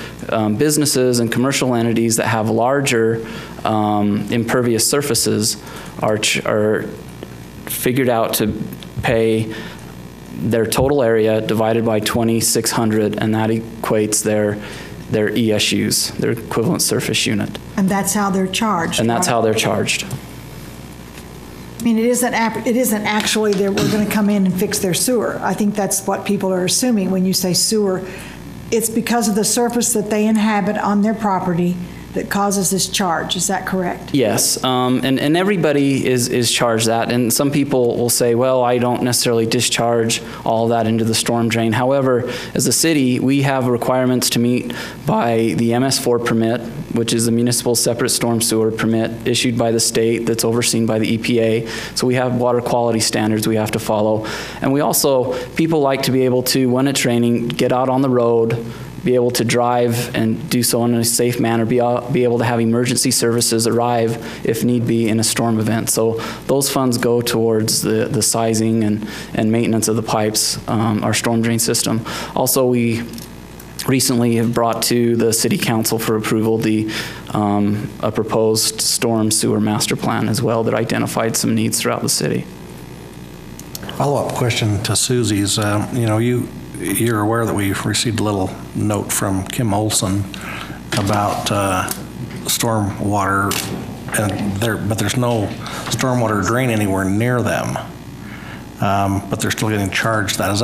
Speaker 8: businesses and commercial entities that have larger impervious surfaces are figured out to pay their total area divided by 2,600, and that equates their ESUs, their equivalent surface unit.
Speaker 10: And that's how they're charged.
Speaker 8: And that's how they're charged.
Speaker 10: I mean, it isn't actually that we're going to come in and fix their sewer. I think that's what people are assuming when you say sewer. It's because of the surface that they inhabit on their property that causes this charge. Is that correct?
Speaker 8: Yes, and everybody is charged that. And some people will say, well, I don't necessarily discharge all that into the storm drain. However, as a city, we have requirements to meet by the MS4 permit, which is a municipal separate storm sewer permit issued by the state that's overseen by the EPA. So we have water quality standards we have to follow. And we also, people like to be able to, when it's raining, get out on the road, be able to drive and do so in a safe manner, be able to have emergency services arrive if need be in a storm event. So those funds go towards the sizing and maintenance of the pipes, our storm drain system. Also, we recently have brought to the City Council for approval a proposed storm sewer master plan as well that identified some needs throughout the city.
Speaker 6: Follow-up question to Susie's. You're aware that we received a little note from Kim Olson about storm water, but there's no stormwater drain anywhere near them, but they're still getting charged that. Is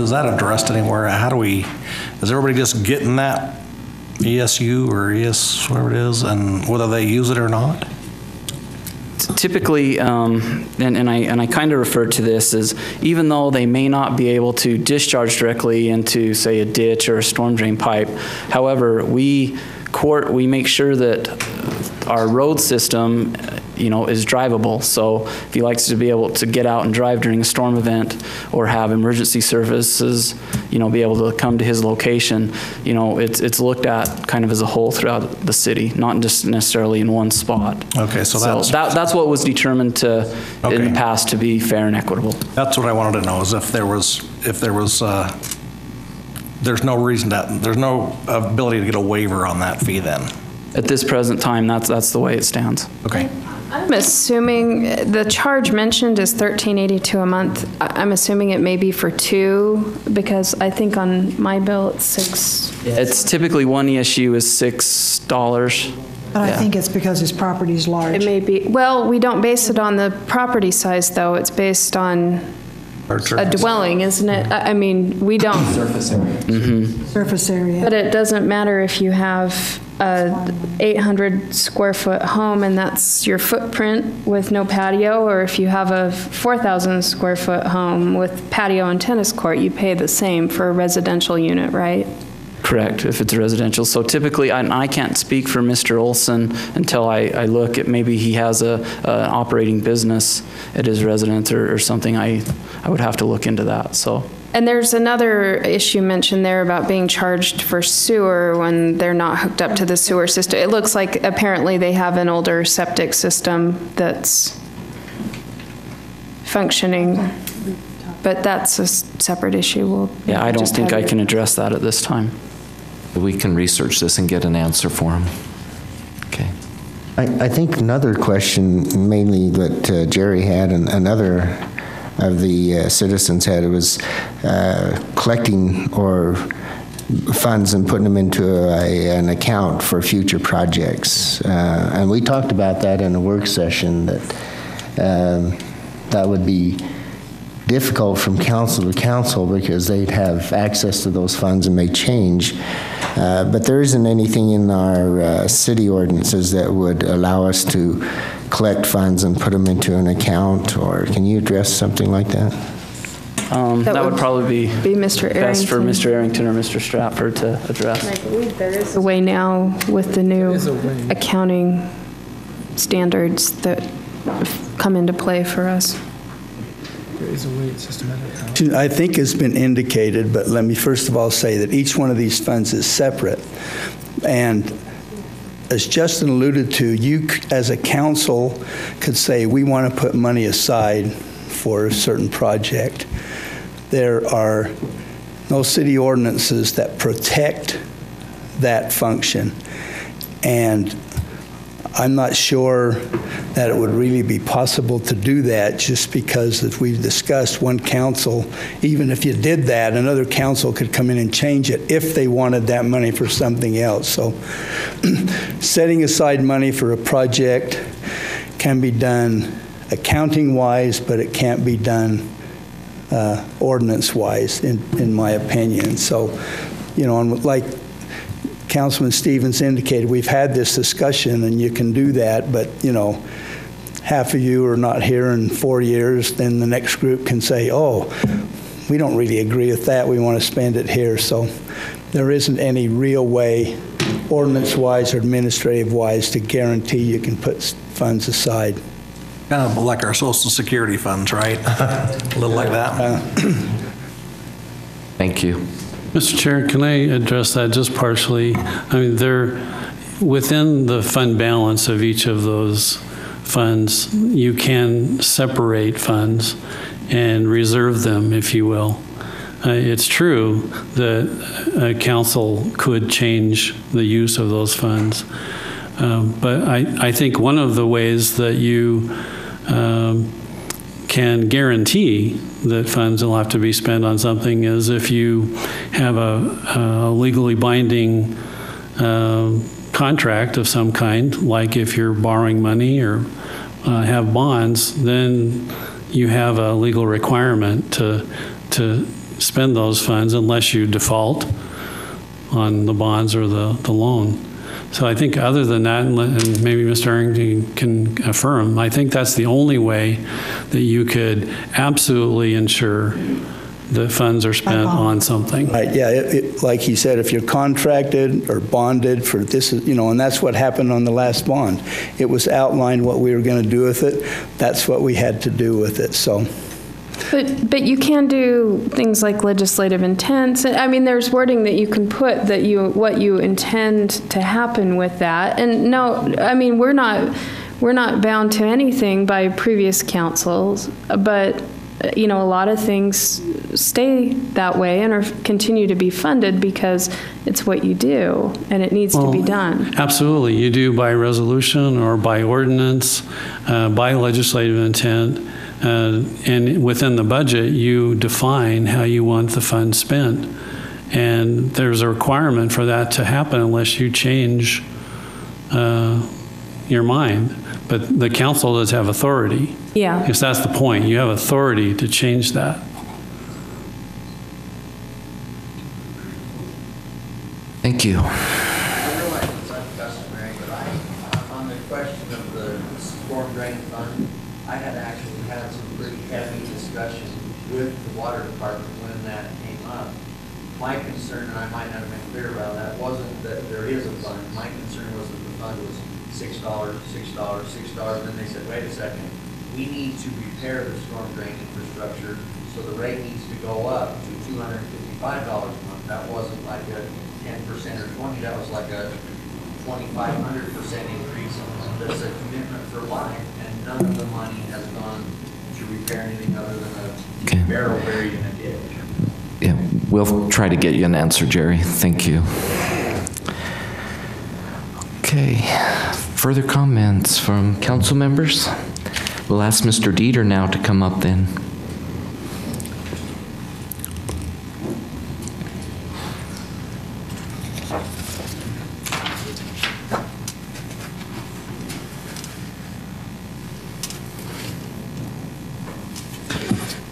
Speaker 6: that addressed anywhere? Is everybody just getting that ESU or ES, whatever it is, and whether they use it or not?
Speaker 8: Typically, and I kind of refer to this as, even though they may not be able to discharge directly into, say, a ditch or a storm drain pipe, however, we make sure that our road system, is drivable. So if he likes to be able to get out and drive during a storm event or have emergency services, be able to come to his location, it's looked at kind of as a whole throughout the city, not just necessarily in one spot.
Speaker 6: Okay, so
Speaker 8: that's what was determined in the past to be fair and equitable.
Speaker 6: That's what I wanted to know, is if there was there's no reason there's no ability to get a waiver on that fee then.
Speaker 8: At this present time, that's the way it stands.
Speaker 6: Okay.
Speaker 4: I'm assuming the charge mentioned is $13.82 a month. I'm assuming it may be for two, because I think on my bill it's $6.
Speaker 8: It's typically 1 ESU is $6.
Speaker 10: But I think it's because his property is large.
Speaker 4: It may be. Well, we don't base it on the property size, though. It's based on a dwelling, isn't it? I mean, we don't.
Speaker 1: Surface area.
Speaker 10: Surface area.
Speaker 4: But it doesn't matter if you have a 800 square foot home and that's your footprint with no patio, or if you have a 4,000 square foot home with patio and tennis court, you pay the same for a residential unit, right?
Speaker 8: Correct, if it's residential. So typically, I can't speak for Mr. Olson until I look at, maybe he has an operating business at his residence or something. I would have to look into that, so.
Speaker 4: And there's another issue mentioned there about being charged for sewer when they're not hooked up to the sewer system. It looks like apparently they have an older septic system that's functioning, but that's a separate issue.
Speaker 8: Yeah, I don't think I can address that at this time.
Speaker 1: We can research this and get an answer for him. Okay.
Speaker 12: I think another question, mainly that Jerry had and another of the citizens had, it was collecting or funds and putting them into an account for future projects. And we talked about that in a work session, that that would be difficult from council to council because they'd have access to those funds and may change. But there isn't anything in our city ordinances that would allow us to collect funds and put them into an account, or can you address something like that?
Speaker 8: That would probably be
Speaker 4: Mr. Arrington.
Speaker 8: Best for Mr. Arrington or Mr. Stratford to address.
Speaker 4: I believe there is a way now with the new accounting standards that come into play for us.
Speaker 14: There is a way it's systematic. I think it's been indicated, but let me first of all say that each one of these funds is separate. And as Justin alluded to, you as a council could say, we want to put money aside for a certain project. There are no city ordinances that protect that function. And I'm not sure that it would really be possible to do that, just because, as we've discussed, one council, even if you did that, another council could come in and change it if they wanted that money for something else. So setting aside money for a project can be done accounting-wise, but it can't be done ordinance-wise, in my opinion. So, you know, like Councilman Stevens indicated, we've had this discussion, and you can do that, but, you know, half of you are not here in 4 years, then the next group can say, oh, we don't really agree with that, we want to spend it here. So there isn't any real way, ordinance-wise or administrative-wise, to guarantee you can put funds aside.
Speaker 6: Kind of like our Social Security funds, right? A little like that.
Speaker 1: Thank you.
Speaker 22: Mr. Chair, can I address that just partially? I mean, they're within the fund balance of each of those funds, you can separate funds and reserve them, if you will. It's true that a council could change the use of those funds. But I think one of the ways that you can guarantee that funds will have to be spent on something is if you have a legally binding contract of some kind, like if you're borrowing money or have bonds, then you have a legal requirement to spend those funds unless you default on the bonds or the loan. So I think other than that, and maybe Mr. Arrington can affirm, I think that's the only way that you could absolutely ensure that funds are spent on something.
Speaker 14: Right, yeah, like he said, if you're contracted or bonded for this, you know, and that's what happened on the last bond. It was outlined what we were going to do with it. That's what we had to do with it, so.
Speaker 4: But you can do things like legislative intent. I mean, there's wording that you can put that what you intend to happen with that. And no, I mean, we're not bound to anything by previous councils, but you know, a lot of things stay that way and continue to be funded because it's what you do and it needs to be done.
Speaker 22: Absolutely. You do by resolution or by ordinance, by legislative intent. And within the budget, you define how you want the funds spent. And there's a requirement for that to happen unless you change your mind. But the council does have authority.
Speaker 4: Yeah.
Speaker 22: Because that's the point. You have authority to change that.
Speaker 1: you.
Speaker 15: I realize it's uncustomary, but on the question of the storm drain fund, I had actually had some pretty heavy discussion with the water department when that came up. My concern, and I might not have been clear about that, wasn't that there is a fund. My concern was that the fund was $6, $6, $6. Then they said, wait a second, we need to repair the storm drain infrastructure, so the rate needs to go up to $255 a month. That wasn't like a 10% or 20, that was like a 2,500% increase. That's a commitment for life, and none of the money has gone to repair anything other than a barrel buried in a ditch.
Speaker 1: Yeah, we'll try to get you an answer, Jerry. Thank you. Okay, further comments from council members? We'll ask Mr. Dieter now to come up then.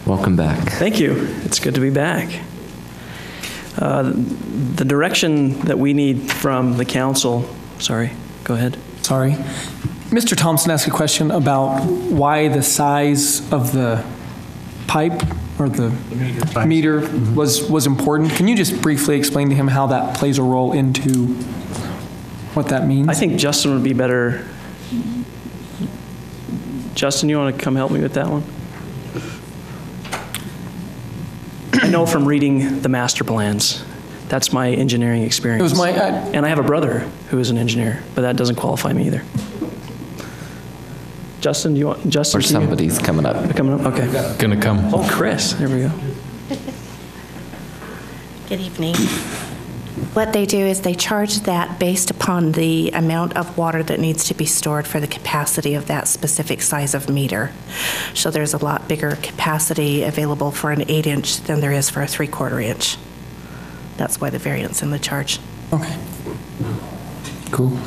Speaker 1: Welcome back.
Speaker 3: Thank you. It's good to be back. The direction that we need from the council, sorry, go ahead.
Speaker 16: Sorry. Mr. Thompson asked a question about why the size of the pipe or the meter was important. Can you just briefly explain to him how that plays a role into what that means?
Speaker 3: I think Justin would be better. Justin, you want to come help me with that one? I know from reading the master plans. That's my engineering experience.
Speaker 16: It was my,
Speaker 3: and I have a brother who is an engineer, but that doesn't qualify me either. Justin, do you want Justin?
Speaker 1: Or somebody's coming up.
Speaker 3: Coming up? Okay.
Speaker 13: Gonna come.
Speaker 3: Oh, Chris. There we go.
Speaker 23: Good evening. What they do is they charge that based upon the amount of water that needs to be stored for the capacity of that specific size of meter. So there's a lot bigger capacity available for an 8-inch than there is for a 3/4 inch. That's why the variance in the charge.
Speaker 16: Okay.
Speaker 1: Cool.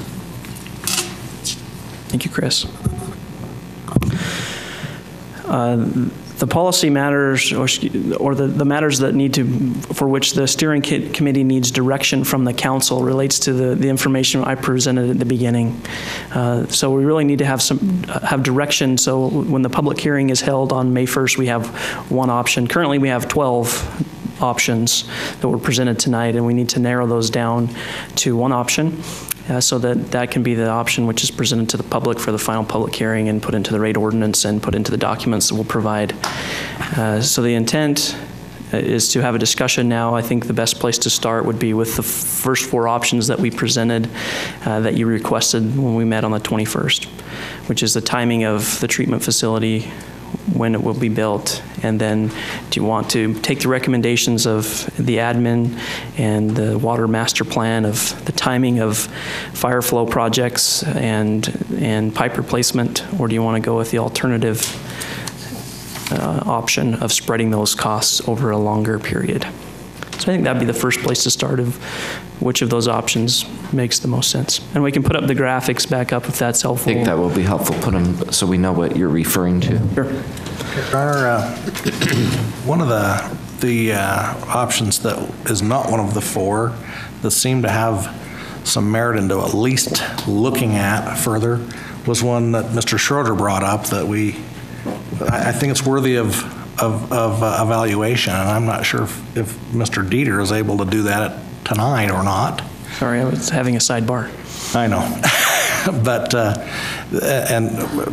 Speaker 3: Thank you, Chris. The policy matters, or the matters that need to, for which the steering committee needs direction from the council, relates to the information I presented at the beginning. So we really need to have direction. So when the public hearing is held on May 1st, we have one option. Currently, we have 12 options that were presented tonight, and we need to narrow those down to one option. So that can be the option which is presented to the public for the final public hearing and put into the rate ordinance and put into the documents that we'll provide. So the intent is to have a discussion now. I think the best place to start would be with the first 4 options that we presented that you requested when we met on the 21st, which is the timing of the treatment facility, when it will be built, and then do you want to take the recommendations of the admin and the water master plan of the timing of fire flow projects and pipe replacement, or do you want to go with the alternative option of spreading those costs over a longer period? So I think that'd be the first place to start, of which of those options makes the most sense. And we can put up the graphics back up if that's helpful.
Speaker 1: I think that will be helpful. Put them so we know what you're referring to.
Speaker 3: Sure.
Speaker 6: One of the options that is not one of the 4 that seem to have some merit into at least looking at further was one that Mr. Schroeder brought up that I think it's worthy of evaluation, and I'm not sure if Mr. Dieter is able to do that tonight or not.
Speaker 3: Sorry, I was having a sidebar.
Speaker 6: I know. But, and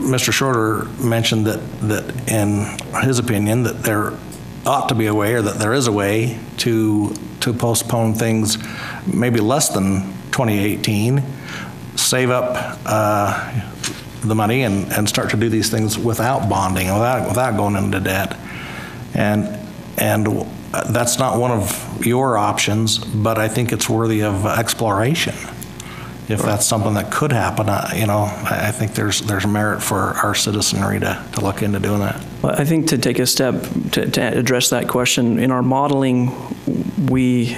Speaker 6: Mr. Schroeder mentioned that in his opinion that there ought to be a way, or that there is a way to postpone things maybe less than 2018, save up the money and start to do these things without bonding, without going into debt. And that's not one of your options, but I think it's worthy of exploration. If that's something that could happen, I think there's merit for our citizenry to look into doing that.
Speaker 3: Well, I think to take a step to address that question, in our modeling, we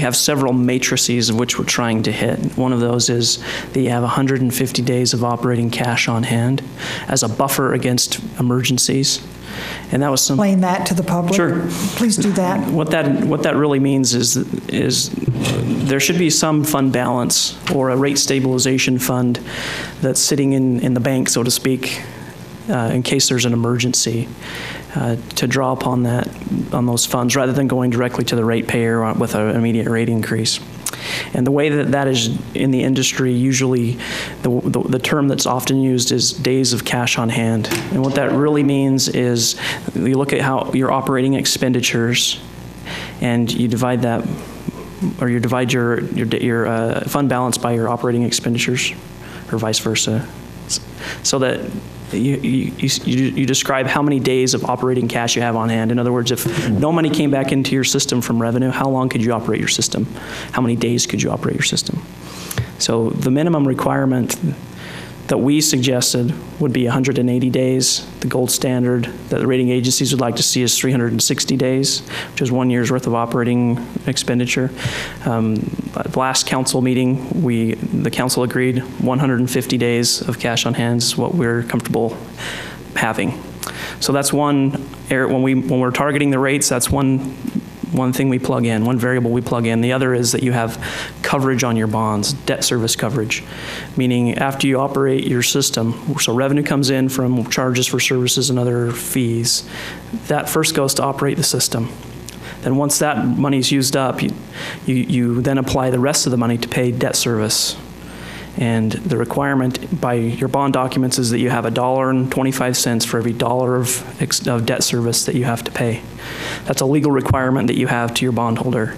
Speaker 3: have several matrices of which we're trying to hit. One of those is that you have 150 days of operating cash on hand as a buffer against emergencies. And that was some.
Speaker 10: Explain that to the public.
Speaker 3: Sure.
Speaker 10: Please do that.
Speaker 3: What that really means is there should be some fund balance or a rate stabilization fund that's sitting in the bank, so to speak, in case there's an emergency, to draw upon on those funds rather than going directly to the ratepayer with an immediate rate increase. And the way that is in the industry, usually the term that's often used is days of cash on hand. And what that really means is you look at how your operating expenditures and you divide that, or you divide your fund balance by your operating expenditures, or vice versa, so that you describe how many days of operating cash you have on hand. In other words, if no money came back into your system from revenue, how long could you operate your system? How many days could you operate your system? So the minimum requirement that we suggested would be 180 days. The gold standard that the rating agencies would like to see is 360 days, which is 1 year's worth of operating expenditure. Last council meeting, the council agreed 150 days of cash on hand is what we're comfortable having. So that's one area, when we're targeting the rates, that's one thing we plug in, one variable we plug in. The other is that you have coverage on your bonds, debt service coverage, meaning after you operate your system, so revenue comes in from charges for services and other fees, that first goes to operate the system. Then once that money's used up, you then apply the rest of the money to pay debt service. And the requirement by your bond documents is that you have $1.25 for every dollar of debt service that you have to pay. That's a legal requirement that you have to your bondholder.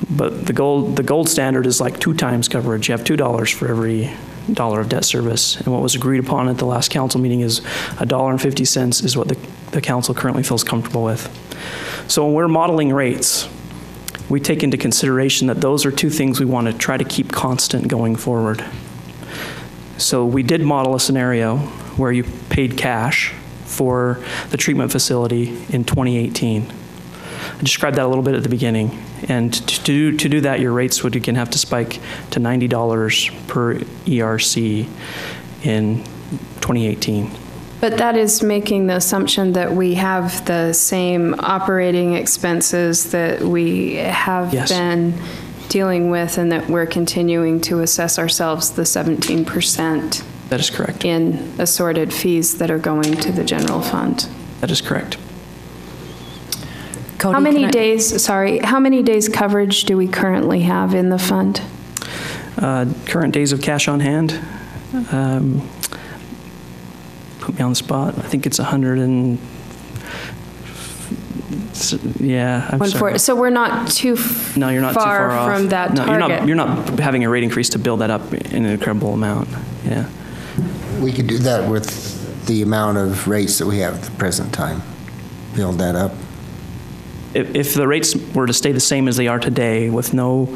Speaker 3: But the gold standard is like 2 times coverage. You have $2 for every dollar of debt service. And what was agreed upon at the last council meeting is $1.50 is what the council currently feels comfortable with. So when we're modeling rates, we take into consideration that those are 2 things we want to try to keep constant going forward. So we did model a scenario where you paid cash for the treatment facility in 2018. I described that a little bit at the beginning. And to do that, your rates would again have to spike to $90 per ERC in 2018.
Speaker 4: But that is making the assumption that we have the same operating expenses that we have been dealing with, and that we're continuing to assess ourselves the 17%.
Speaker 3: That is correct.
Speaker 4: In assorted fees that are going to the general fund.
Speaker 3: That is correct.
Speaker 4: Cody, how many days coverage do we currently have in the fund?
Speaker 3: Current days of cash on hand. Put me on the spot. I think it's 100 and I'm sorry.
Speaker 4: So we're not too
Speaker 3: no, you're not
Speaker 4: far
Speaker 3: too far
Speaker 4: from
Speaker 3: off.
Speaker 4: that
Speaker 3: no,
Speaker 4: target.
Speaker 3: You're not having a rate increase to build that up in an incredible amount. Yeah.
Speaker 12: We could do that with the amount of rates that we have at the present time. Build that up.
Speaker 3: If the rates were to stay the same as they are today with no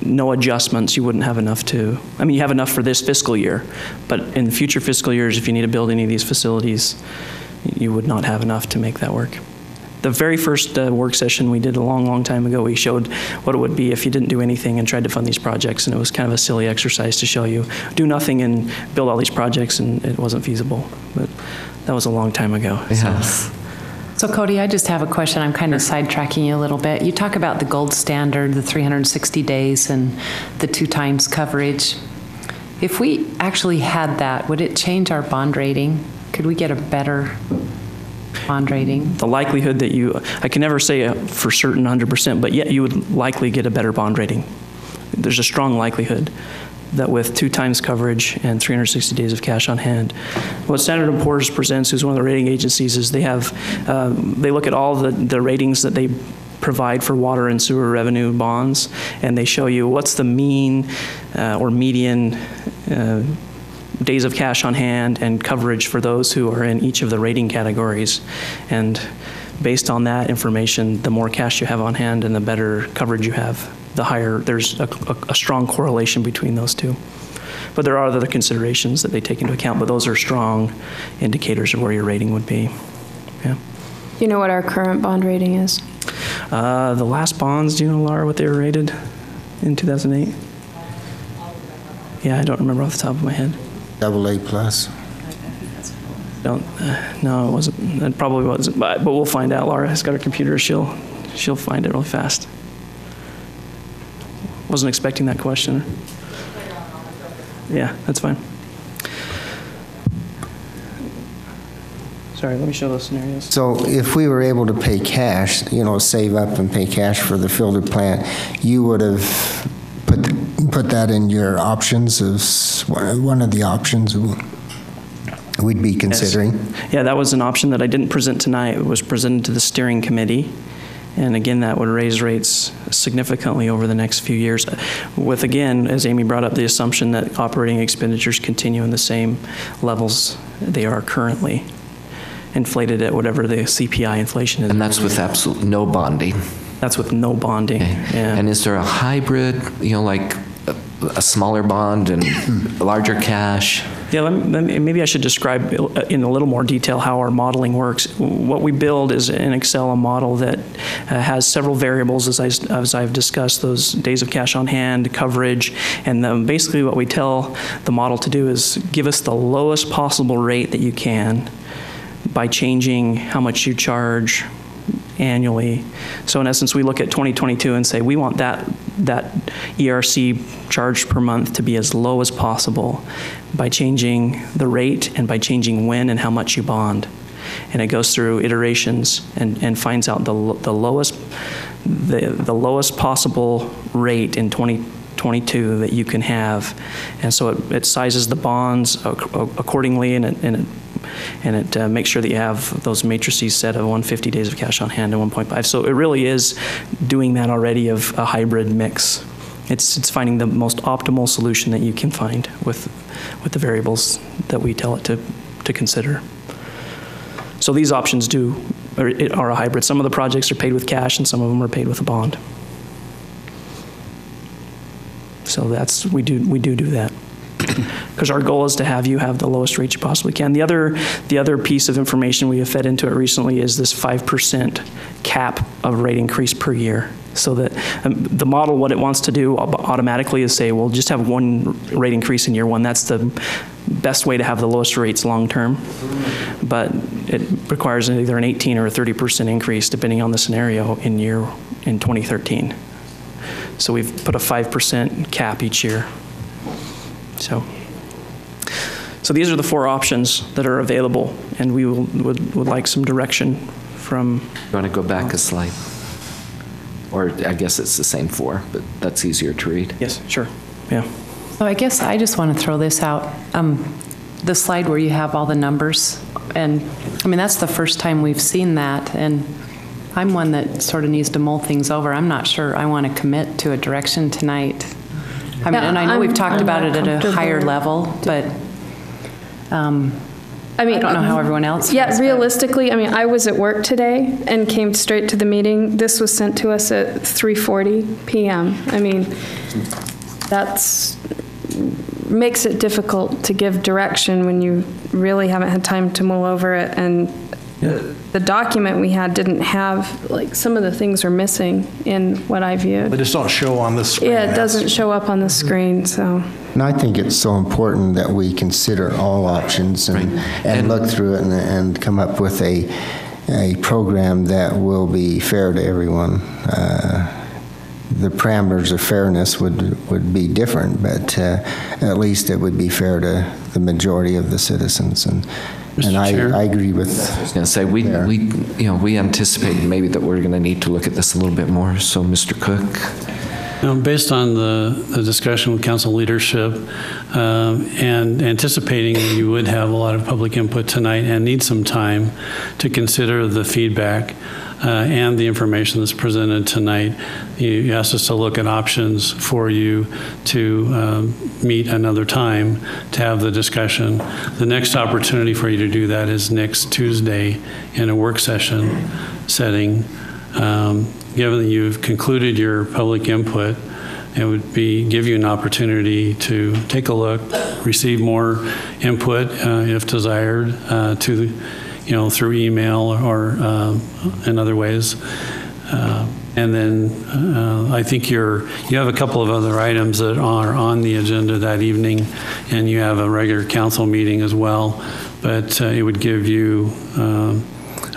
Speaker 3: adjustments, you wouldn't have enough to, I mean, you have enough for this fiscal year, but in future fiscal years, if you need to build any of these facilities, you would not have enough to make that work. The very first work session we did a long, long time ago, we showed what it would be if you didn't do anything and tried to fund these projects, and it was kind of a silly exercise to show you, do nothing and build all these projects, and it wasn't feasible. But that was a long time ago.
Speaker 1: Yes.
Speaker 5: So Cody, I just have a question. I'm kind of sidetracking you a little bit. You talk about the gold standard, the 360 days, and the 2 times coverage. If we actually had that, would it change our bond rating? Could we get a better bond rating?
Speaker 3: The likelihood that I can never say for certain 100%, but yet you would likely get a better bond rating. There's a strong likelihood that with 2 times coverage and 360 days of cash on hand. What Standard & Poor's presents, who's one of the rating agencies, is they look at all the ratings that they provide for water and sewer revenue bonds, and they show you what's the mean or median days of cash on hand and coverage for those who are in each of the rating categories. And based on that information, the more cash you have on hand and the better coverage you have, the higher, there's a strong correlation between those 2. But there are other considerations that they take into account, but those are strong indicators of where your rating would be. Yeah.
Speaker 4: Do you know what our current bond rating is?
Speaker 3: The last bonds, do you know, Laura, what they were rated in 2008? Yeah, I don't remember off the top of my head.
Speaker 12: AA plus.
Speaker 3: No, it wasn't. It probably wasn't, but we'll find out. Laura has got her computer. She'll find it really fast. wasn't expecting that question. Yeah, that's fine. Sorry, let me show those scenarios.
Speaker 12: So if we were able to pay cash, save up and pay cash for the filter plant, you would have put that in your options as one of the options we'd be considering?
Speaker 3: Yes. Yeah, that was an option that I didn't present tonight. It was presented to the steering committee. And again, that would raise rates significantly over the next few years with, again, as Amy brought up, the assumption that operating expenditures continue in the same levels they are currently, inflated at whatever the CPI inflation is.
Speaker 1: And that's with absolute no bonding?
Speaker 3: That's with no bonding,
Speaker 1: okay.
Speaker 3: Yeah.
Speaker 1: And is there a hybrid, like a smaller bond and larger cash?
Speaker 3: Yeah, maybe I should describe in a little more detail how our modeling works. What we build is in Excel a model that has several variables, as I've discussed, those days of cash on hand, coverage, and basically what we tell the model to do is give us the lowest possible rate that you can by changing how much you charge annually. So in essence, we look at 2022 and say we want that ERC charge per month to be as low as possible by changing the rate and by changing when and how much you bond. And it goes through iterations and finds out the lowest possible rate in 2022 that you can have. And so it sizes the bonds accordingly, and it makes sure that you have those matrices set of 150 days of cash on hand and 1.5. So it really is doing that already of a hybrid mix. It's finding the most optimal solution that you can find with the variables that we tell it to consider. So these options are a hybrid. Some of the projects are paid with cash and some of them are paid with a bond. So we do that. Because our goal is to have you have the lowest rate you possibly can. The other piece of information we have fed into it recently is this 5% cap of rate increase per year. So that the model, what it wants to do automatically is say, well, just have one rate increase in year one. That's the best way to have the lowest rates long term. But it requires either an 18 or a 30% increase depending on the scenario in 2013. So we've put a 5% cap each year. So these are the four options that are available, and we would like some direction from.
Speaker 1: You want to go back a slide? Or I guess it's the same four, but that's easier to read.
Speaker 3: Yes, sure, yeah.
Speaker 5: So I guess I just want to throw this out. The slide where you have all the numbers, and I mean, that's the first time we've seen that, and I'm one that sort of needs to mull things over. I'm not sure I want to commit to a direction tonight. I mean, and I know we've talked about it at a higher level, but I don't know how everyone else
Speaker 4: feels. Realistically, I mean, I was at work today and came straight to the meeting. This was sent to us at 3:40 p.m. I mean, makes it difficult to give direction when you really haven't had time to mull over it, and the document we had didn't have, like, some of the things are missing in what I viewed.
Speaker 6: They just don't show on the screen.
Speaker 4: Yeah, it doesn't show up on the screen, so.
Speaker 12: And I think it's so important that we consider all options and look through it and come up with a program that will be fair to everyone. The parameters of fairness would be different, but at least it would be fair to the majority of the citizens. And I agree with.
Speaker 1: I was going to say we anticipated maybe that we're going to need to look at this a little bit more. So, Mr. Cook.
Speaker 22: Based on the discussion with council leadership and anticipating that you would have a lot of public input tonight and need some time to consider the feedback and the information that's presented tonight, you asked us to look at options for you to meet another time to have the discussion. The next opportunity for you to do that is next Tuesday in a work session setting. Given that you've concluded your public input, it would give you an opportunity to take a look, receive more input if desired, through email or in other ways. And then I think you have a couple of other items that are on the agenda that evening, and you have a regular council meeting as well. But it would give you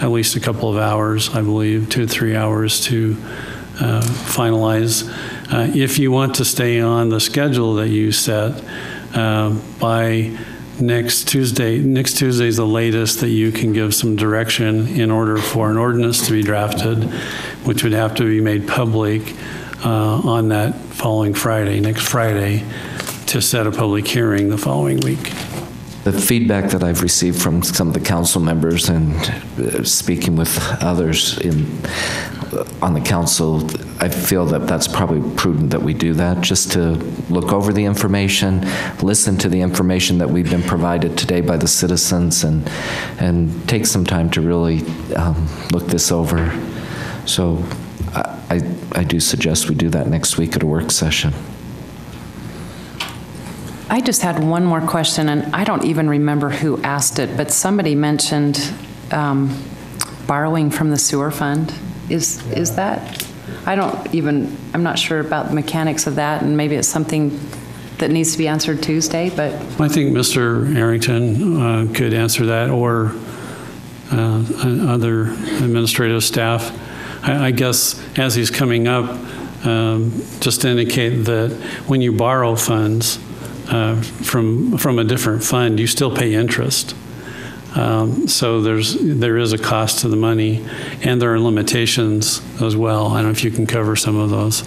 Speaker 22: at least a couple of hours, I believe, 2 to 3 hours to finalize If you want to stay on the schedule that you set, by next Tuesday is the latest that you can give some direction in order for an ordinance to be drafted, which would have to be made public on that following Friday, next Friday, to set a public hearing the following week.
Speaker 1: The feedback that I've received from some of the council members and speaking with others on the council, I feel that that's probably prudent that we do that, just to look over the information, listen to the information that we've been provided today by the citizens, and take some time to really look this over. So I do suggest we do that next week at a work session.
Speaker 5: I just had one more question, and I don't even remember who asked it, but somebody mentioned borrowing from the sewer fund. Is that? I'm not sure about the mechanics of that, and maybe it's something that needs to be answered Tuesday, but.
Speaker 22: I think Mr. Arrington could answer that, or other administrative staff. I guess as he's coming up, just to indicate that when you borrow funds, from a different fund, you still pay interest. So there is a cost to the money, and there are limitations as well. I don't know if you can cover some of those.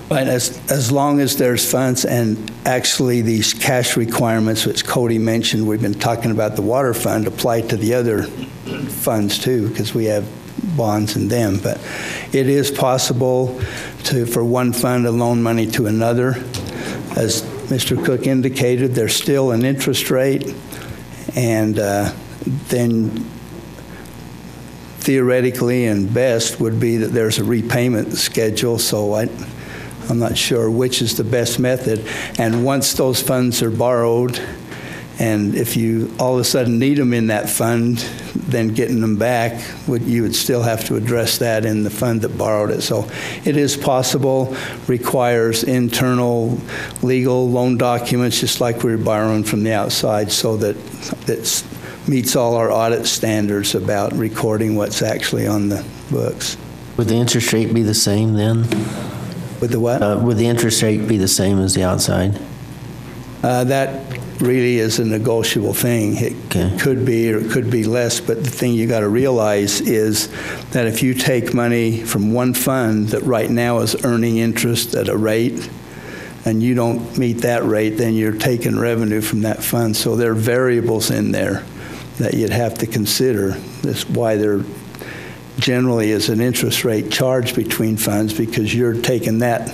Speaker 14: But as long as there's funds, and actually these cash requirements, which Cody mentioned, we've been talking about the water fund, apply to the other funds too, because we have bonds in them. But it is possible for one fund to loan money to another. As Mr. Cook indicated, there's still an interest rate, and then theoretically and best would be that there's a repayment schedule, so I'm not sure which is the best method. And once those funds are borrowed, and if you all of a sudden need them in that fund, then getting them back, you would still have to address that in the fund that borrowed it. So it is possible, requires internal legal loan documents, just like we're borrowing from the outside, so that it meets all our audit standards about recording what's actually on the books.
Speaker 17: Would the interest rate be the same then?
Speaker 14: With the what?
Speaker 17: Would the interest rate be the same as the outside?
Speaker 14: That really is a negotiable thing. It could be, or it could be less, but the thing you got to realize is that if you take money from one fund that right now is earning interest at a rate, and you don't meet that rate, then you're taking revenue from that fund. So there are variables in there that you'd have to consider. That's why there generally is an interest rate charge between funds, because you're taking that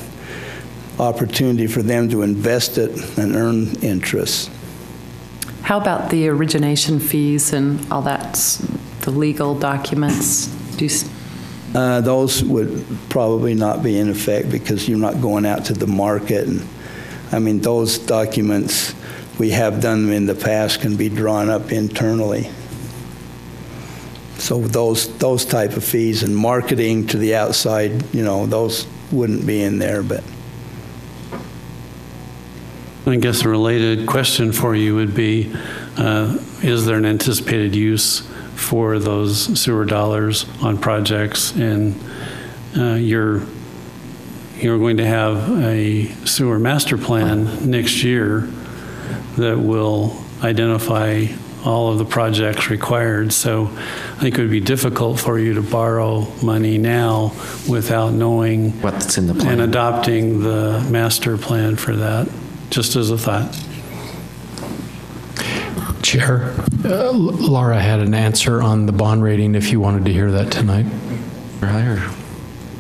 Speaker 14: opportunity for them to invest it and earn interest.
Speaker 5: How about the origination fees and all that, the legal documents?
Speaker 14: Those would probably not be in effect, because you're not going out to the market. And I mean, those documents, we have done them in the past, can be drawn up internally. So those type of fees and marketing to the outside, those wouldn't be in there, but.
Speaker 22: I guess a related question for you would be, is there an anticipated use for those sewer dollars on projects? And you're going to have a sewer master plan next year that will identify all of the projects required. So I think it would be difficult for you to borrow money now without knowing
Speaker 1: what's in the plan
Speaker 22: and adopting the master plan for that. Just as a thought.
Speaker 13: Chair, Laura had an answer on the bond rating if you wanted to hear that tonight.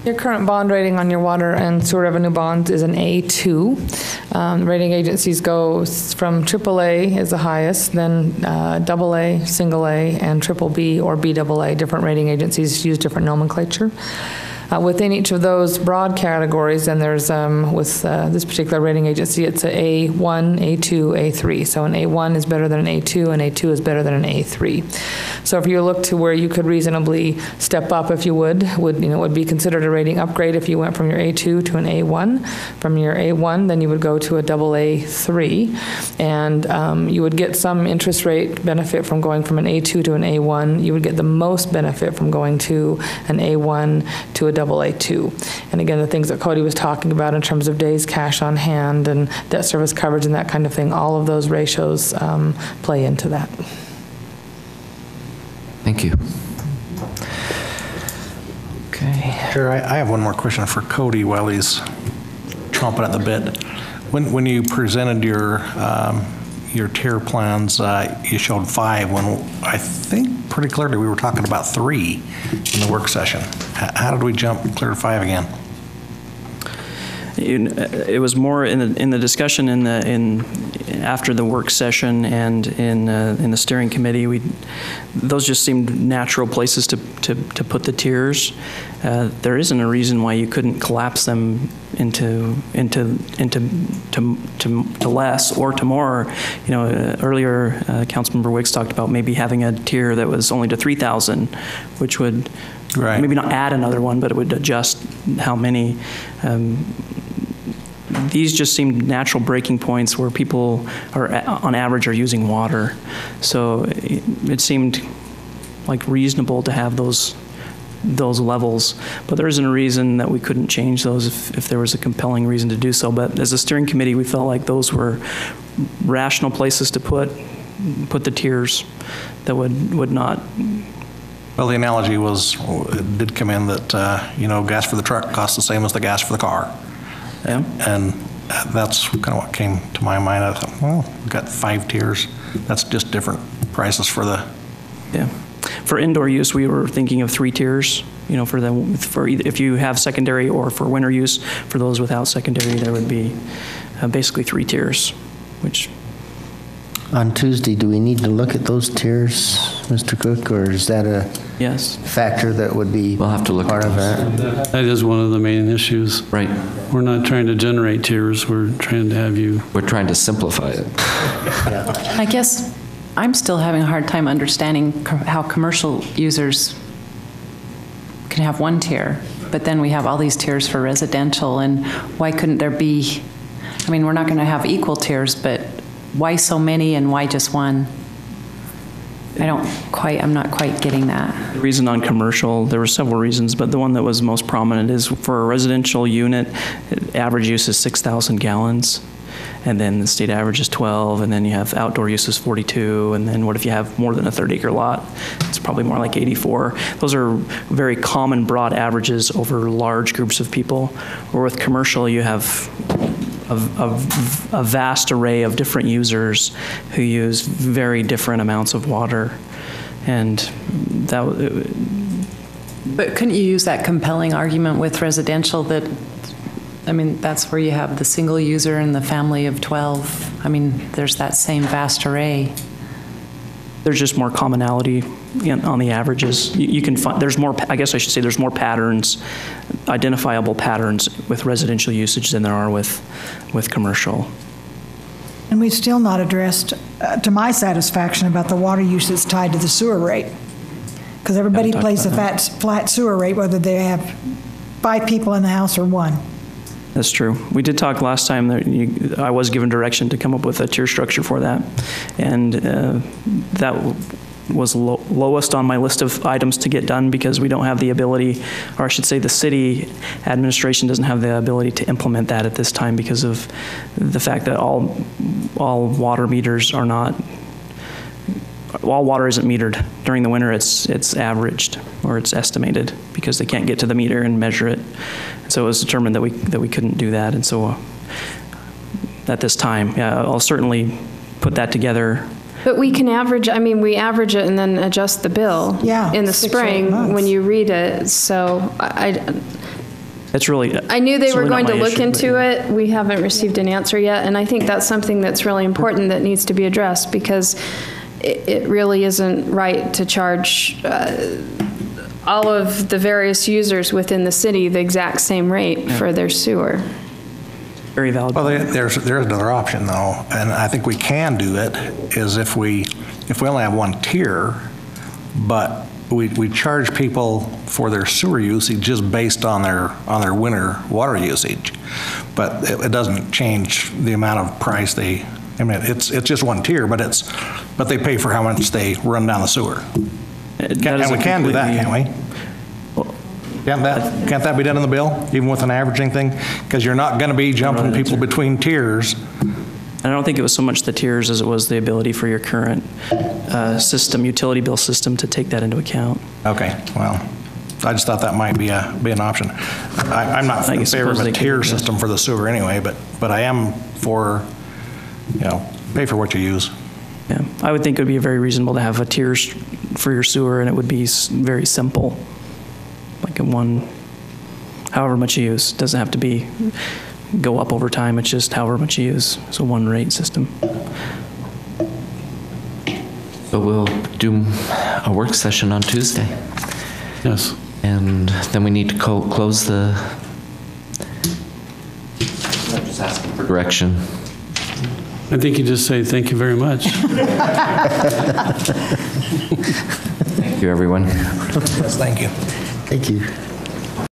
Speaker 18: Your current bond rating on your water and sewer revenue bonds is an A2. Rating agencies go from AAA is the highest, then AA, single A, and triple B or BAA. Different rating agencies use different nomenclature. Within each of those broad categories, and there's, with this particular rating agency, it's a A1, A2, A3. So an A1 is better than an A2, and A2 is better than an A3. So if you look to where you could reasonably step up, if you would be considered a rating upgrade if you went from your A2 to an A1. From your A1, then you would go to a AA3, and you would get some interest rate benefit from going from an A2 to an A1. You would get the most benefit from going to an A1 to a AA2. And again, the things that Cody was talking about in terms of days cash on hand and debt service coverage and that kind of thing, all of those ratios play into that.
Speaker 1: Thank you. Okay.
Speaker 6: Chair, I have one more question for Cody while he's chomping at the bit. When you presented your tier plans, you showed 5 when I think pretty clearly we were talking about 3 in the work session. How did we jump clear to 5 again?
Speaker 3: It was more in the discussion after the work session and in the steering committee. Those just seemed natural places to put the tiers. There isn't a reason why you couldn't collapse them into less or to more. Earlier Councilmember Wicks talked about maybe having a tier that was only to 3,000, which would maybe not add another one, but it would adjust how many. These just seemed natural breaking points where people are, on average, are using water. So it seemed like reasonable to have those levels, but there isn't a reason that we couldn't change those if there was a compelling reason to do so. But as a steering committee, we felt like those were rational places to put the tiers that would not.
Speaker 6: Well, the analogy did come in that gas for the truck costs the same as the gas for the car.
Speaker 3: Yeah.
Speaker 6: And that's kind of what came to my mind. I thought, well, we've got 5 tiers. That's just different prices for the.
Speaker 3: Yeah. For indoor use, we were thinking of 3 tiers. For either, if you have secondary or for winter use, for those without secondary, there would be basically 3 tiers, which.
Speaker 12: On Tuesday, do we need to look at those tiers, Mr. Cook, or is that a factor that would be
Speaker 1: we'll have to look
Speaker 12: part of that?
Speaker 22: That is one of the main issues.
Speaker 1: Right.
Speaker 22: We're not trying to generate tiers. We're trying to have you.
Speaker 1: We're trying to simplify it.
Speaker 5: I guess I'm still having a hard time understanding how commercial users can have 1 tier, but then we have all these tiers for residential, and why couldn't there be, we're not going to have equal tiers, but why so many and why just 1? I'm not quite getting that.
Speaker 3: The reason on commercial, there were several reasons, but the one that was most prominent is for a residential unit, average use is 6,000 gallons. And then the state average is 12, and then you have outdoor use is 42, and then what if you have more than a 30-acre lot? It's probably more like 84. Those are very common broad averages over large groups of people. Where with commercial, you have a vast array of different users who use very different amounts of water, and that.
Speaker 5: But couldn't you use that compelling argument with residential that? That's where you have the single user and the family of 12. There's that same vast array.
Speaker 3: There's just more commonality on the averages. You can find, there's more, I guess I should say there's more patterns, identifiable patterns with residential usage than there are with commercial.
Speaker 10: And we've still not addressed, to my satisfaction, about the water use that's tied to the sewer rate. Because everybody plays a flat sewer rate, whether they have 5 people in the house or 1.
Speaker 3: That's true. We did talk last time that I was given direction to come up with a tier structure for that. And that was lowest on my list of items to get done because we don't have the ability, or I should say the city administration doesn't have the ability to implement that at this time because of the fact that all water meters are not, all water isn't metered. During the winter, it's averaged or it's estimated because they can't get to the meter and measure it. So it was determined that we couldn't do that, and so at this time, I'll certainly put that together.
Speaker 4: But we can average. We average it and then adjust the bill.
Speaker 10: Yeah,
Speaker 4: in the spring when you read it. So
Speaker 3: It's really.
Speaker 4: I knew they were going to look into it. We haven't received an answer yet, and I think that's something that's really important that needs to be addressed because it really isn't right to charge all of the various users within the city the exact same rate for their sewer.
Speaker 3: Very valid.
Speaker 6: Well, there's another option though, and I think we can do it, is if we only have 1 tier, but we charge people for their sewer usage just based on their winter water usage, but it doesn't change the amount of price they. It's just 1 tier, but they pay for how much they run down the sewer. And we can do that, can't we? Can't that be done in the bill, even with an averaging thing? Because you're not going to be jumping people between tiers.
Speaker 3: I don't think it was so much the tiers as it was the ability for your current system, utility bill system, to take that into account.
Speaker 6: Okay, well, I just thought that might be an option. I'm not in favor of a tier system for the sewer anyway, but I am for, pay for what you use.
Speaker 3: Yeah, I would think it would be very reasonable to have a tiers for your sewer, and it would be very simple, like a one, however much you use. Doesn't have to go up over time. It's just however much you use. It's a one rate system.
Speaker 1: But we'll do a work session on Tuesday.
Speaker 22: Yes.
Speaker 1: And then we need to close the. I'm just asking for direction.
Speaker 22: I think you just say thank you very much.
Speaker 1: Thank you, everyone.
Speaker 6: Yes, thank you.
Speaker 12: Thank you.